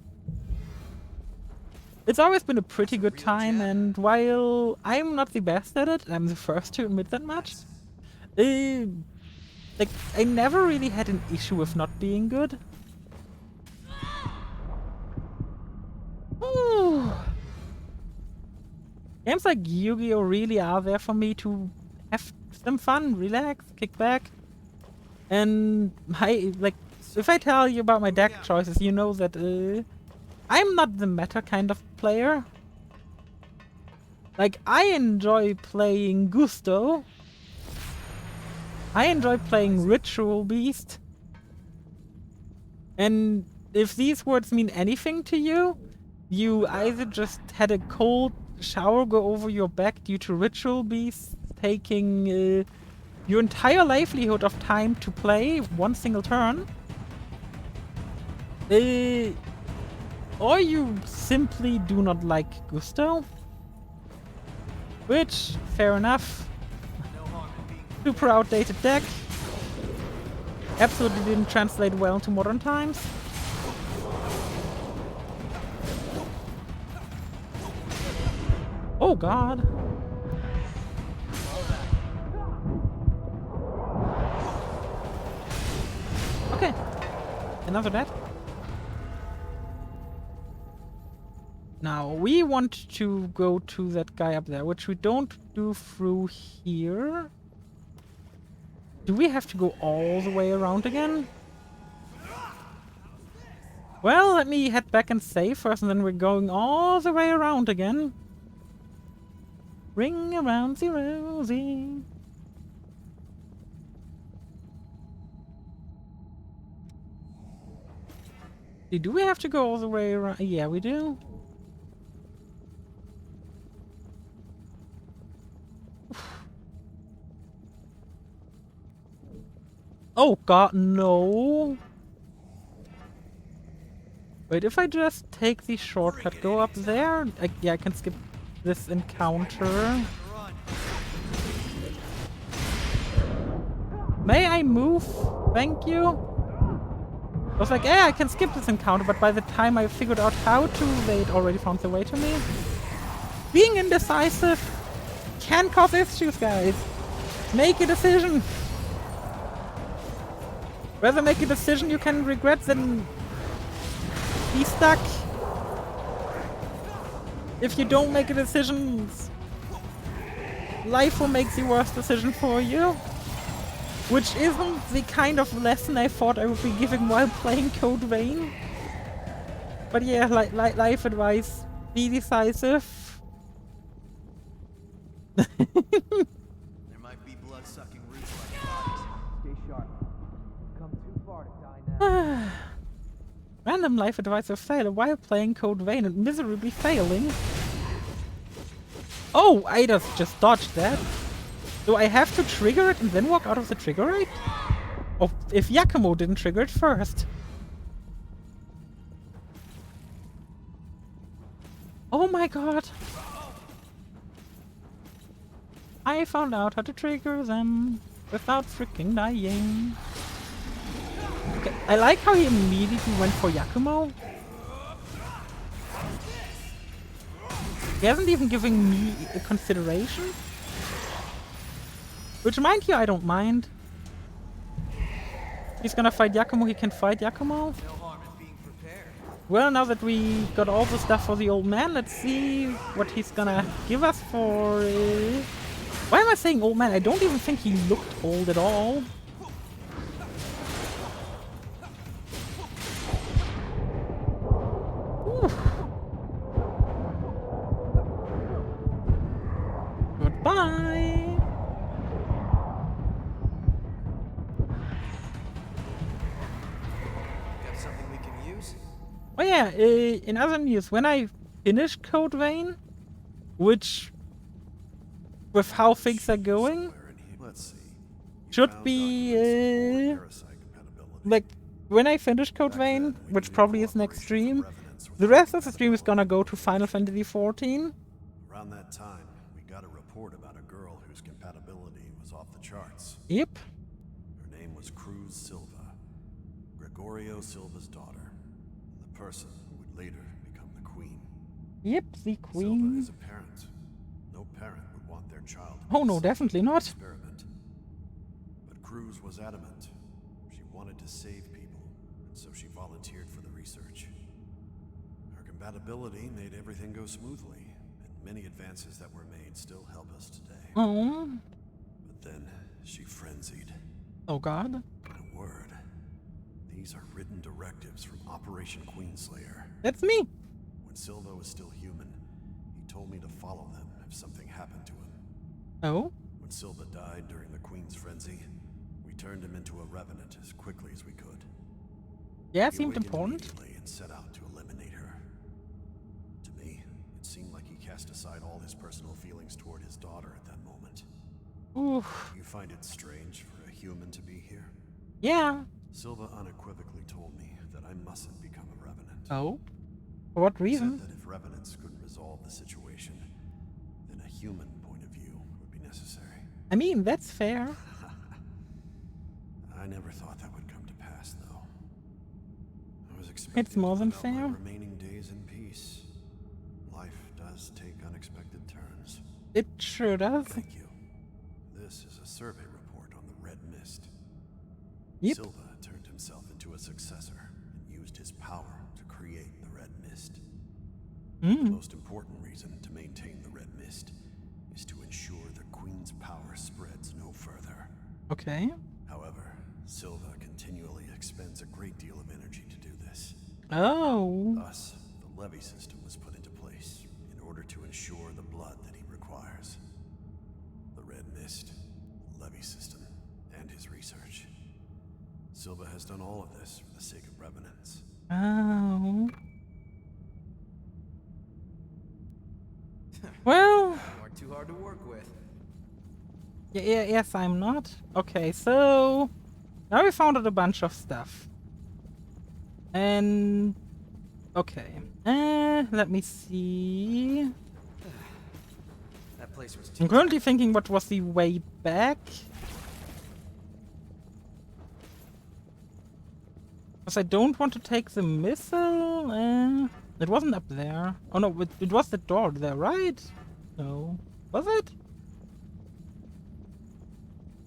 It's always been a pretty good time, and while I'm not the best at it, I'm the first to admit that much, like, I never really had an issue with not being good. Ooh. Games like Yu-Gi-Oh! Really are there for me to have some fun, relax, kick back. And if I tell you about my deck choices, you know that I'm not the meta kind of player. Like, I enjoy playing Gusto. I enjoy playing Ritual Beast. And if these words mean anything to you, you either just had a cold shower go over your back due to Ritual Beast taking your entire livelihood of time to play one single turn, or you simply do not like Gusto, which, fair enough. Super outdated deck. Absolutely didn't translate well into modern times. Oh god. Okay. Another death. Now, we want to go to that guy up there, which we don't do through here. Do we have to go all the way around again? Well, let me head back and save first, and then we're going all the way around again. Ring around the rosy. Do we have to go all the way around? Yeah, we do. Oh god, no! Wait, if I just take the shortcut, go up there? Yeah, I can skip this encounter. May I move? Thank you? I was like, yeah, I can skip this encounter, but by the time I figured out how to, they'd already found their way to me. Being indecisive can cause issues, guys. Make a decision. Rather make a decision you can regret than be stuck. If you don't make a decision, life will make the worst decision for you. Which isn't the kind of lesson I thought I would be giving while playing Code Vein. But yeah, like life advice, be decisive. There might be blood-sucking roots like bodies. Stay sharp. Come too far to die now. Random life advice of failure while playing Code Vein and miserably failing. Oh, I just dodged that. Do I have to trigger it and then walk out of the trigger rate? Oh, if Yakumo didn't trigger it first. Oh my god. I found out how to trigger them without freaking dying. Okay, I like how he immediately went for Yakumo. He hasn't even given me a consideration. Which, mind you, I don't mind. He's gonna fight Yakumo, he can fight Yakumo. Well, now that we got all the stuff for the old man, let's see what he's gonna give us for... Why am I saying old man? I don't even think he looked old at all. Oof. Goodbye. Got something we can use? Oh yeah, in other news, when I finish Code Vein, which, with how things are going, Let's see. You should found be, documents for parasite compatibility. like, when I finish Code Back Vein, then, we which knew probably is next cooperation stream, with the Revenants was the rest of the stream is gonna go to Final Fantasy XIV. Around that time, we got a report about a girl whose compatibility was off the charts. Yep. Her name was Cruz Silva, Gregorio Silva's daughter, and the person who would later become the queen. Yep, the Silva queen. is a parent. No parent would want their child to Oh be no, sent definitely to an not. experiment. But Cruz was adamant. She wanted to save people, and so she volunteered for the research. Her compatibility made everything go smoothly, and many advances that were made still help us today. Oh. But then she frenzied. Oh god. My word. These are written directives from Operation Queenslayer. That's me. When Silva was still human, he told me to follow them if something happened to him. Oh. When Silva died during the Queen's frenzy, we turned him into a revenant as quickly as we could. Yeah, He seemed awakened important. immediately and set out to eliminate her. To me, it seemed like he cast aside all his personal feelings toward his daughter at that moment. Oof. You find it strange for a human to be here? Yeah. Silva unequivocally told me that I mustn't become a revenant. Oh. For what He reason? said that if revenants couldn't resolve the situation, then a human point of view would be necessary. I mean, that's fair. I never thought that would come to pass, though. I was expecting It's more to than live out my fair. remaining days in peace. Life does take unexpected turns. It sure does. Thank you. This is a survey report on the Red Mist. Yep. Silva turned himself into a successor and used his power to create the Red Mist. The most important reason to maintain the Red Mist is to ensure the Queen's power spreads no further. Okay. However, Silva continually expends a great deal of energy to do this. Oh. Thus, the levy system was put into place in order to ensure the blood that he requires. The Red Mist, levy system, and his research. Silva has done all of this for the sake of revenants. Oh. Well. You aren't too hard to work with. Yes, I'm not. Okay, so now we found out a bunch of stuff. And okay. Let me see. That place was too I'm currently thinking what was the way back. Because I don't want to take the missile. It wasn't up there. Oh no, it was the door there, right? No. Was it?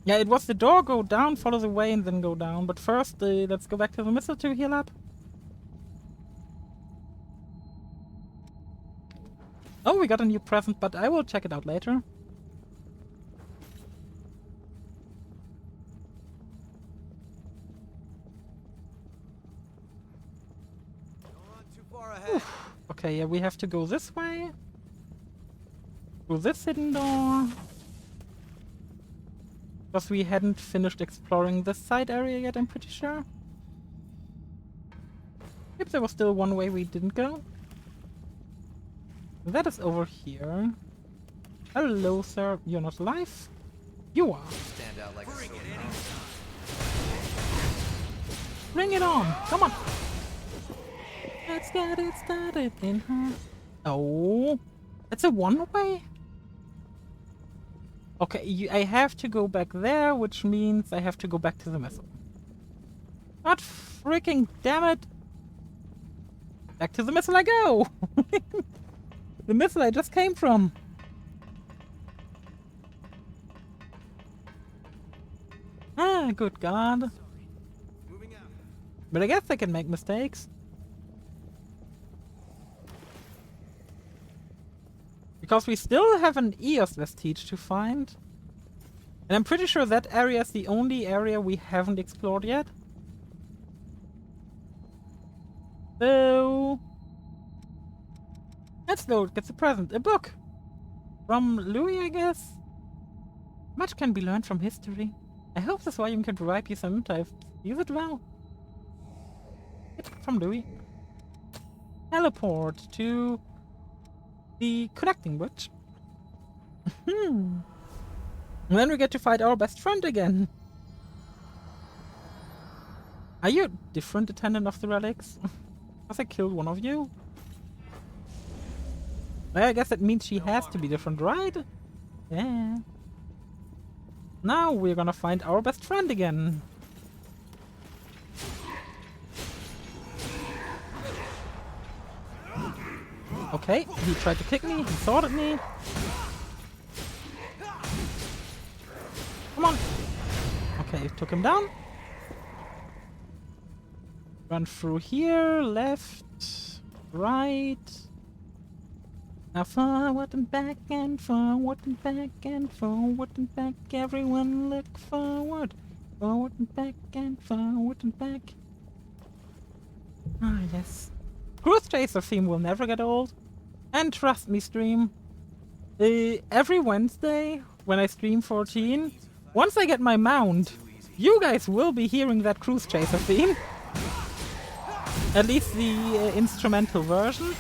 Yeah, it was the door, go down, follow the way, and then go down. But first, let's go back to the missile to heal up. Oh, we got a new present, but I will check it out later. Too far ahead. Okay, yeah, we have to go this way. Through this hidden door. Because we hadn't finished exploring this side area yet, I'm pretty sure. Yep, there was still one way we didn't go. That is over here. Hello, sir. You're not alive? You are. stand out like a sore Bring it on! Come on! Let's get it started in her. Oh, that's a one-way? Okay, I have to go back there, which means I have to go back to the missile. God freaking damn it! Back to the missile I go! The missile I just came from. Ah, good God. But I guess I can make mistakes. Because we still have an EOS vestige to find. And I'm pretty sure that area is the only area we haven't explored yet. So... let's go, get a present. A book! From Louis, I guess? Much can be learned from history. I hope this volume can provide you some insight. Use it well. It's from Louis. Teleport to the connecting bridge. And then we get to fight our best friend again. Are you a different attendant of the relics? Because I killed one of you? Well, I guess that means she has to be different, right? Yeah. Now we're gonna find our best friend again. Okay, he tried to kick me, he sworded me. Come on! Okay, took him down. Run through here, left, right. Now forward and back and forward and back and forward and back. Everyone look forward. Forward and back and forward and back. Ah, yes. Cruise Chaser theme will never get old. And trust me, stream. Every Wednesday, when I stream 14, once I get my mount, you guys will be hearing that Cruise Chaser theme. At least the instrumental version.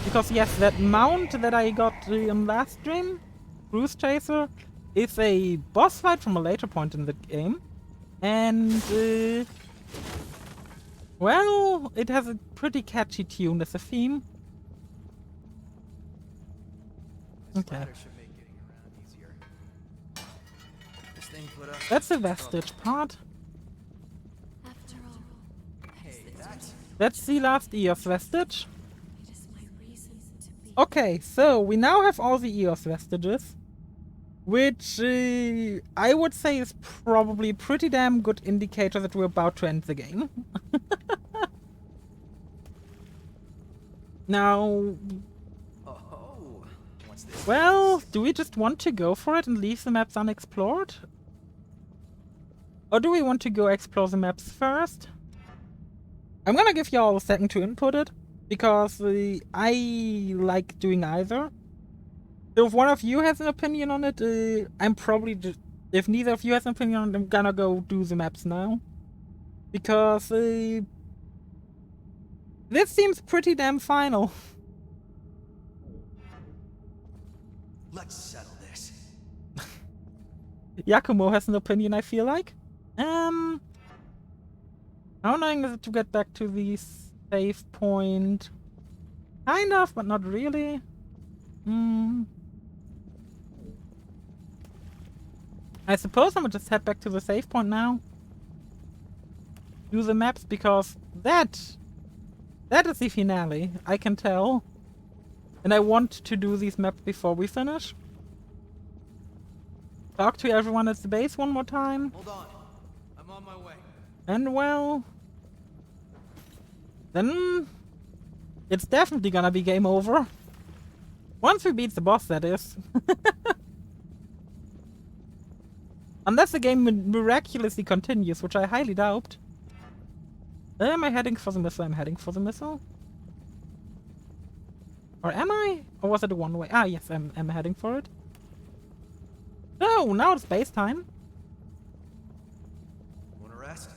Because yes, that mount that I got in last stream, Cruise Chaser, is a boss fight from a later point in the game. And, well, it has a pretty catchy tune as a theme. Okay. That's the vestige part. After all, That's the last EOS vestige. Okay, so we now have all the EOS vestiges, which I would say is probably a pretty damn good indicator that we're about to end the game. Now, well, do we just want to go for it and leave the maps unexplored? Or do we want to go explore the maps first? I'm gonna give y'all a second to input it. Because I like doing either. So if one of you has an opinion on it, I'm probably just... if neither of you has an opinion on it, I'm gonna go do the maps now. Because this seems pretty damn final. Let's settle this. Yakumo has an opinion, I feel like. How annoying is it to get back to these... save point. Kind of, but not really. I suppose I'm gonna just head back to the save point now. Do the maps, because that is the finale, I can tell. And I want to do these maps before we finish. Talk to everyone at the base one more time. Hold on. I'm on my way. And well... then it's definitely gonna be game over. Once we beat the boss, that is. Unless the game miraculously continues, which I highly doubt. Am I heading for the missile? I'm heading for the missile. Or am I? Or was it a one-way? Ah, yes, I'm heading for it. Oh, now it's base time. Wanna rest?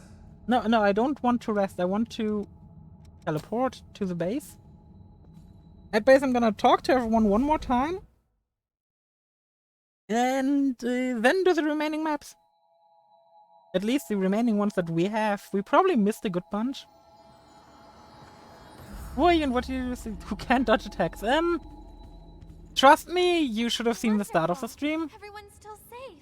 No, I don't want to rest. I want to... teleport to the base. At base, I'm gonna talk to everyone one more time. And then do the remaining maps. At least the remaining ones that we have. We probably missed a good bunch. Who are you and what do you see? Who can't dodge attacks? Trust me, you should have seen the start of the Wonderful. stream. Everyone's still safe.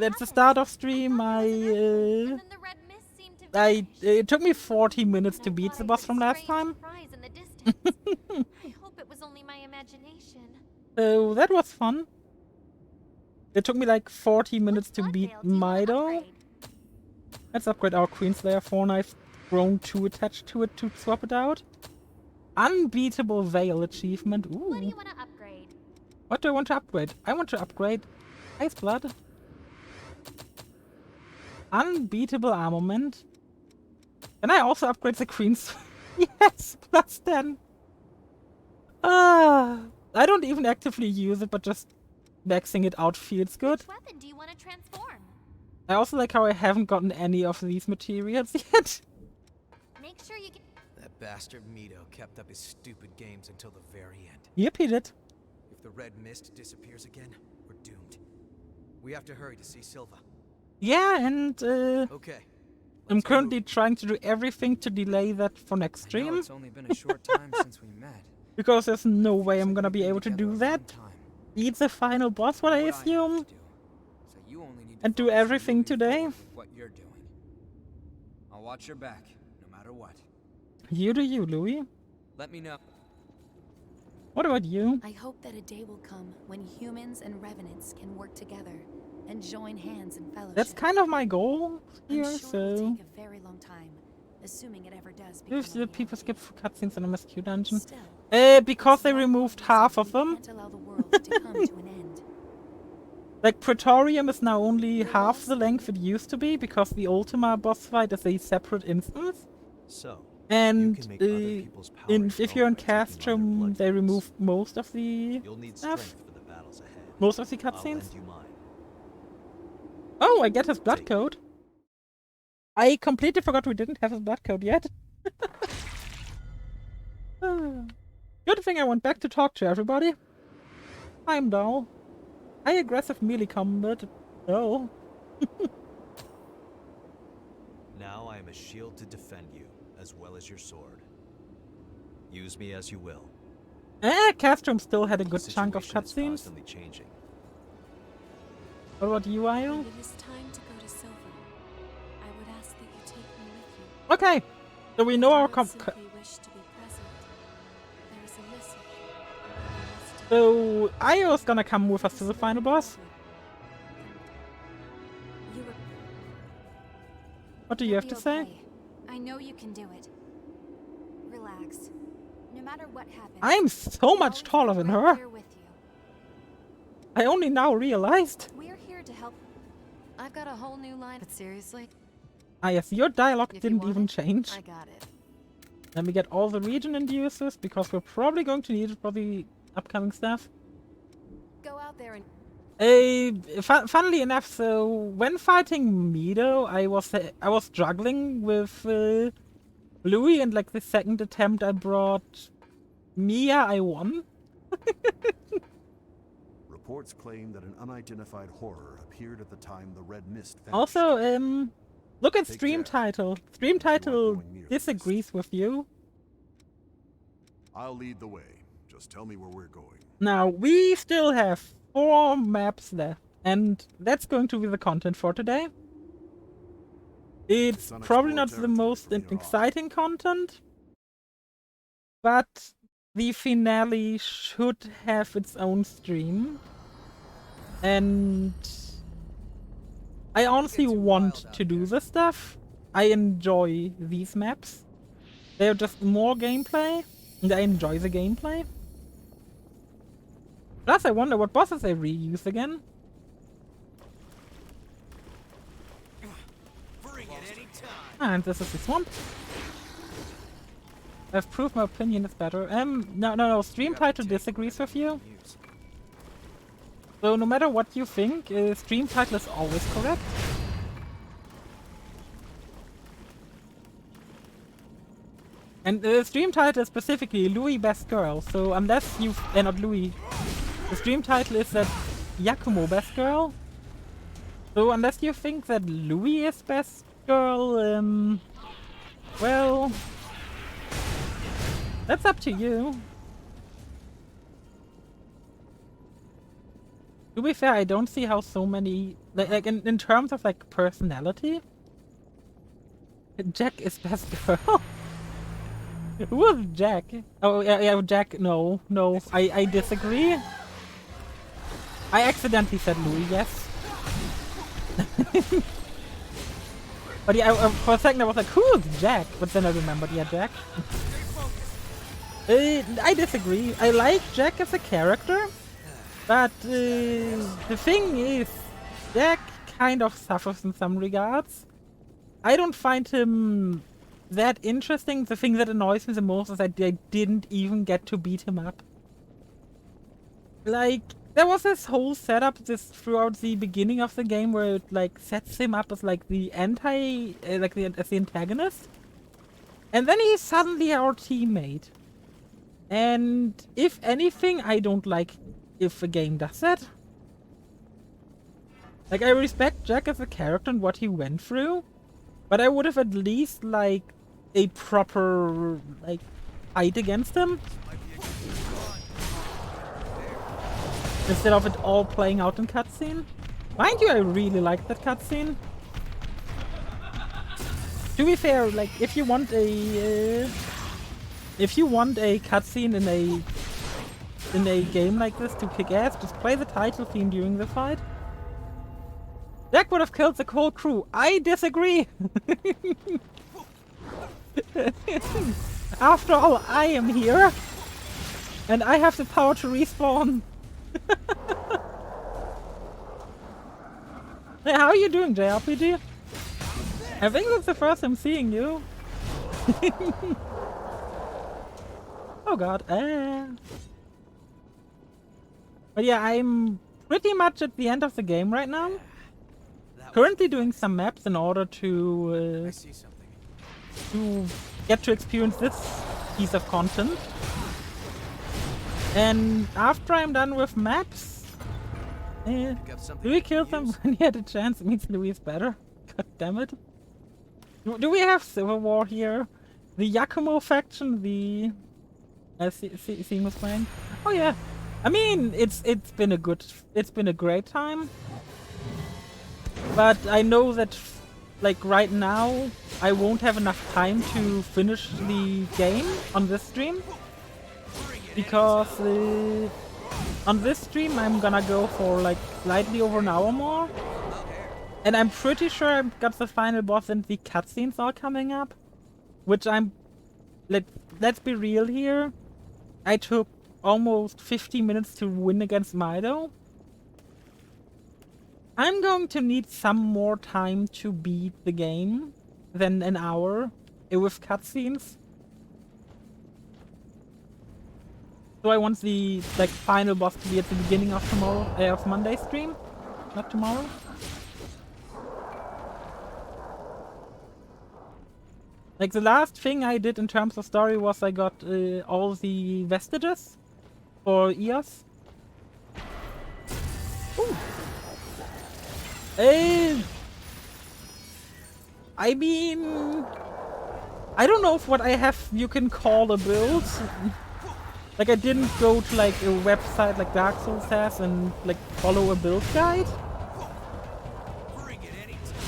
At the start of stream, And then the red mist seemed to vanish. it took me 40 minutes to And I beat thought the I boss heard from last strange time. cries in the distance. I hope it was only my imagination. So that was fun. It took me like 40 minutes to beat Bloodveil, do you wanna Mido. upgrade? Let's upgrade our Queenslayer 4 knife. Grown too attached to it to swap it out. Unbeatable Veil achievement. Ooh. What do you want to upgrade? What do I want to upgrade? I want to upgrade Ice Blood. Unbeatable armament. Can I also upgrade the Queen's? Yes, plus 10. I don't even actively use it, but just maxing it out feels good. Which weapon do you want to transform? I also like how I haven't gotten any of these materials yet. Make sure you get. That bastard Mido kept up his stupid games until the very end. Yep, he did. If the red mist disappears again, we're doomed. We have to hurry to see Silva. Yeah, and Okay. I'm let's get currently moving. trying to do everything to delay that for next I know stream. it's only been a short time since we met. Because there's no way I'm Seems like gonna we've be been able to together do a that. long time. Beat the final boss, what I What have to assume. do, so you only need to And do focus on everything moving today. forward with what you're doing. I'll watch your back, no matter what. You do you, Louis. Let me know. What about you? I hope that a day will come when humans and revenants can work together and join hands in fellowship. That's kind of my goal here, I'm sure so... it'll take a very long time, assuming it ever does become If a the people reality. skip cutscenes in a MSQ dungeon. Still, Because they it's not removed always half that of we them. can't allow the world to come to an end. Like, Praetorium is now only half the length it used to be, because the Ultima boss fight is a separate instance. So, And you can make other people's power if you're in grow by taking on their Castrum, they blood remove most of the You'll need stuff. strength for the battles ahead. Most of the I'll cutscenes. lend you mine. Oh, I get his blood code. I completely forgot we didn't have his blood code yet. Good thing I went back to talk to everybody. I'm dull. High aggressive melee combat. Oh. Now I am a shield to defend you, as well as your sword. Use me as you will. Castrum still had a The good chunk of situation is cutscenes. constantly changing. What about you, Ayo? When it is time to go to Silver, I would ask that you take me with you. Okay. So we know I our don't simply wish to be present. There is a message. So Ayo's gonna come with us to the final boss. You were What do you have You'll to be say? okay. I know you can do it. Relax. No matter what happens. I'm so I'll much always be taller than right her. here with you. I only now realized. We're here to help. I've got a whole new line. But seriously, Ah yes, your dialogue if you didn't want even it, change. I got it. Let me get all the region inducers, because we're probably going to need it for the upcoming stuff. Go out there and Funnily enough, so when fighting Mido, I was struggling with Louis, and like the second attempt I brought Mia, I won. Reports claim that an unidentified horror appeared at the time the red mist vanished. Also, look at Take stream care. title. Stream If you are title going near the mist. disagrees with you. I'll lead the way. Just tell me where we're going. Now, we still have 4 maps left, and that's going to be the content for today. It's It's probably not unexplored the territory most from here on. exciting content, but the finale should have its own stream. And I honestly too want wild out to do there. this stuff. I enjoy these maps. They're just more gameplay, and I enjoy the gameplay. Plus, I wonder what bosses they reuse again. Bring it anytime. And this is the swamp. I've proved my opinion is better. No. Stream You have to title take disagrees with whatever you. can use. So no matter what you think, stream title is always correct. And stream title is specifically Louis best girl. So unless you, not Louis, the stream title is that Yakumo best girl. So unless you think that Louis is best girl, well, that's up to you. To be fair, I don't see how so many like in terms of like personality, Jack is best girl. Who was Jack? Oh yeah, Jack. No, I disagree. I accidentally said Louis. Yes. But yeah, for a second I was like, who is Jack? But then I remembered, yeah, Jack. I disagree. I like Jack as a character, but the thing is, Jack kind of suffers in some regards. I don't find him that interesting. The thing that annoys me the most is that I didn't even get to beat him up. Like, there was this whole setup throughout the beginning of the game where it like sets him up as like the as the antagonist, and then he's suddenly our teammate. And if anything, I don't like if a game does that. Like, I respect Jack as a character and what he went through, but I would have at least like a proper like fight against him. Instead of it all playing out in cutscene. Mind you, I really like that cutscene. To be fair, like if you want a cutscene in a game like this to kick ass, just play the title theme during the fight. Jack would have killed the whole crew. I disagree. After all, I am here, and I have the power to respawn. Hey, how are you doing, JRPG? I think that's the first I'm seeing you. Oh god. But yeah, I'm pretty much at the end of the game right now. Currently doing some maps in order to get to experience this piece of content. And after I'm done with maps, do we kill them when he had a chance? It means Louis is better. God damn it. Do we have Civil War here? The Yakumo faction, the Seam was playing. Oh yeah. I mean, it's been a great time. But I know that like right now I won't have enough time to finish the game on this stream. Because on this stream I'm gonna go for like slightly over an hour more. And I'm pretty sure I've got the final boss and the cutscenes are coming up. Which let's be real here. I took almost 50 minutes to win against Mido. I'm going to need some more time to beat the game than an hour with cutscenes. So I want the like final boss to be at the beginning of of Monday's stream, not tomorrow. Like the last thing I did in terms of story was I got all the vestiges for EOS. Ooh. I mean, I don't know if what I have you can call a build. Like I didn't go to like a website like Dark Souls has and like follow a build guide.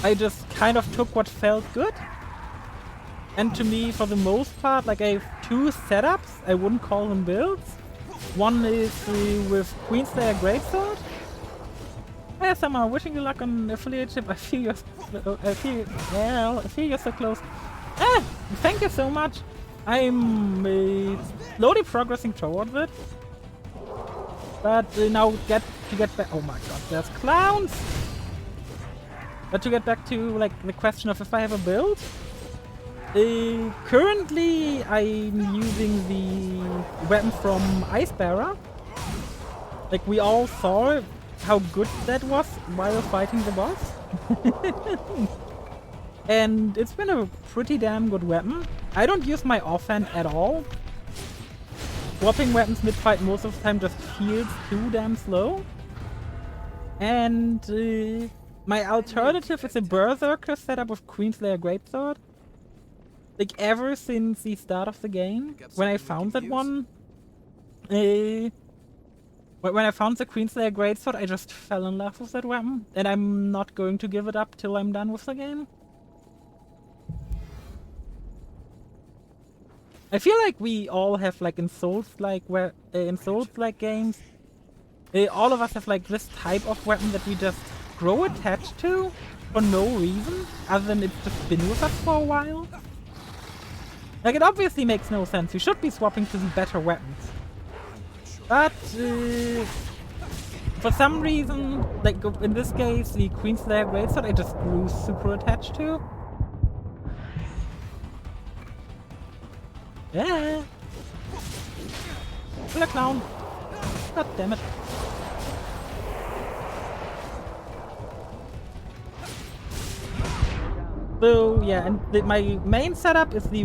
I just kind of took what felt good. And to me, for the most part, like I have two setups. I wouldn't call them builds. One is with Queenslayer Greatsword. Hey, Summer, wishing you luck on affiliateship. I feel you're so close. Thank you so much. I'm slowly progressing towards it. But now to get back. Oh my god, there's clowns. But to get back to like the question of if I have a build. Currently, I'm using the weapon from Icebearer. Like we all saw how good that was while fighting the boss. And it's been a pretty damn good weapon. I don't use my offhand at all. Swapping weapons mid-fight most of the time just feels too damn slow. And my alternative is a Berserker setup with Queenslayer Greatsword. Like ever since the start of the game, when I found that one, when When I found the Queenslayer Greatsword, I just fell in love with that weapon, and I'm not going to give it up till I'm done with the game. I feel like we all have like in Souls-like games, all of us have like this type of weapon that we just grow attached to for no reason, other than it's just been with us for a while. Like, it obviously makes no sense. We should be swapping to the better weapons. But, for some reason, like in this case, the Queenslayer Greatsword I just grew super attached to. Yeah. Killer clown. God damn it. So yeah, and my main setup is the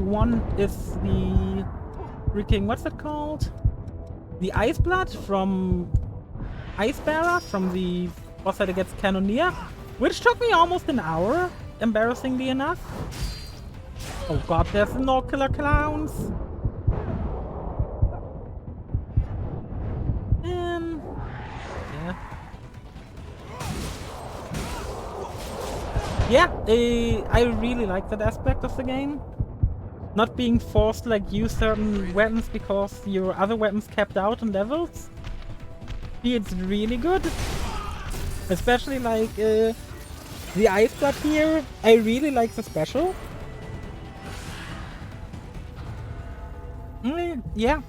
freaking, what's it called? The Ice Blood from Icebearer, from the boss fight against Cannoneer, which took me almost an hour, embarrassingly enough. Oh god, there's no killer clowns. Yeah, I really like that aspect of the game. Not being forced to like use certain weapons because your other weapons capped out in levels. It's really good. Especially like the Ice Blood here. I really like the special. Yeah.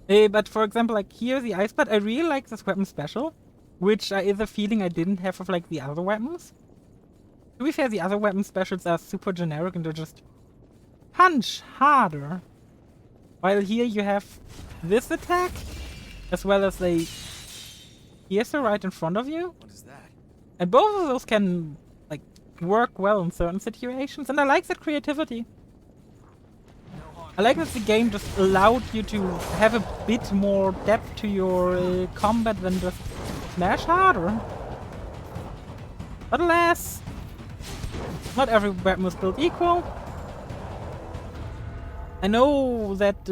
But for example, like here, the Ice Blood, I really like this weapon special. Which is a feeling I didn't have of like the other weapons. To be fair, the other weapon specials are super generic and they're just punch harder. While here you have this attack, as well as a piercer right in front of you. What is that? And both of those can like work well in certain situations, and I like that creativity. I like that the game just allowed you to have a bit more depth to your combat than just smash harder. But alas, not every weapon is built equal. I know that,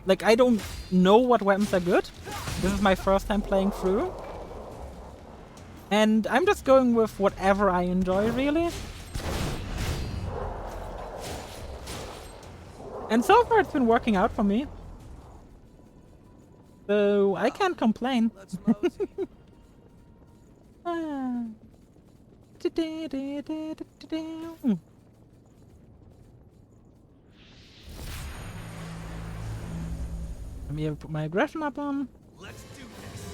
like, I don't know what weapons are good. This is my first time playing through. And I'm just going with whatever I enjoy, really. And so far it's been working out for me. So I can't complain. Let me put my aggression up on. Let's do this.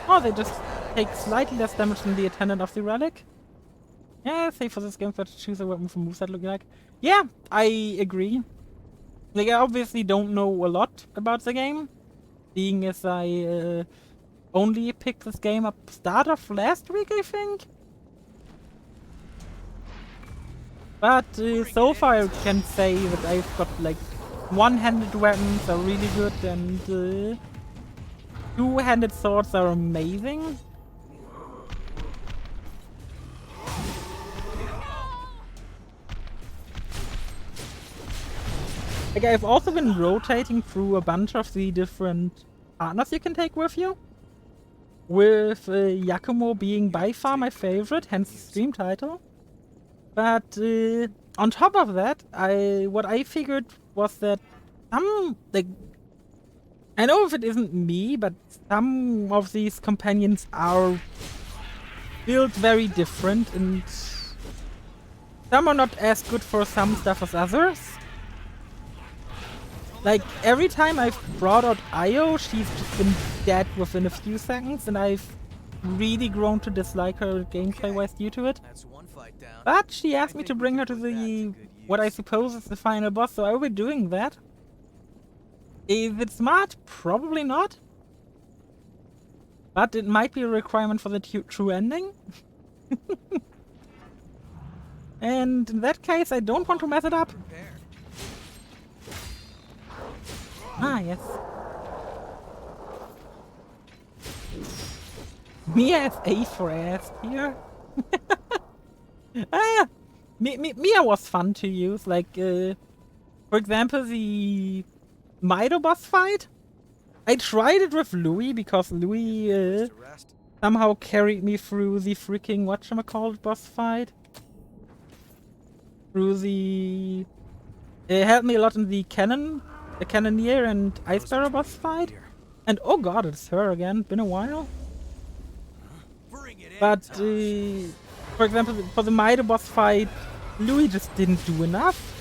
Oh, they just take slightly less damage than the attendant of the relic. Yeah, safe for this game to choose a weapon from moveset looking like. Yeah, I agree. Like, I obviously don't know a lot about the game, being as I only picked this game up start of last week, I think. But so far I can say that I've got like one-handed weapons are really good and two-handed swords are amazing. Like, I've also been rotating through a bunch of the different partners you can take with you. With Yakumo being by far my favorite, hence the stream title. But on top of that, what I figured was that some, like, I know if it isn't me, but some of these companions are built very different, and some are not as good for some stuff as others. Like, every time I've brought out Io, she's just been dead within a few seconds, and I've really grown to dislike her gameplay-wise due to it. That's one fight down. But she asked me to bring her to the, what I suppose is the final boss, so I will be doing that. Is it smart? Probably not. But it might be a requirement for the true ending. And in that case, I don't want to mess it up. Ah, yes. Mia is A for ass here. Mia was fun to use. Like, for For example, the Mido boss fight. I tried it with Louis because Louis somehow carried me through the freaking whatchamacallit boss fight. Through the... It helped me a lot in the Cannoneer and Ice Bearer boss fight. And oh god, it's her again. Been a while. But, for example, for the Mido boss fight, Louis just didn't do enough.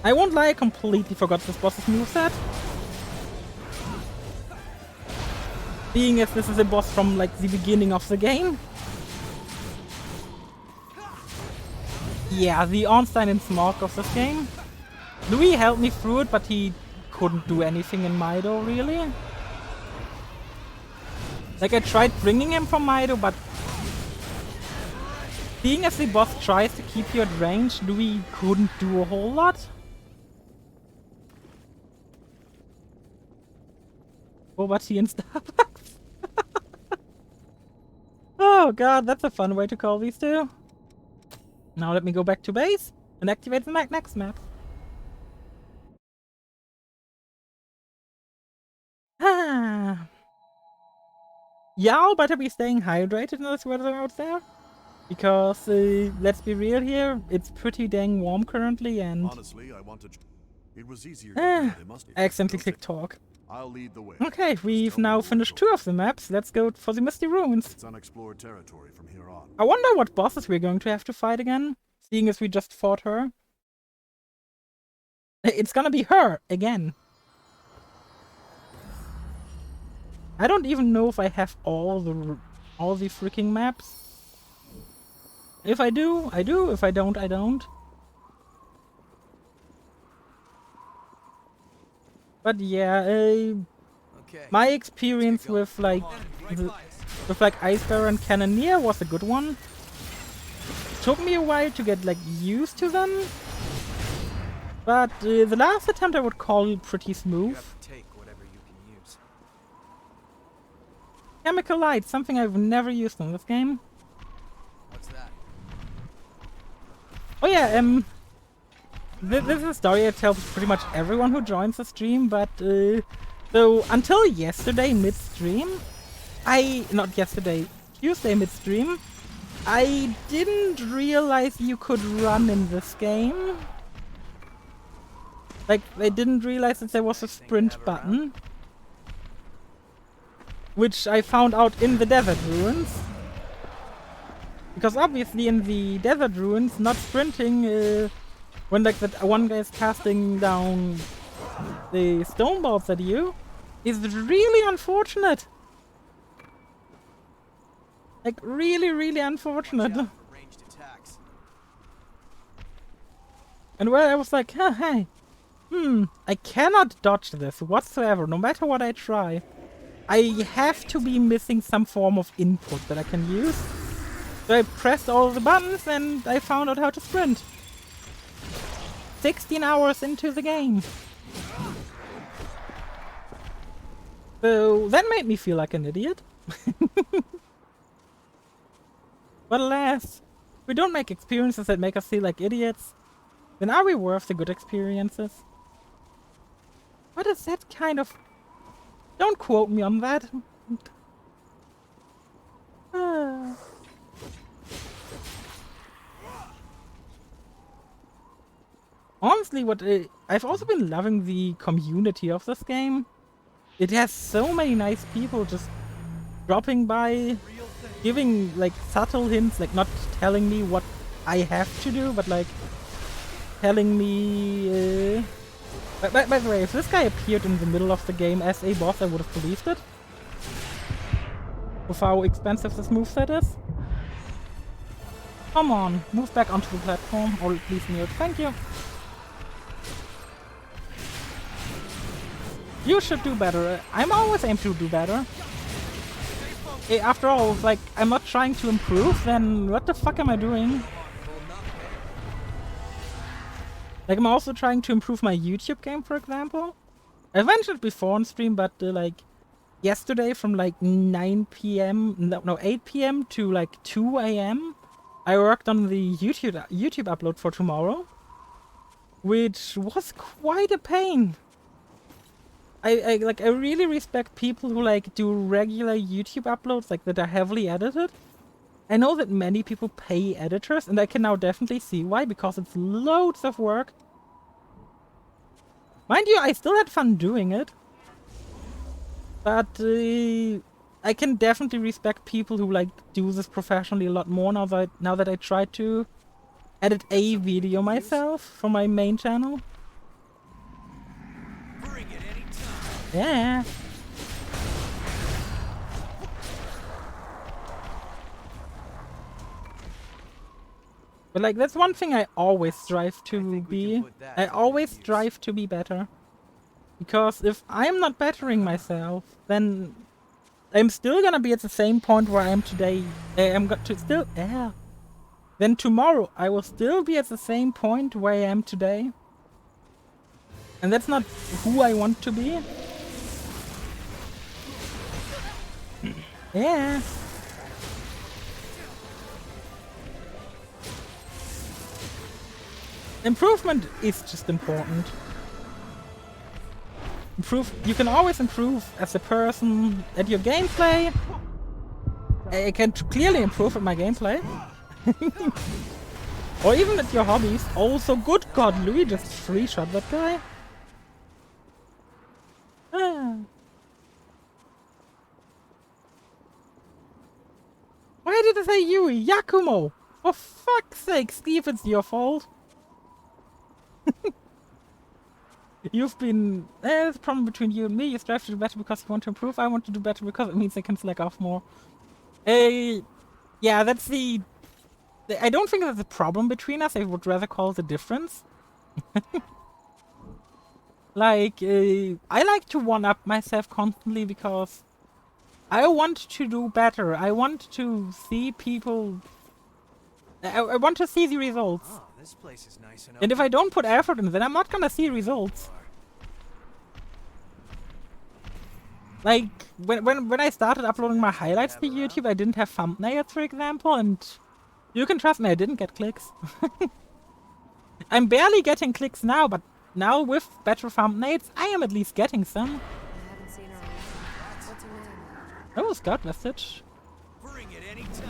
I won't lie, I completely forgot this boss's moveset. Being as this is a boss from like the beginning of the game. Yeah, the Ornstein and Smog of this game. Louis helped me through it, but he couldn't do anything in Mido, really. Like, I tried bringing him from Mido, but being as the boss tries to keep you at range, Louis couldn't do a whole lot. Boba tea and Starbucks. Oh god, that's a fun way to call these two. Now let me go back to base and activate the next map. Ah. Y'all better be staying hydrated in this weather out there. Because, let's be real here, it's pretty dang warm currently and... Honestly, I wanted... It was easier I accidentally clicked talk. I'll lead the way. Okay, we've now finished 2 of the maps. Let's go for the Misty Ruins. It's unexplored territory from here on. I wonder what bosses we're going to have to fight again, seeing as we just fought her. It's gonna be her again. I don't even know if I have all the freaking maps. If I do, I do. If I don't, I don't. But yeah, my experience with like Ice Bearer and Cannoneer was a good one. Took me a while to get like used to them, but the last attempt I would call pretty smooth. Chemical Light, something I've never used in this game. What's that? Oh yeah, this is a story I tell pretty much everyone who joins the stream, but so until yesterday midstream, Tuesday midstream, I didn't realize you could run in this game. Like, I didn't realize that there was a sprint button. Which I found out in the Desert Ruins. Because obviously in the Desert Ruins, not sprinting, when like that one guy is casting down the stone balls at you, is really unfortunate. Like, really, really unfortunate. And where I was like, huh, hey, I cannot dodge this whatsoever, no matter what I try. I have to be missing some form of input that I can use. So I pressed all the buttons and I found out how to sprint. 16 hours into the game. So that made me feel like an idiot. But alas, if we don't make experiences that make us feel like idiots, then are we worth the good experiences? What is that kind of... Don't quote me on that. Honestly, I've also been loving the community of this game. It has so many nice people just dropping by, giving like subtle hints, like not telling me what I have to do, but like telling me... By the way, if this guy appeared in the middle of the game as a boss, I would have believed it. With how expensive this moveset is. Come on, move back onto the platform, or at least near it. Thank you. You should do better. I'm always aiming to do better. After all, like, I'm not trying to improve, then what the fuck am I doing? Like, I'm also trying to improve my YouTube game, for example. I mentioned before on stream, but like, yesterday from like 9 PM, no, 8 PM to like 2 AM, I worked on the YouTube upload for tomorrow, which was quite a pain. I really respect people who like do regular YouTube uploads, like that are heavily edited. I know that many people pay editors, and I can now definitely see why, because it's loads of work. Mind you, I still had fun doing it. But I can definitely respect people who like do this professionally a lot more now that I try to edit a video myself for my main channel. Bring it anytime. Yeah. But like, that's one thing I always strive to be. I always strive to be better. Because if I'm not bettering myself, then I'm still gonna be at the same point where I am today. Then tomorrow I will still be at the same point where I am today. And that's not who I want to be. Yeah. Improvement is just important. You can always improve as a person at your gameplay. I can clearly improve at my gameplay. Or even at your hobbies. Also, good God, Louis just free-shot that guy. Why did I say Yui? Yakumo! For fuck's sake, Steve, it's your fault. You've been... There's a problem between you and me. You strive to do better because you want to improve. I want to do better because it means I can slack off more. Yeah, that's the... I don't think that's a problem between us. I would rather call it a difference. Like, I like to one-up myself constantly because I want to do better. I want to see people... I want to see the results. Oh, this place is nice and if I don't put effort in, then I'm not gonna see results. Like, when I started uploading my highlights to YouTube, I didn't have thumbnails, for example, and you can trust me, I didn't get clicks. I'm barely getting clicks now, but now with better thumbnails, I am at least getting some. I haven't seen her recently. What's her name? Oh, Scout message. Bring it anytime.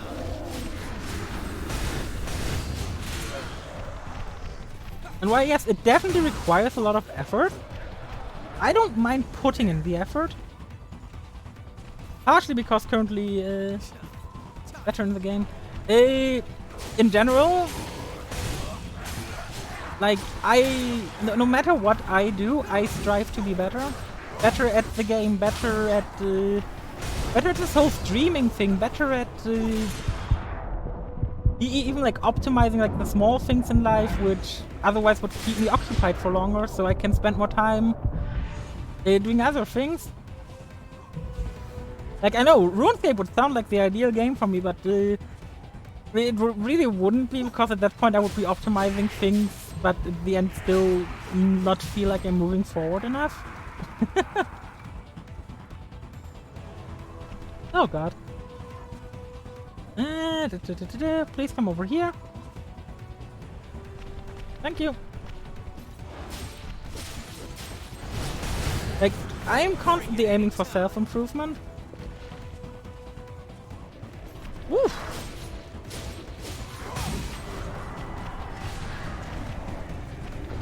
And while yes, it definitely requires a lot of effort, I don't mind putting in the effort. Partially because currently better in the game. In general, like no matter what I do, I strive to be better. Better at the game, better at this whole streaming thing, better at even like optimizing like the small things in life which otherwise would keep me occupied for longer, so I can spend more time doing other things. Like, I know RuneScape would sound like the ideal game for me, but it really wouldn't be, because at that point I would be optimizing things, but at the end still not feel like I'm moving forward enough. Oh god. Please come over here. Thank you. Like, I am constantly aiming for self-improvement. Woo!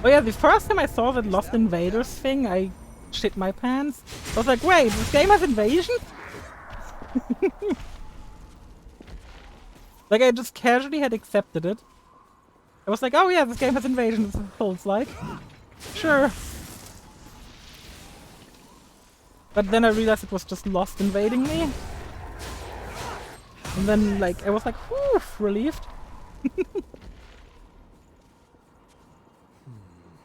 Oh yeah, the first time I saw that Lost Invaders thing, I shit my pants. I was like, wait, this game has invasion? Like, I just casually had accepted it. I was like, oh yeah, this game has invasion, it's Souls-like. Sure. But then I realized it was just Lost invading me. And then, like, I was like, whew, relieved.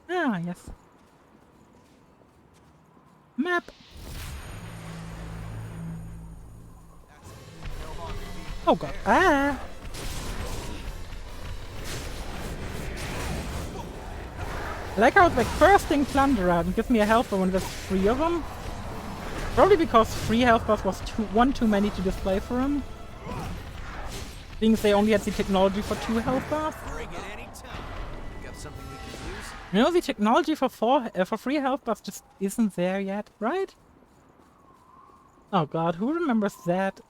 Ah, yes. Map. Oh god. Ah! I like how it's like bursting plunder out and gives me a health bar when there's 3 of them. Probably because 3 health bars was one too many to display for him. Seeing as they only had the technology for 2 health bars. Bring it anytime. Got something we can use? You know, the technology for 3 health bars just isn't there yet, right? Oh god, who remembers that?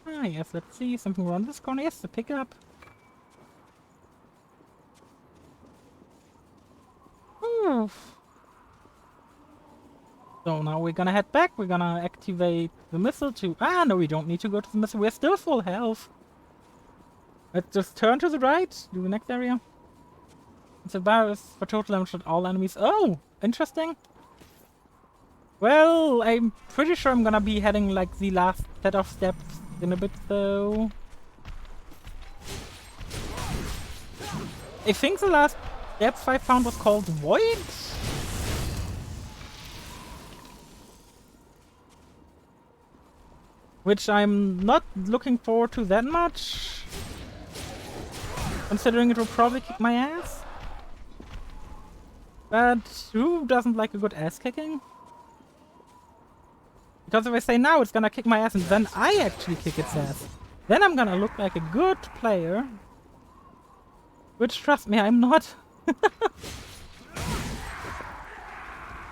Ah, yes, let's see. Something around this corner. Yes, the pickup. Oof. So now we're gonna head back. We're gonna activate the missile to... Ah, no, we don't need to go to the missile. We're still full health. Let's just turn to the right. Do the next area. It's about for total damage at all enemies. Oh, interesting. Well, I'm pretty sure I'm gonna be heading like the last set of steps in a bit, though. I think the last steps I found was called VoD. Which I'm not looking forward to that much. Considering it will probably kick my ass. But who doesn't like a good ass kicking? Because if I say now it's gonna kick my ass and then I actually kick its ass, then I'm gonna look like a good player. Which, trust me, I'm not.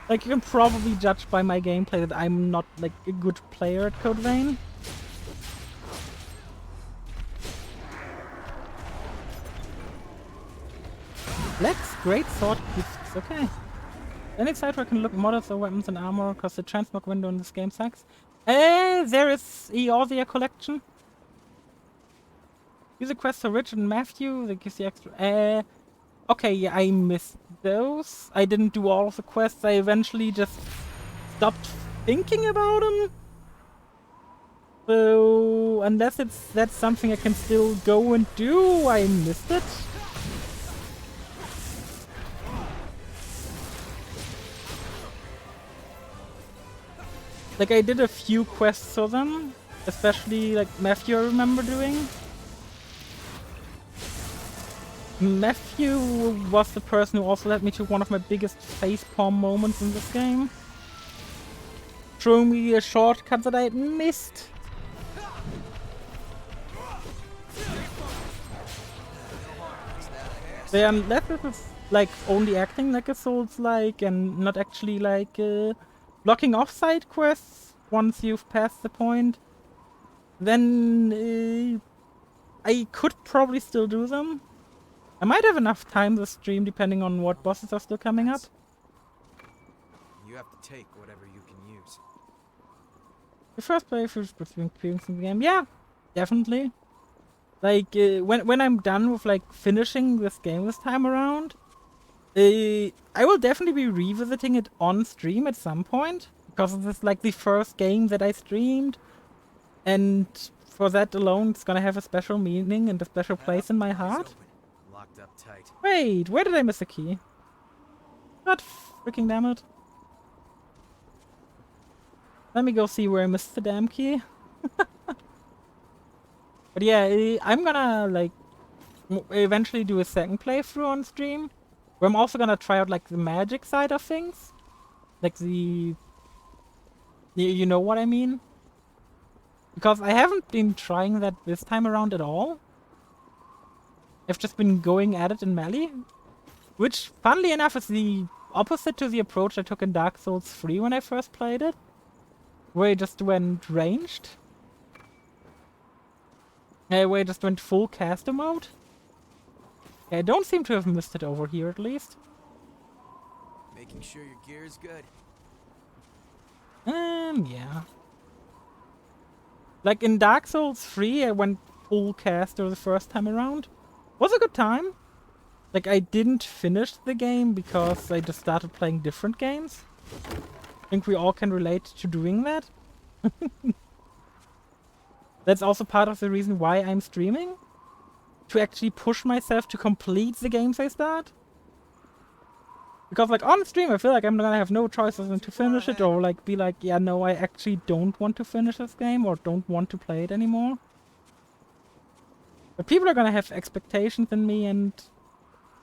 Like, you can probably judge by my gameplay that I'm not, like, a good player at Code Vein. Lex, great sword gifts, okay. Any site where I can look models or weapons and armor because the transmog window in this game sucks. There is Eorzea collection. Use a quest for Richard and Matthew, that gives you extra... Okay, yeah, I missed those. I didn't do all of the quests. I eventually just stopped thinking about them. So, unless that's something I can still go and do, I missed it. Like, I did a few quests for them. Especially, like, Matthew I remember doing. Matthew was the person who also led me to one of my biggest facepalm moments in this game. Showing me a shortcut that I had missed. So unless this is like only acting like a Souls-like and not actually like blocking off side quests once you've passed the point, then I could probably still do them. I might have enough time this stream depending on what bosses are still coming up. You have to take whatever you can use. The first playthrough was experiencing the game. Yeah, definitely. Like, when I'm done with, like, finishing this game this time around, I will definitely be revisiting it on stream at some point. Because this is, like, the first game that I streamed. And for that alone, it's gonna have a special meaning and a special place in my heart. Locked up tight. Wait, where did I miss a key? God freaking damn it. Let me go see where I missed the damn key. But yeah, I'm gonna, like, eventually do a second playthrough on stream. Where I'm also gonna try out, like, the magic side of things. Like the... You know what I mean? Because I haven't been trying that this time around at all. I've just been going at it in melee. Which, funnily enough, is the opposite to the approach I took in Dark Souls 3 when I first played it. Where I just went ranged. Where I just went full caster mode. I don't seem to have missed it over here, at least. Making sure your gear is good. Yeah. Like in Dark Souls 3, I went full caster the first time around. Was a good time. Like, I didn't finish the game because I just started playing different games. I think we all can relate to doing that. That's also part of the reason why I'm streaming. To actually push myself to complete the games I start. Because, like, on stream I feel like I'm gonna have no choice other than to finish it, or like be like, yeah, no, I actually don't want to finish this game or don't want to play it anymore. But people are gonna have expectations in me and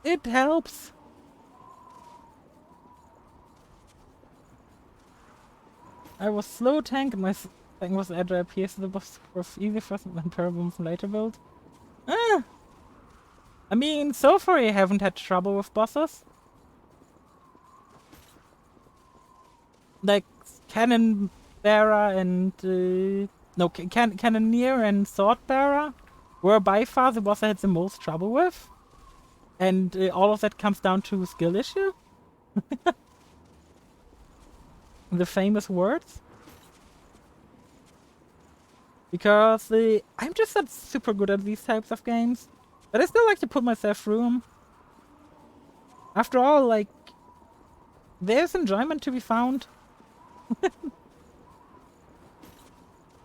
it helps. I was slow tank and my thing was agile PS. The boss was easy first and then terrible from later build. Ah! I mean, so far I haven't had trouble with bosses. Like Cannon Bearer and no, Cannoneer and Sword Bearer were by far the boss I had the most trouble with, and all of that comes down to skill issue. The famous words. Because I'm just not super good at these types of games, but I still like to put myself through them. After all, like, there's enjoyment to be found.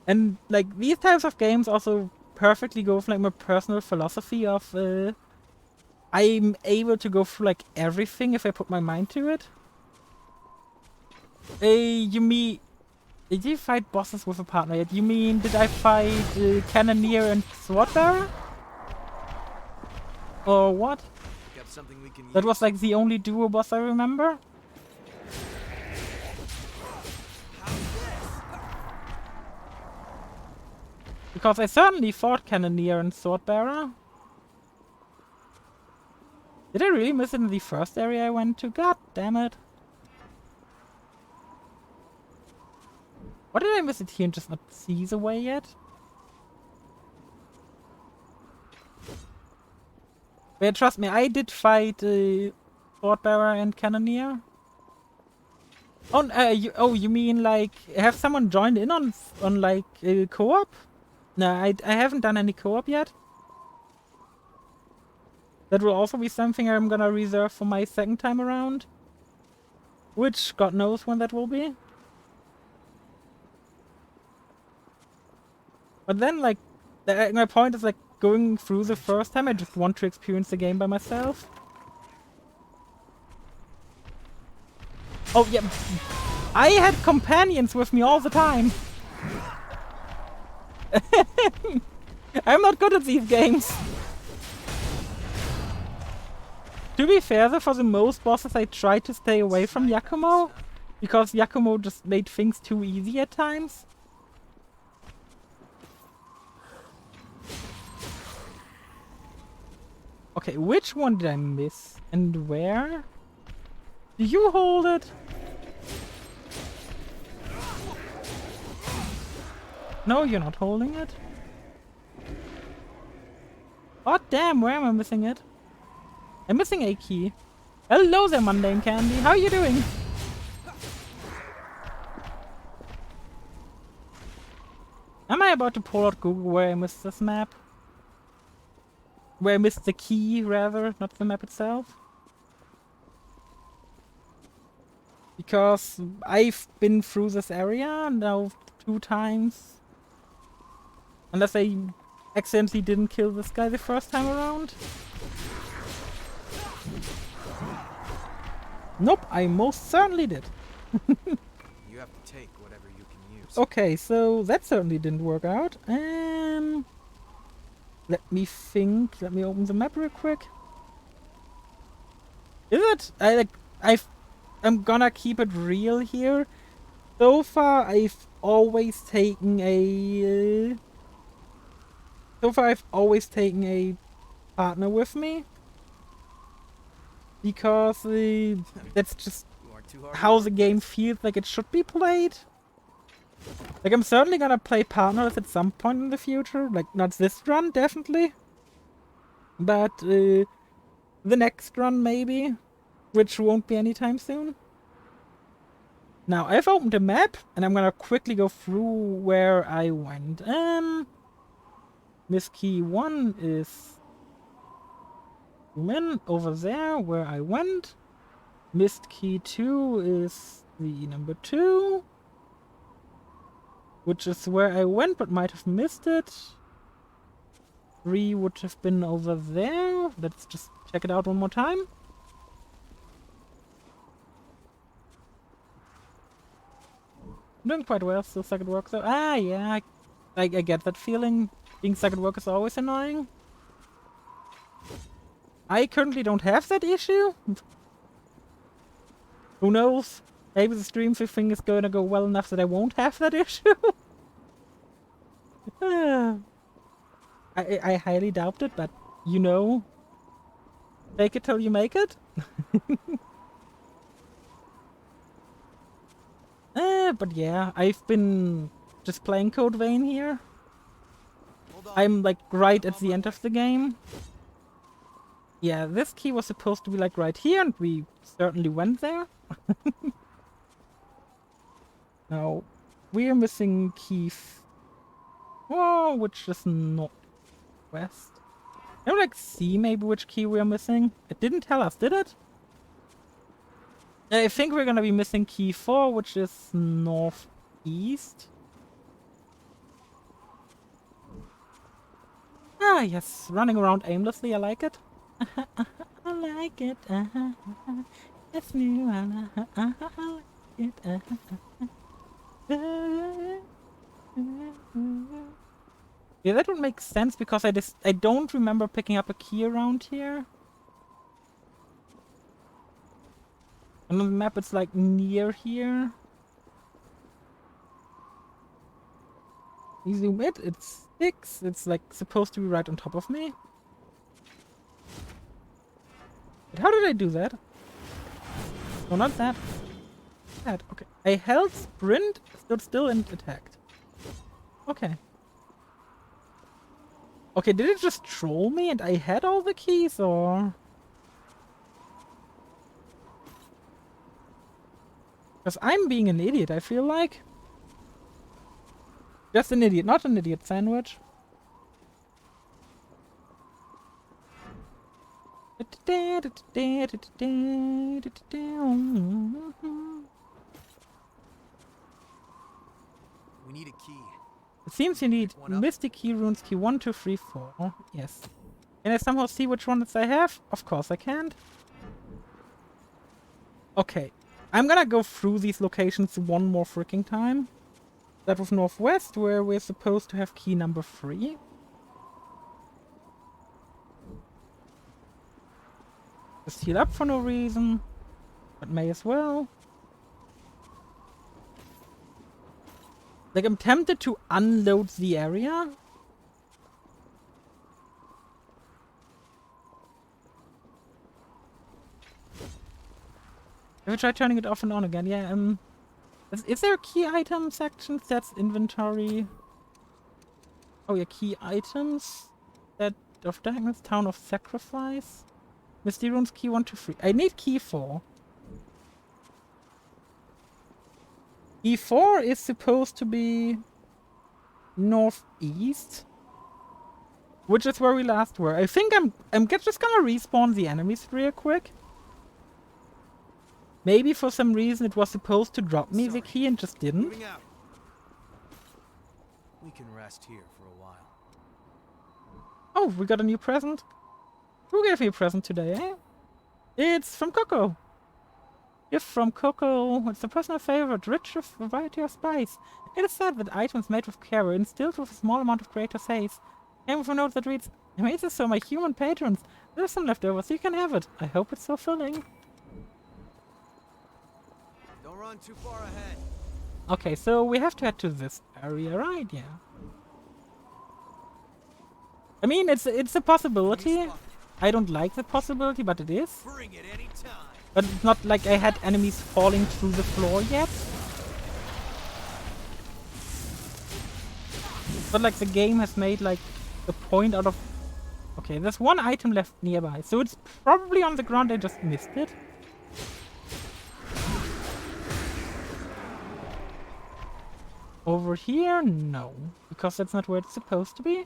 And like these types of games also perfectly go with like my personal philosophy of I'm able to go through like everything if I put my mind to it. You mean did you fight bosses with a partner yet? You mean did I fight Cannoneer and Swordbearer? Or what? Got something we can That use? was like the only duo boss I remember. Because I certainly fought Cannoneer and Swordbearer. Did I really miss it in the first area I went to? God damn it. Why did I miss it here and just not see the way yet? But yeah, trust me, I did fight Swordbearer and Cannoneer. Oh, you mean like have someone joined in on like co-op? No, I haven't done any co-op yet. That will also be something I'm gonna reserve for my second time around. Which, God knows when that will be. But then, like, my point is, like, going through the first time, I just want to experience the game by myself. Oh, yeah. I had companions with me all the time. I'm not good at these games. To be fair, though, for the most bosses I try to stay away from Yakumo, because Yakumo just made things too easy at times. Okay, which one did I miss? And where? Do you hold it? No, you're not holding it. Oh damn, where am I missing it? I'm missing a key. Hello there, Mundane Candy. How are you doing? Am I about to pull out Google where I missed this map? Where I missed the key, rather, not the map itself? Because I've been through this area now 2 times. Unless I accidentally didn't kill this guy the first time around. Nope, I most certainly did. You have to take whatever you can use. Okay, so that certainly didn't work out. Let me think. Let me open the map real quick. Is it? I'm gonna keep it real here. So far, I've always taken a. Partner with me. Because that's just how the game feels like it should be played. Like, I'm certainly gonna play partners at some point in the future. Like, not this run, definitely. But, the next run, maybe. Which won't be anytime soon. Now, I've opened a map, and I'm gonna quickly go through where I went. Miss Key 1 is... over there, where I went. Missed Key 2 is the number 2. Which is where I went, but might have missed it. 3 would have been over there. Let's just check it out one more time. I'm doing quite well, still suck at work though. Ah, yeah, I get that feeling. Being suck at work is always annoying. I currently don't have that issue. Who knows? Maybe the stream thing is gonna go well enough that I won't have that issue. I highly doubt it, but you know, take it till you make it. But yeah, I've been just playing Code Vein here. I'm like right at the end of the game. Yeah, this key was supposed to be like right here, and we certainly went there. Now, we're missing key 4, which is northwest. I don't like see maybe which key we're missing. It didn't tell us, did it? I think we're gonna be missing key 4, which is northeast. Ah, yes, running around aimlessly, I like it. I like it. It's new. I like it. Yeah, that would make sense because I don't remember picking up a key around here. And on the map it's like near here. You zoom it, it's 6. It's like supposed to be right on top of me. But how did I do that? No, not that. That, okay. I held sprint, stood still and attacked. Okay. Okay, did it just troll me and I had all the keys, or...? Because I'm being an idiot, I feel like. Just an idiot, not an idiot sandwich. We need a key. It seems you need Mystic Key runes, key 1, 2, 3, 4. Yes. Can I somehow see which ones I have? Of course I can't. Okay. I'm gonna go through these locations one more freaking time. That was northwest, where we're supposed to have key number 3. Just heal up for no reason, but may as well. Like, I'm tempted to unload the area. If I try turning it off and on again, yeah, is there a key item section? That's inventory. Oh yeah, key items. That of Darkness, Town of Sacrifice. Misty Runes, key 1, 2, 3. I need key 4. Key 4 is supposed to be northeast, which is where we last were. I think I'm just gonna respawn the enemies real quick. Maybe for some reason it was supposed to drop me the key and just didn't. We can rest here for a while. Oh, we got a new present. Who gave me a present today, eh? It's from Coco. Gift from Coco. It's a personal favorite, rich with variety of spice. It is said that items made with care are instilled with a small amount of creator's haste. Came with a note that reads, "I made this for my human patrons. There's some left over, so you can have it. I hope it's so filling." Don't run too far ahead. Okay, so we have to head to this area, right? Yeah. I mean, it's a possibility. I don't like the possibility, but it is. Bring it anytime. But it's not like I had enemies falling through the floor yet. But like the game has made like a point out of... Okay, there's one item left nearby, so it's probably on the ground. I just missed it. Over here? No, because that's not where it's supposed to be.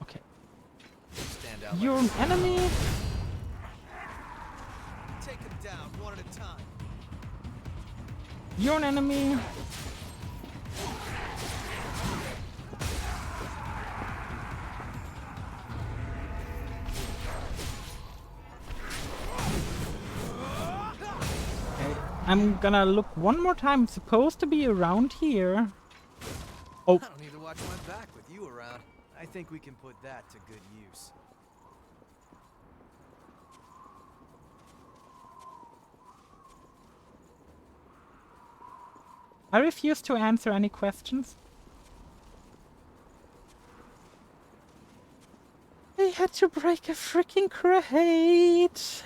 Okay. You're an enemy. Take them down one at a time. You're an enemy. I'm gonna look one more time. It's supposed to be around here. Oh. I don't need to watch my back with you around. I think we can put that to good use. I refuse to answer any questions. I had to break a freaking crate.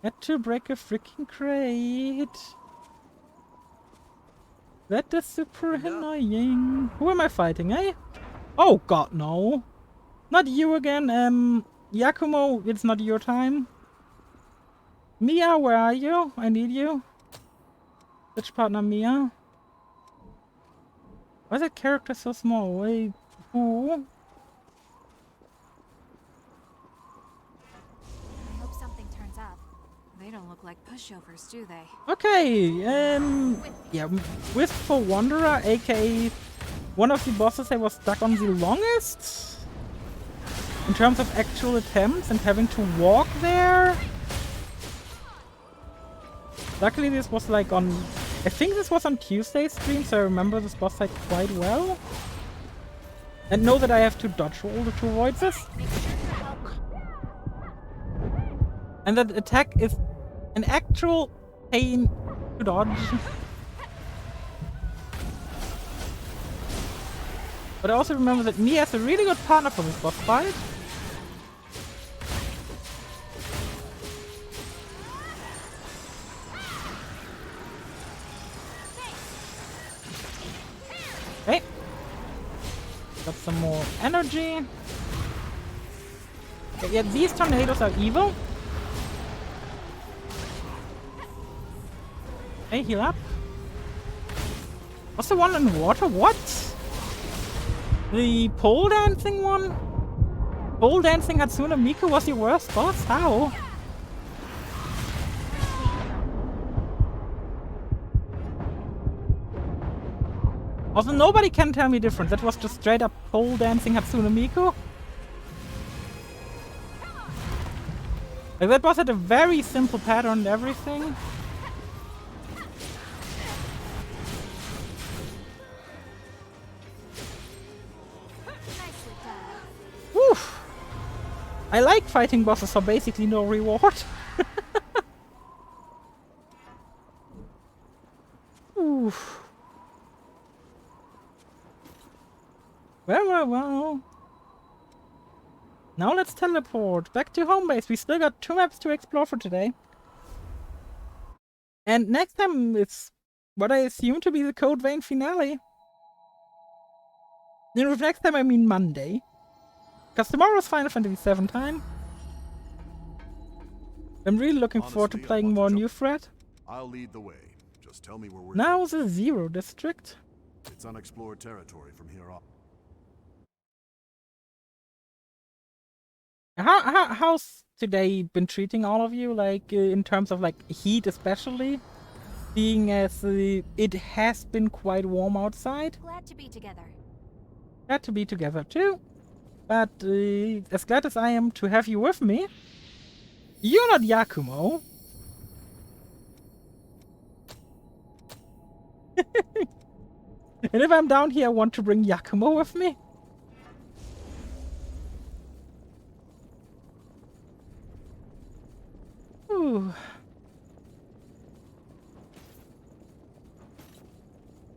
Had to break a freaking crate. That is super annoying. Who am I fighting, eh? Oh god, no. Not you again, Yakumo, it's not your time. Mia, where are you? I need you. Which partner, Mia? Why is that character so small? Wait, who? I hope something turns up. They don't look like pushovers, do they? Okay, yeah, Wistful Wanderer, aka one of the bosses I was stuck on the longest. In terms of actual attempts and having to walk there. Luckily this was like on... I think this was on Tuesday's stream, so I remember this boss fight quite well. And know that I have to dodge roll to avoid this. And that attack is an actual pain to dodge. But I also remember that Mia is a really good partner for this boss fight. Okay. Got some more energy. Okay, yeah, these tornadoes are evil. Okay, heal up. What's the one in water? What? The pole dancing one? Pole dancing Hatsune Miku was your worst boss? How? Also, nobody can tell me different. That was just straight up pole dancing Hatsune Miku. Like, that boss had a very simple pattern and everything. Whew. I like fighting bosses for basically no reward. Oof. Well. Now let's teleport back to home base. We still got 2 maps to explore for today. And next time it's what I assume to be the Code Vein finale. And with next time I mean Monday. Because tomorrow's Final Fantasy VII time. I'm really looking forward to playing more New Threat. I'll lead the way. Just tell me where we're Now going. the Zero District. It's unexplored territory from here on. How's today been treating all of you, like in terms of like heat especially, seeing as it has been quite warm outside? Glad to be together. Glad to be together too, but as glad as I am to have you with me. You're not Yakumo. And if I'm down here, I want to bring Yakumo with me. Ooh.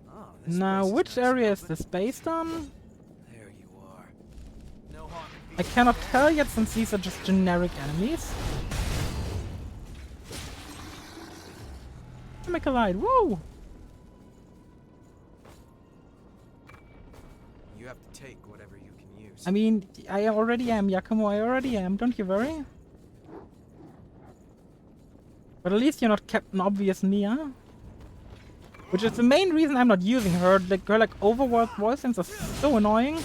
Oh, Now, which area is this based on? There you are. No harm in I cannot tell yet since these are just generic enemies. Make a light, whoa! You have to take whatever you can use. I mean, I already am, Yakumo, I already am, don't you worry. But at least you're not Captain Obvious Mia. Which is the main reason I'm not using her. Like, her overworld voice lines are so annoying.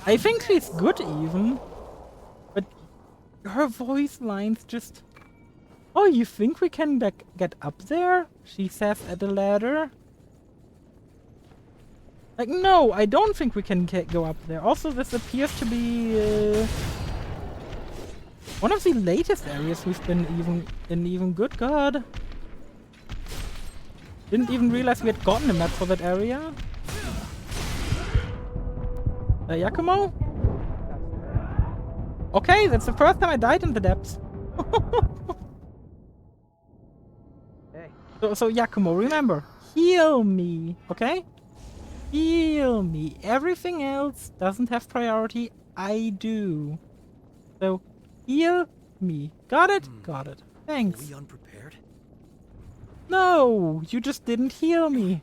I think she's good even. But her voice lines just... Oh, you think we can like get up there? She says at the ladder. Like, no, I don't think we can go up there. Also, this appears to be one of the latest areas we've been even. Good God. Didn't even realize we had gotten a map for that area. Yakumo? Okay, that's the first time I died in the depths. Hey, So Yakumo, remember, heal me, okay? Heal me. Everything else doesn't have priority. I do. So, heal me. Got it? Got it. Thanks. Are we unprepared? No, you just didn't heal me.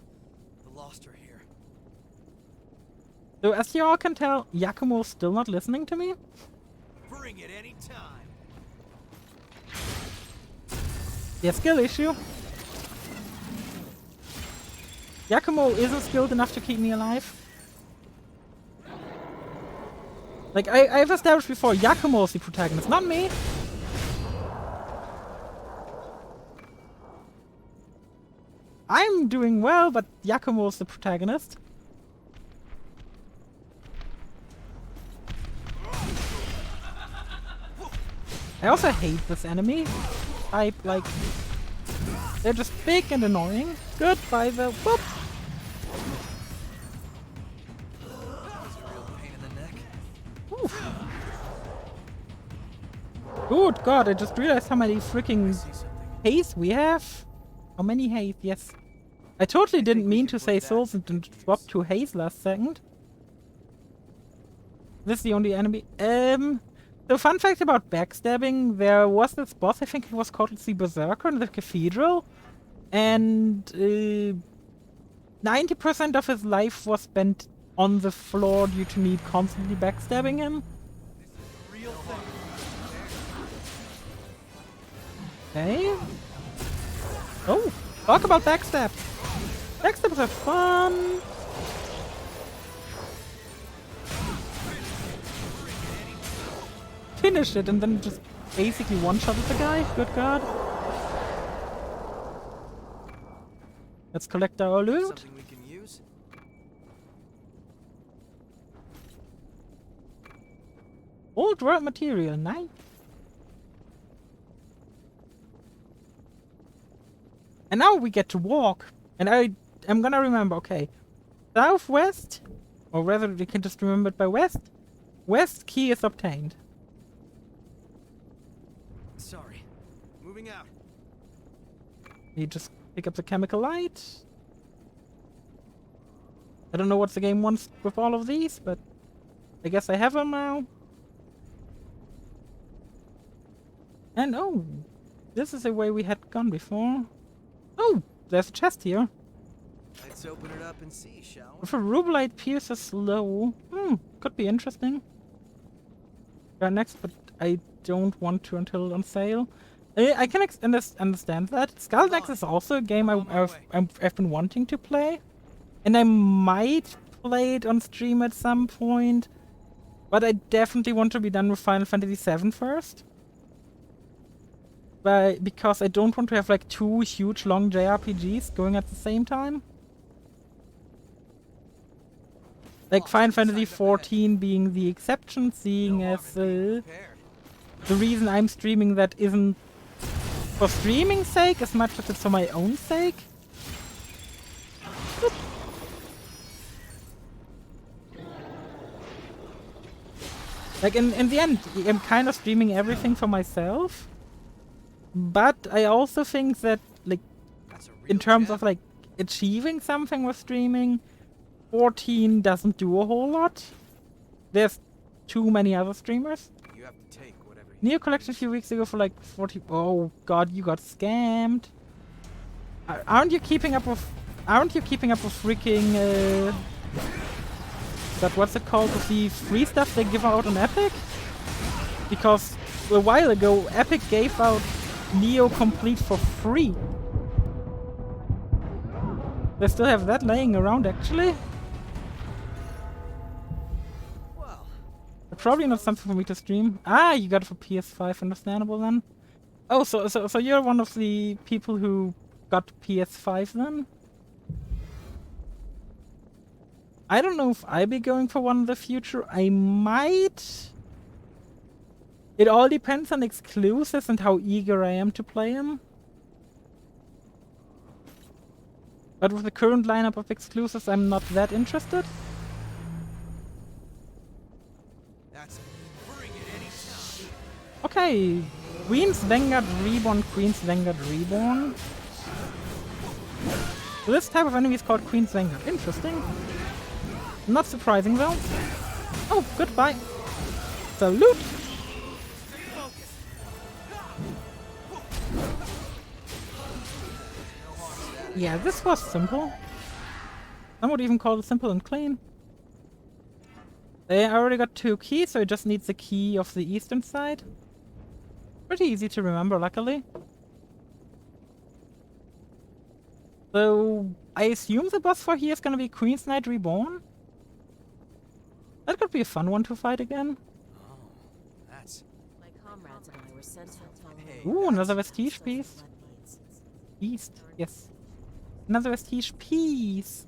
The Lost are here. So as you all can tell, Yakumo's still not listening to me. Bring it any time. Yeah, skill issue. Yakumo isn't skilled enough to keep me alive. Like, I've established before, Yakumo is the protagonist, not me. I'm doing well, but Yakumo is the protagonist. I also hate this enemy type, like, they're just big and annoying. Goodbye the whoop. That's a real pain in the neck. Oof. Good God, I just realized how many freaking haze we have. How many haze? Yes. I totally didn't mean to say souls and then swap to haze last second. This is the only enemy. So fun fact about backstabbing, there was this boss, I think it was called the Berserker in the Cathedral. And 90% of his life was spent on the floor due to me constantly backstabbing him. Real thing. Okay. Oh, talk about backstab. Backstabs are fun. Finish it and then just basically one-shotted the guy. Good God. Let's collect our loot. Something we can use. Old world material, nice. And now we get to walk. And I'm gonna remember, okay. Southwest, or rather we can just remember it by west. West key is obtained. Sorry. Moving out. You just pick up the chemical light. I don't know what the game wants with all of these, but I guess I have them now. And oh, this is the way we had gone before. Oh, there's a chest here. Let's open it up and see, shall we? With a rubelite pierces slow. Could be interesting. Next, but I don't want to until on sale. I can understand that. Skull Next is also a game I've been wanting to play. And I might play it on stream at some point. But I definitely want to be done with Final Fantasy VII first. Because I don't want to have like two huge long JRPGs going at the same time. Like Final Fantasy XIV being the exception, seeing as the reason I'm streaming that isn't for streaming's sake as much as it's for my own sake. Oop. Like in the end, I'm kind of streaming everything for myself. But I also think that, like, in terms of like achieving something with streaming, 14 doesn't do a whole lot. There's too many other streamers. You have to take whatever you Neo collected a few weeks ago for like 40. Oh God, you got scammed. Aren't you keeping up with freaking what's it called, with the free stuff they give out on Epic? Because a while ago Epic gave out Neo Complete for free. They still have that laying around actually. Well, Probably not something for me to stream. Ah, you got it for PS5, understandable then. Oh, so you're one of the people who got PS5 then? I don't know if I'll be going for one in the future. I might. It all depends on exclusives and how eager I am to play them. But with the current lineup of exclusives, I'm not that interested. that's bring it anytime. Okay, Queen's Vanguard Reborn, Queen's Vanguard Reborn. So this type of enemy is called Queen's Vanguard. Interesting. Not surprising though. Oh, goodbye. Salute! Yeah, this was simple. Some would even call it simple and clean. I already got 2 keys, so it just needs the key of the eastern side. Pretty easy to remember, luckily. So, I assume the boss for here is gonna be Queen's Knight Reborn? That could be a fun one to fight again. Oh, that's... My comrades and I were sent out following. Hey, Ooh, another vestige piece. East, yes. Another vestige piece.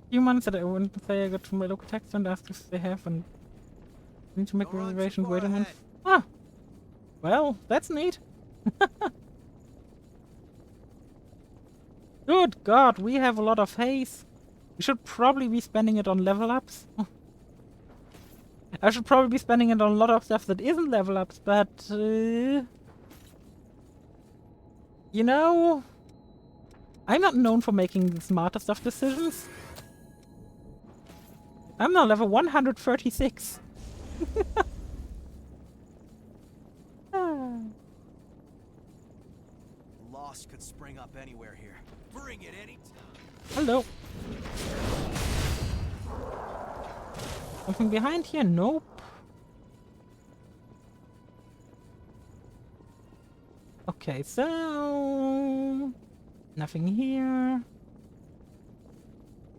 Humans that I wouldn't say I got from my local text and asked if they have and need to make Don't run too reservations. far Wait a minute. ahead. Ah! Well, that's neat. Good God, we have a lot of haze. We should probably be spending it on level ups. I should probably be spending it on a lot of stuff that isn't level ups, but... you know... I'm not known for making the smartest of decisions. I'm now level 136. Loss could spring up anywhere here. Bring it any time. Hello. Something behind here? Nope. Okay, so... Nothing here.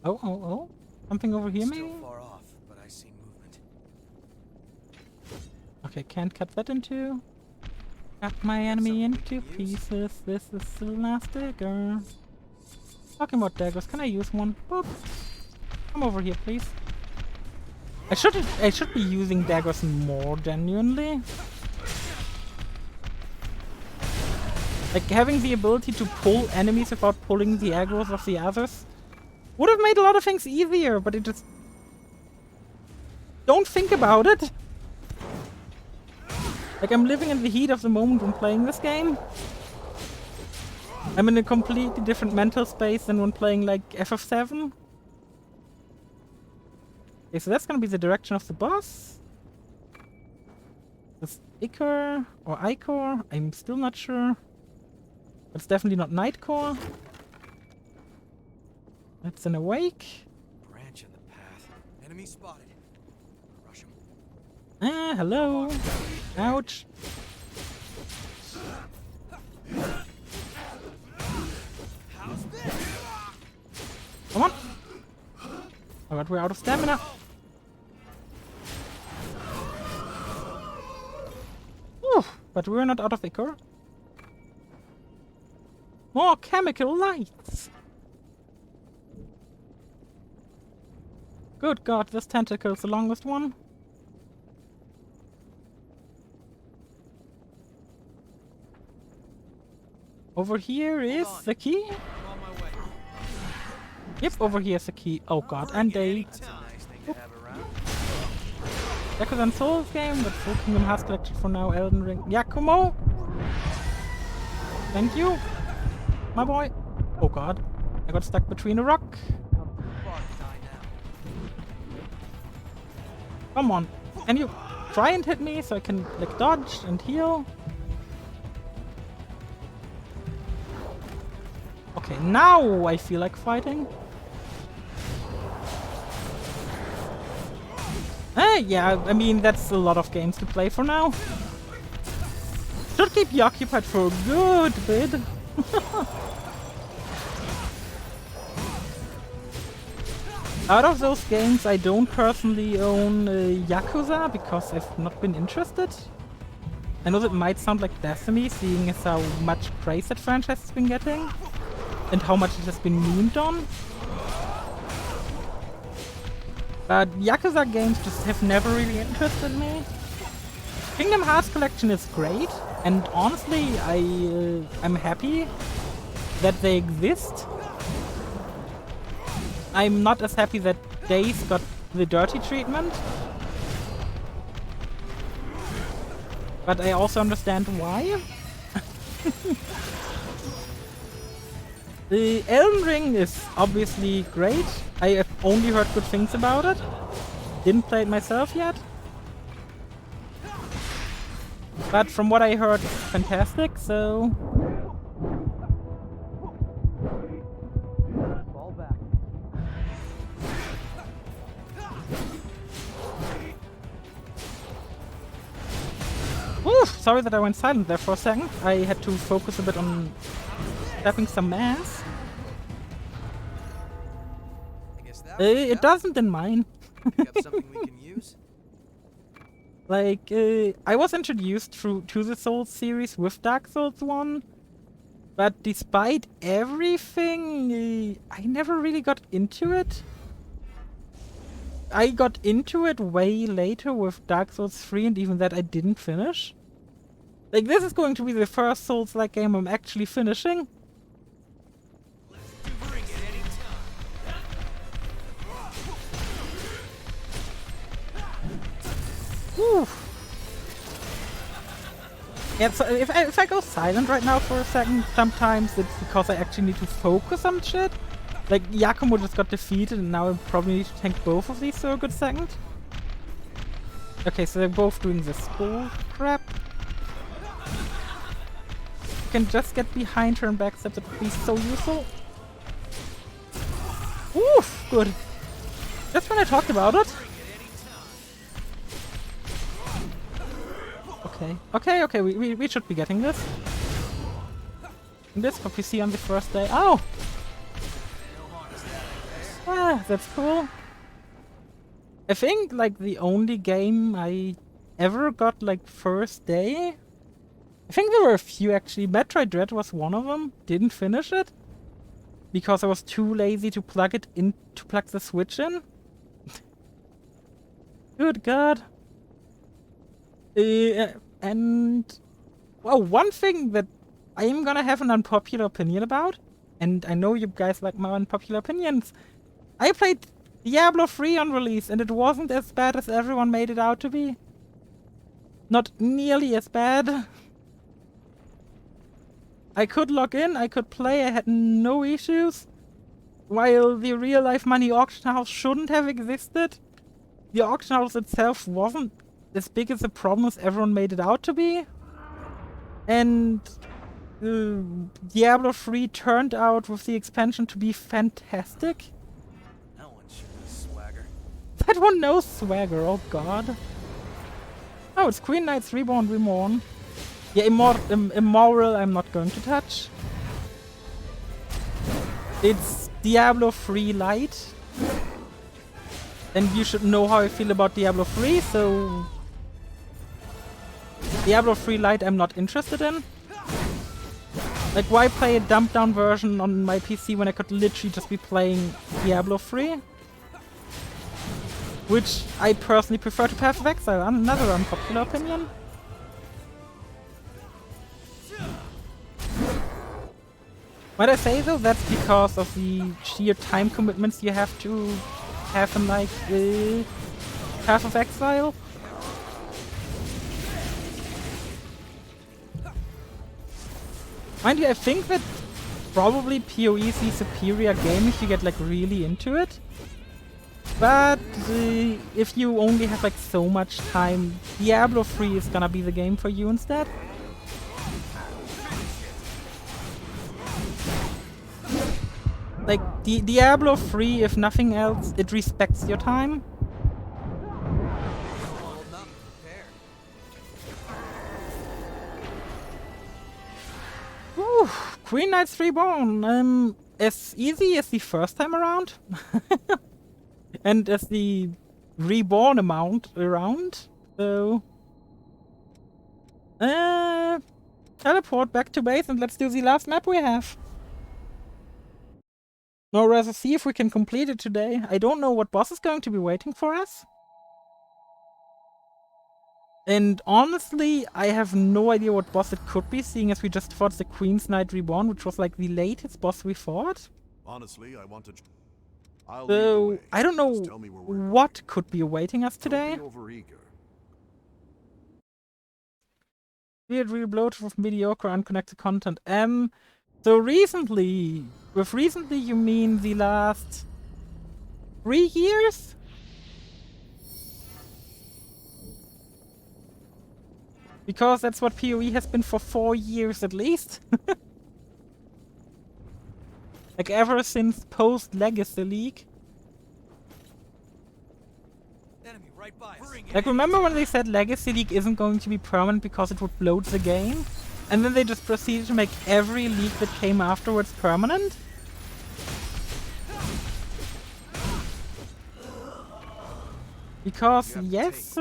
Oh. Something over here, maybe? Still far off, but I see movement. Okay, can't cut that in two. Cut my enemy into pieces. This is the last dagger. Talking about daggers, can I use one? Boop. Come over here, please. I should be using daggers more genuinely. Like having the ability to pull enemies without pulling the aggro's of the others would have made a lot of things easier, but it just... Don't think about it! Like, I'm living in the heat of the moment when playing this game. I'm in a completely different mental space than when playing, like, FF7. Okay, so that's gonna be the direction of the boss. This Ichor or Ichor, I'm still not sure. But it's definitely not Nightcore. It's an Awake. Branch in the path. Enemy spotted. Rush him. Ah, hello. Ouch. How's this? Come on. Oh god, we're out of stamina. Whew, but we're not out of Ichor. More chemical lights. Good god, this tentacle's the longest one. Over here is the key. I'm on my way. Yep, over here is the key. Oh god, and they... It's a nice thing to have around. Yakuza and Souls game, but Full Kingdom Hearts Collection for now, Elden Ring. Yakumo! Thank you, my boy. Oh god, I got stuck between a rock. Come on, can you try and hit me so I can like dodge and heal? Okay, now I feel like fighting. Yeah, I mean, that's a lot of games to play for now. Should keep you occupied for a good bit. Out of those games, I don't personally own Yakuza because I've not been interested. I know that might sound like blasphemy, seeing as how much praise that franchise has been getting and how much it has been memed on. But Yakuza games just have never really interested me. Kingdom Hearts Collection is great, and honestly, I'm happy that they exist. I'm not as happy that Days got the dirty treatment. But I also understand why. The Elden Ring is obviously great. I have only heard good things about it. Didn't play it myself yet. But from what I heard, it's fantastic, so... Fall back. Oof, sorry that I went silent there for a second. I had to focus a bit on stepping some ass. I guess that It doesn't in mine. You got something we can use? Like, I was introduced to the Souls series with Dark Souls 1, but despite everything, I never really got into it. I got into it way later with Dark Souls 3, and even that I didn't finish. Like, this is going to be the first Souls-like game I'm actually finishing. Whew. Yeah, so if I go silent right now for a second, sometimes it's because I actually need to focus on shit. Like, Yakumo just got defeated and now I probably need to tank both of these for a good second. Okay, so they're both doing this bull crap. You can just get behind her and backstab, that would be so useful. Oof, good. Just when I talked about it. Okay, we should be getting this. And this what we see on the first day. Oh! Ah, that's cool. I think, like, the only game I ever got, like, first day... I think there were a few, actually. Metroid Dread was one of them. Didn't finish it. Because I was too lazy to plug it in, to plug the Switch in. Good God. And... Well, one thing that I'm gonna have an unpopular opinion about, and I know you guys like my unpopular opinions, I played Diablo 3 on release, and it wasn't as bad as everyone made it out to be. Not nearly as bad. I could log in, I could play, I had no issues. While the real-life money auction house shouldn't have existed, the auction house itself wasn't as big as the problem as everyone made it out to be. And Diablo 3 turned out with the expansion to be fantastic. That one sure is swagger. That one knows swagger, oh god. Oh, it's Queen Knights Reborn. Yeah, Immoral I'm not going to touch. It's Diablo 3 Lite. And you should know how I feel about Diablo 3, so... Diablo 3 Lite I'm not interested in. Like, why play a dumbed down version on my PC when I could literally just be playing Diablo 3? Which I personally prefer to Path of Exile, another unpopular opinion. Might I say though, that's because of the sheer time commitments you have to have in, like, Path of Exile. Mind you, I think that probably PoE is the superior game if you get, like, really into it. But if you only have, like, so much time, Diablo 3 is gonna be the game for you instead. Like, Diablo 3, if nothing else, it respects your time. Whew, Queen Knights Reborn, as easy as the first time around. And as the Reborn amount around, so... teleport back to base and let's do the last map we have. No, rather see if we can complete it today. I don't know what boss is going to be waiting for us. And honestly, I have no idea what boss it could be, seeing as we just fought the Queen's Knight Reborn, which was like the latest boss we fought. Honestly, I want to... I'll lead the So, way. I don't know Just tell me where we're what going. could be awaiting us today. Don't be overeager. Weird, real bloated with mediocre, unconnected content. So recently, with recently you mean the last 3 years? Because that's what PoE has been for 4 years at least. Like ever since post-Legacy League. Enemy right by us. Like remember when they said Legacy League isn't going to be permanent because it would bloat the game? And then they just proceeded to make every league that came afterwards permanent? Because yes.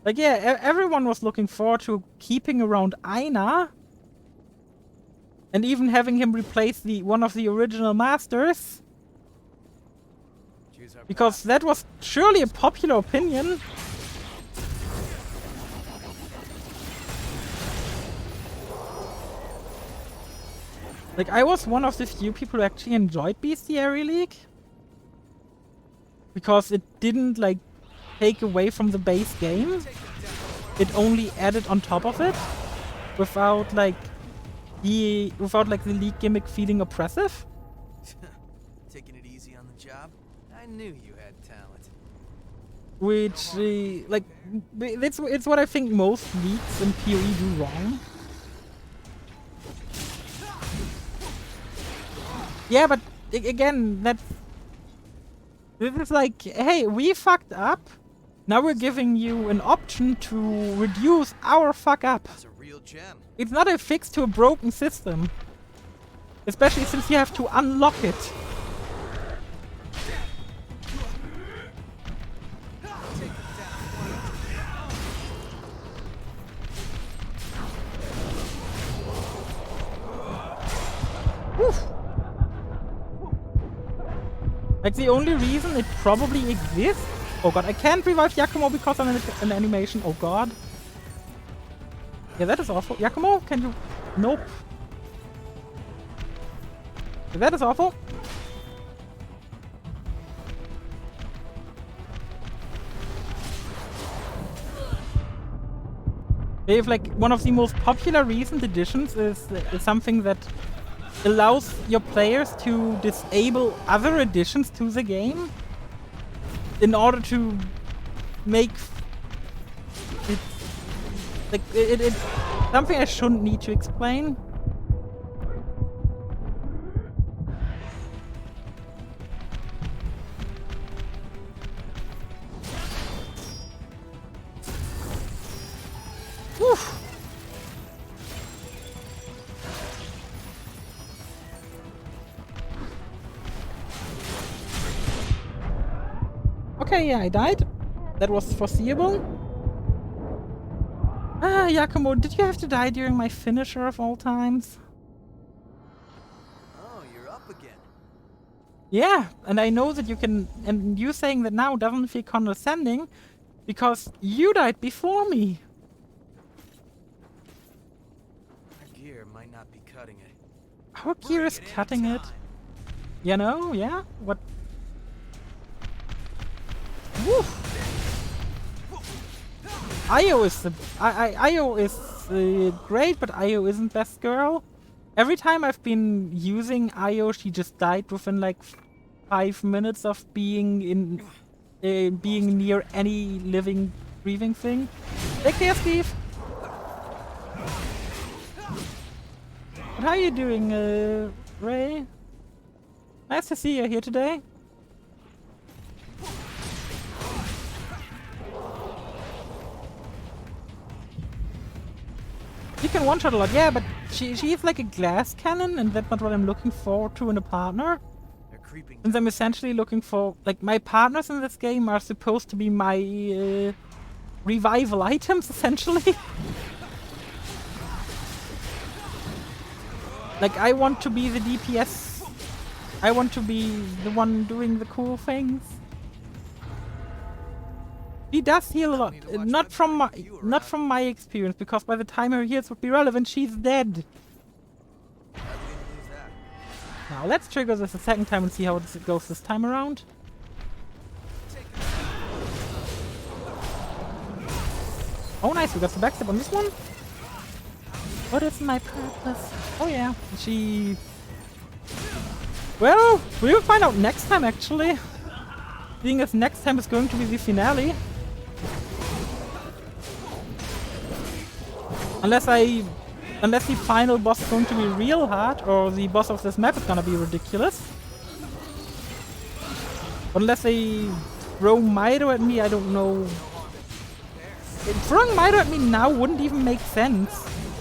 Like yeah, everyone was looking forward to keeping around Aina. And even having him replace one of the original masters. Because that was surely a popular opinion. Like I was one of the few people who actually enjoyed Bestiary League. Because it didn't like take away from the base game. It only added on top of it. Without like the league gimmick feeling oppressive. Taking it easy on the job? I knew you had talent. Which, like, it's what I think most leagues in PoE do wrong. Yeah, but again, this is like, hey, we fucked up. Now we're giving you an option to reduce our fuck up. That's a real gem. It's not a fix to a broken system. Especially since you have to unlock it. Woof. Like the only reason it probably exists. Oh god, I can't revive Yakumo because I'm in an animation. Oh god. Yeah, that is awful. Yakumo, can you... Nope. Yeah, that is awful. They have like one of the most popular recent additions is something that allows your players to disable other additions to the game in order to make it like it something I shouldn't need to explain. Woof. Okay, yeah, I died. That was foreseeable. Ah, Yakumo, did you have to die during my finisher of all times? Oh, you're up again. Yeah, and I know that you can... And you saying that now doesn't feel condescending because you died before me. Our gear might not be cutting it. Our gear is cutting it. You know, yeah? What... Woof. Io is the Io is great, but Io isn't best girl. Every time I've been using Io, she just died within like 5 minutes of being in being near any living, breathing thing. Take care, Steve. But how are you doing, Ray? Nice to see you here today. You can one-shot a lot, yeah, but she's like a glass cannon, and that's not what I'm looking forward to in a partner. Since I'm essentially looking for... Like, my partners in this game are supposed to be my revival items, essentially. Like, I want to be the DPS. I want to be the one doing the cool things. He does heal a lot. Not from my experience, because by the time her heals would be relevant, she's dead. Now let's trigger this a second time and see how it goes this time around. Oh nice, we got the backstep on this one. What is my purpose? Oh yeah, she... Well, we will find out next time actually. Seeing as next time is going to be the finale. Unless the final boss is going to be real hard, or the boss of this map is gonna be ridiculous. But unless they throw Mido at me, I don't know. Throwing Mido at me now wouldn't even make sense,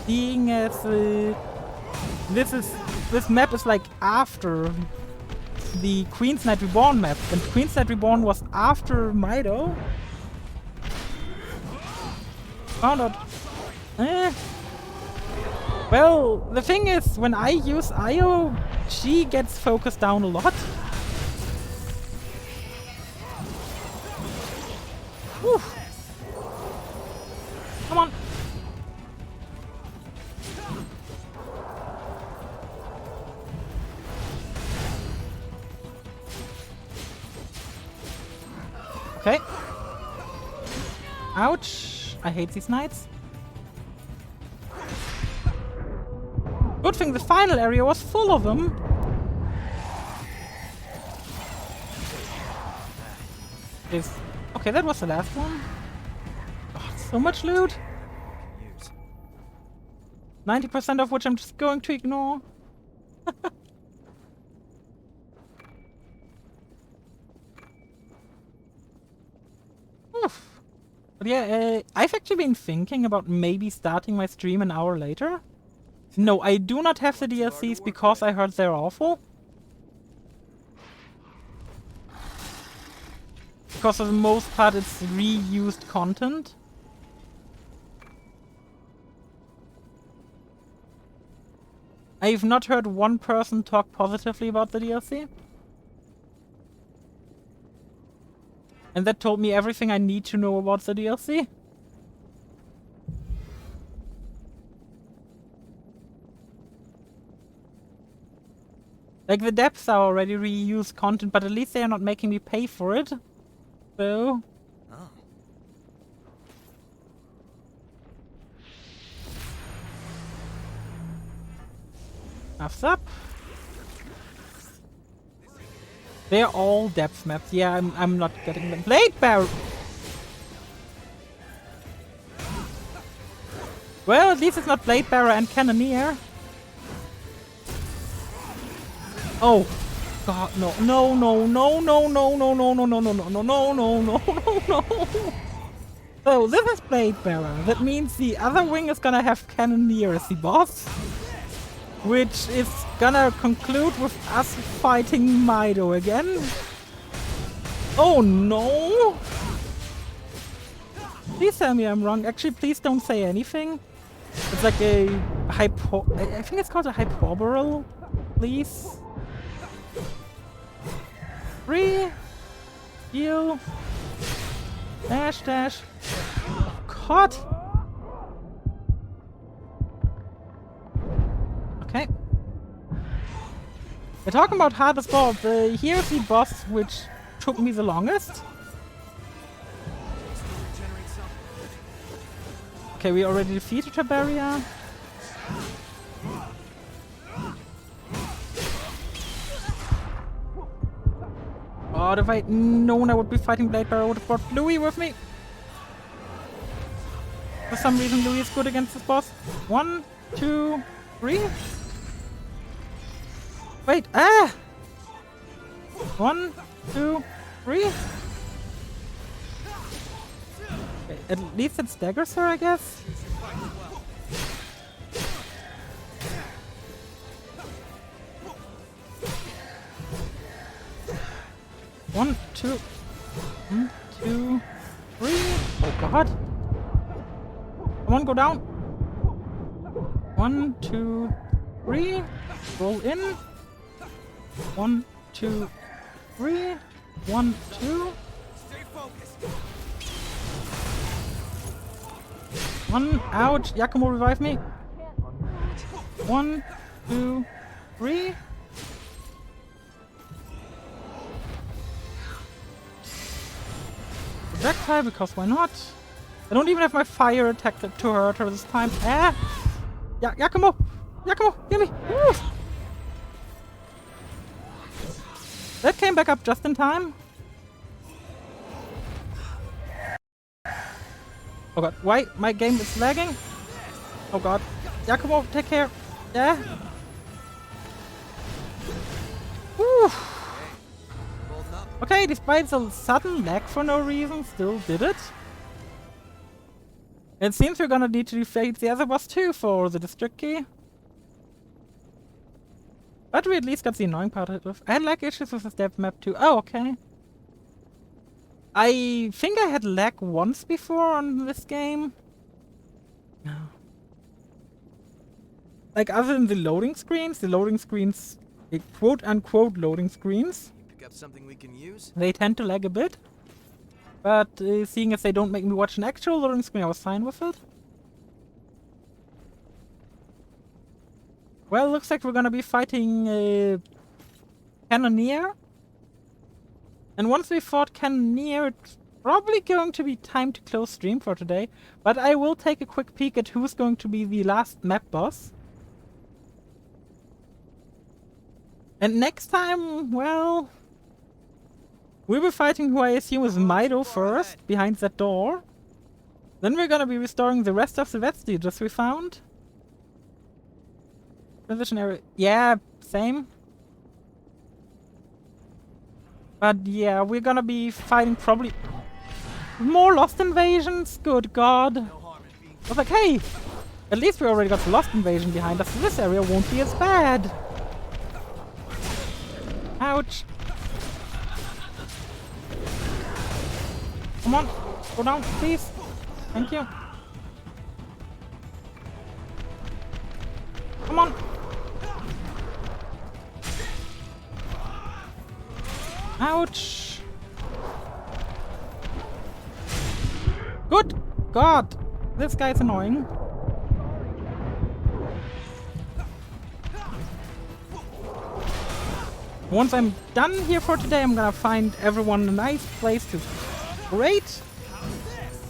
seeing as this map is like after the Queen's Knight Reborn map, and Queen's Knight Reborn was after Mido. Found out. Well, the thing is, when I use Io, she gets focused down a lot. Whew. Come on. Okay. Ouch. I hate these knights. Good thing the final area was full of them. Okay, that was the last one. Oh, so much loot. 90% of which I'm just going to ignore. Oof. But yeah, I've actually been thinking about maybe starting my stream an hour later. No, I do not have the DLCs because I heard they're awful. Because for the most part it's reused content. I've not heard one person talk positively about the DLC. And that told me everything I need to know about the DLC. Like, the depths are already reused content, but at least they are not making me pay for it. So... Oh. Half's up. They're all depth maps. Yeah, I'm not getting them. Blade Barrel! Well, at least it's not Blade Bearer and Cannoneer. Oh God, no, no, no, no, no, no, no, no, no, no, no, no, no, no, no, no, no, no. So this is Blade Bearer. That means the other wing is gonna have Cannoneer as the boss, which is gonna conclude with us fighting Mido again. Oh no! Please tell me I'm wrong. Actually, please don't say anything. It's like a I think it's called a hyperboreal. Please. 3, heal, dash, dash. Oh, God. Okay. We're talking about hardest boss. Here's the boss which took me the longest. Okay, we already defeated her barrier. God, if I'd known I would be fighting Blade Bearer, I would have brought Louis with me. For some reason, Louis is good against this boss. 1, 2, 3. Wait, 1, 2, 3. Okay, at least it staggers her, I guess. One, two, 1, 2, 3. Oh God! Come on, go down. 1, 2, 3. Roll in. 1, 2, 3. 1, 2. Stay focused. 1. Ouch! Yakumo, revive me. 1, 2, 3. Projectile, because why not? I don't even have my fire attack to hurt her this time. Ah! Yakumo! Yakumo, give me! Woo! That came back up just in time. Oh god, why? My game is lagging? Oh god. Yakumo, take care. Yeah. Woo! Okay, despite the sudden lag for no reason, still did it. It seems we're gonna need to defeat the other boss too for the district key. But we at least got the annoying part of it. I had lag issues with the step map too. Oh, okay. I think I had lag once before on this game. No. Like, other than the loading screens, the quote-unquote loading screens, Pick up something we can use? they tend to lag a bit. But seeing as they don't make me watch an actual loading screen, I was fine with it. Well, looks like we're gonna be fighting Cannoneer. And once we fought Cannoneer, it's probably going to be time to close stream for today. But I will take a quick peek at who's going to be the last map boss. And next time, well, we'll be fighting who I assume is Mido first, behind that door. Then we're gonna be restoring the rest of the vestiges we found. Transition area. Yeah, same. But yeah, we're gonna be fighting probably more Lost Invasions. Good god. I was like, hey, at least we already got the Lost Invasion behind us, so this area won't be as bad. Ouch. Come on, go down, please. Thank you. Come on. Ouch. Good god. This guy's annoying. Once I'm done here for today, I'm gonna find everyone a nice place to... Great!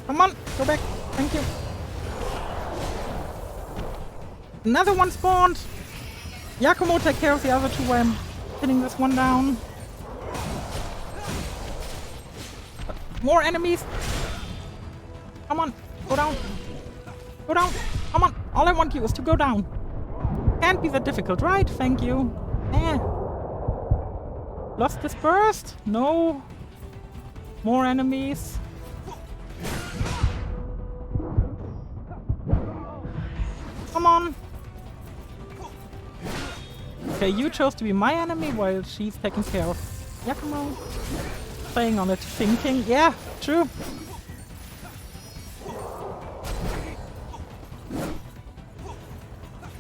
Come on, go back. Thank you. Another one spawned! Yakumo, take care of the other two while I'm pinning this one down. More enemies! Come on, go down. Go down. Come on, all I want you is to go down. Can't be that difficult, right? Thank you. Eh. Lost dispersed? No. More enemies. Come on. Okay, you chose to be my enemy while she's taking care of Yakumo. Playing on it, thinking. Yeah, true.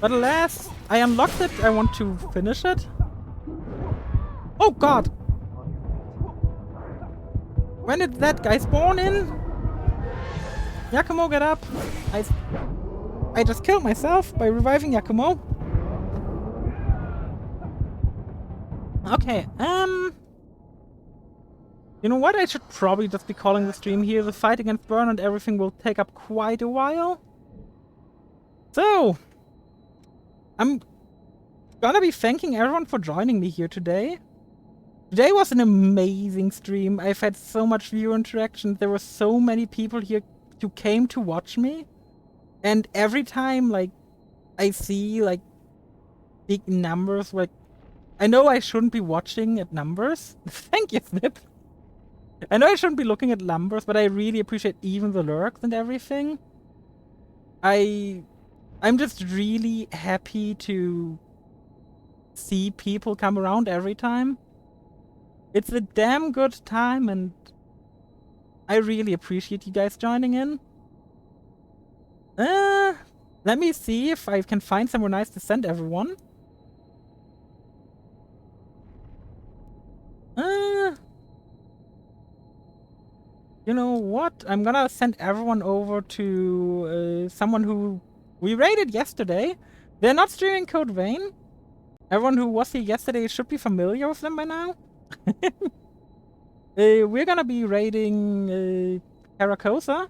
But alas, I unlocked it. I want to finish it. Oh god! When did that guy spawn in? Yakumo, get up! I just killed myself by reviving Yakumo. Okay, you know what? I should probably just be calling the stream here. The fight against Burn and everything will take up quite a while. So, I'm gonna be thanking everyone for joining me here today. Today was an amazing stream. I've had so much viewer interaction. There were so many people here who came to watch me. And every time, like, I see, like, big numbers, like, I know I shouldn't be watching at numbers. Thank you, Snip. I know I shouldn't be looking at numbers, but I really appreciate even the lurks and everything. I'm just really happy to see people come around every time. It's a damn good time, and I really appreciate you guys joining in. Let me see if I can find somewhere nice to send everyone. You know what? I'm gonna send everyone over to someone who we raided yesterday. They're not streaming Code Vein. Everyone who was here yesterday should be familiar with them by now. We're gonna be raiding Caracosa.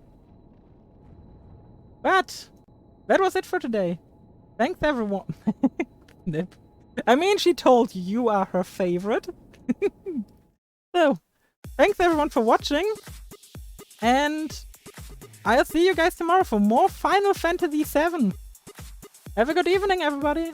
But that was it for today. Thanks, everyone. Nip. I mean, she told you you are her favorite. So, thanks everyone for watching. And I'll see you guys tomorrow for more Final Fantasy VII. Have a good evening, everybody.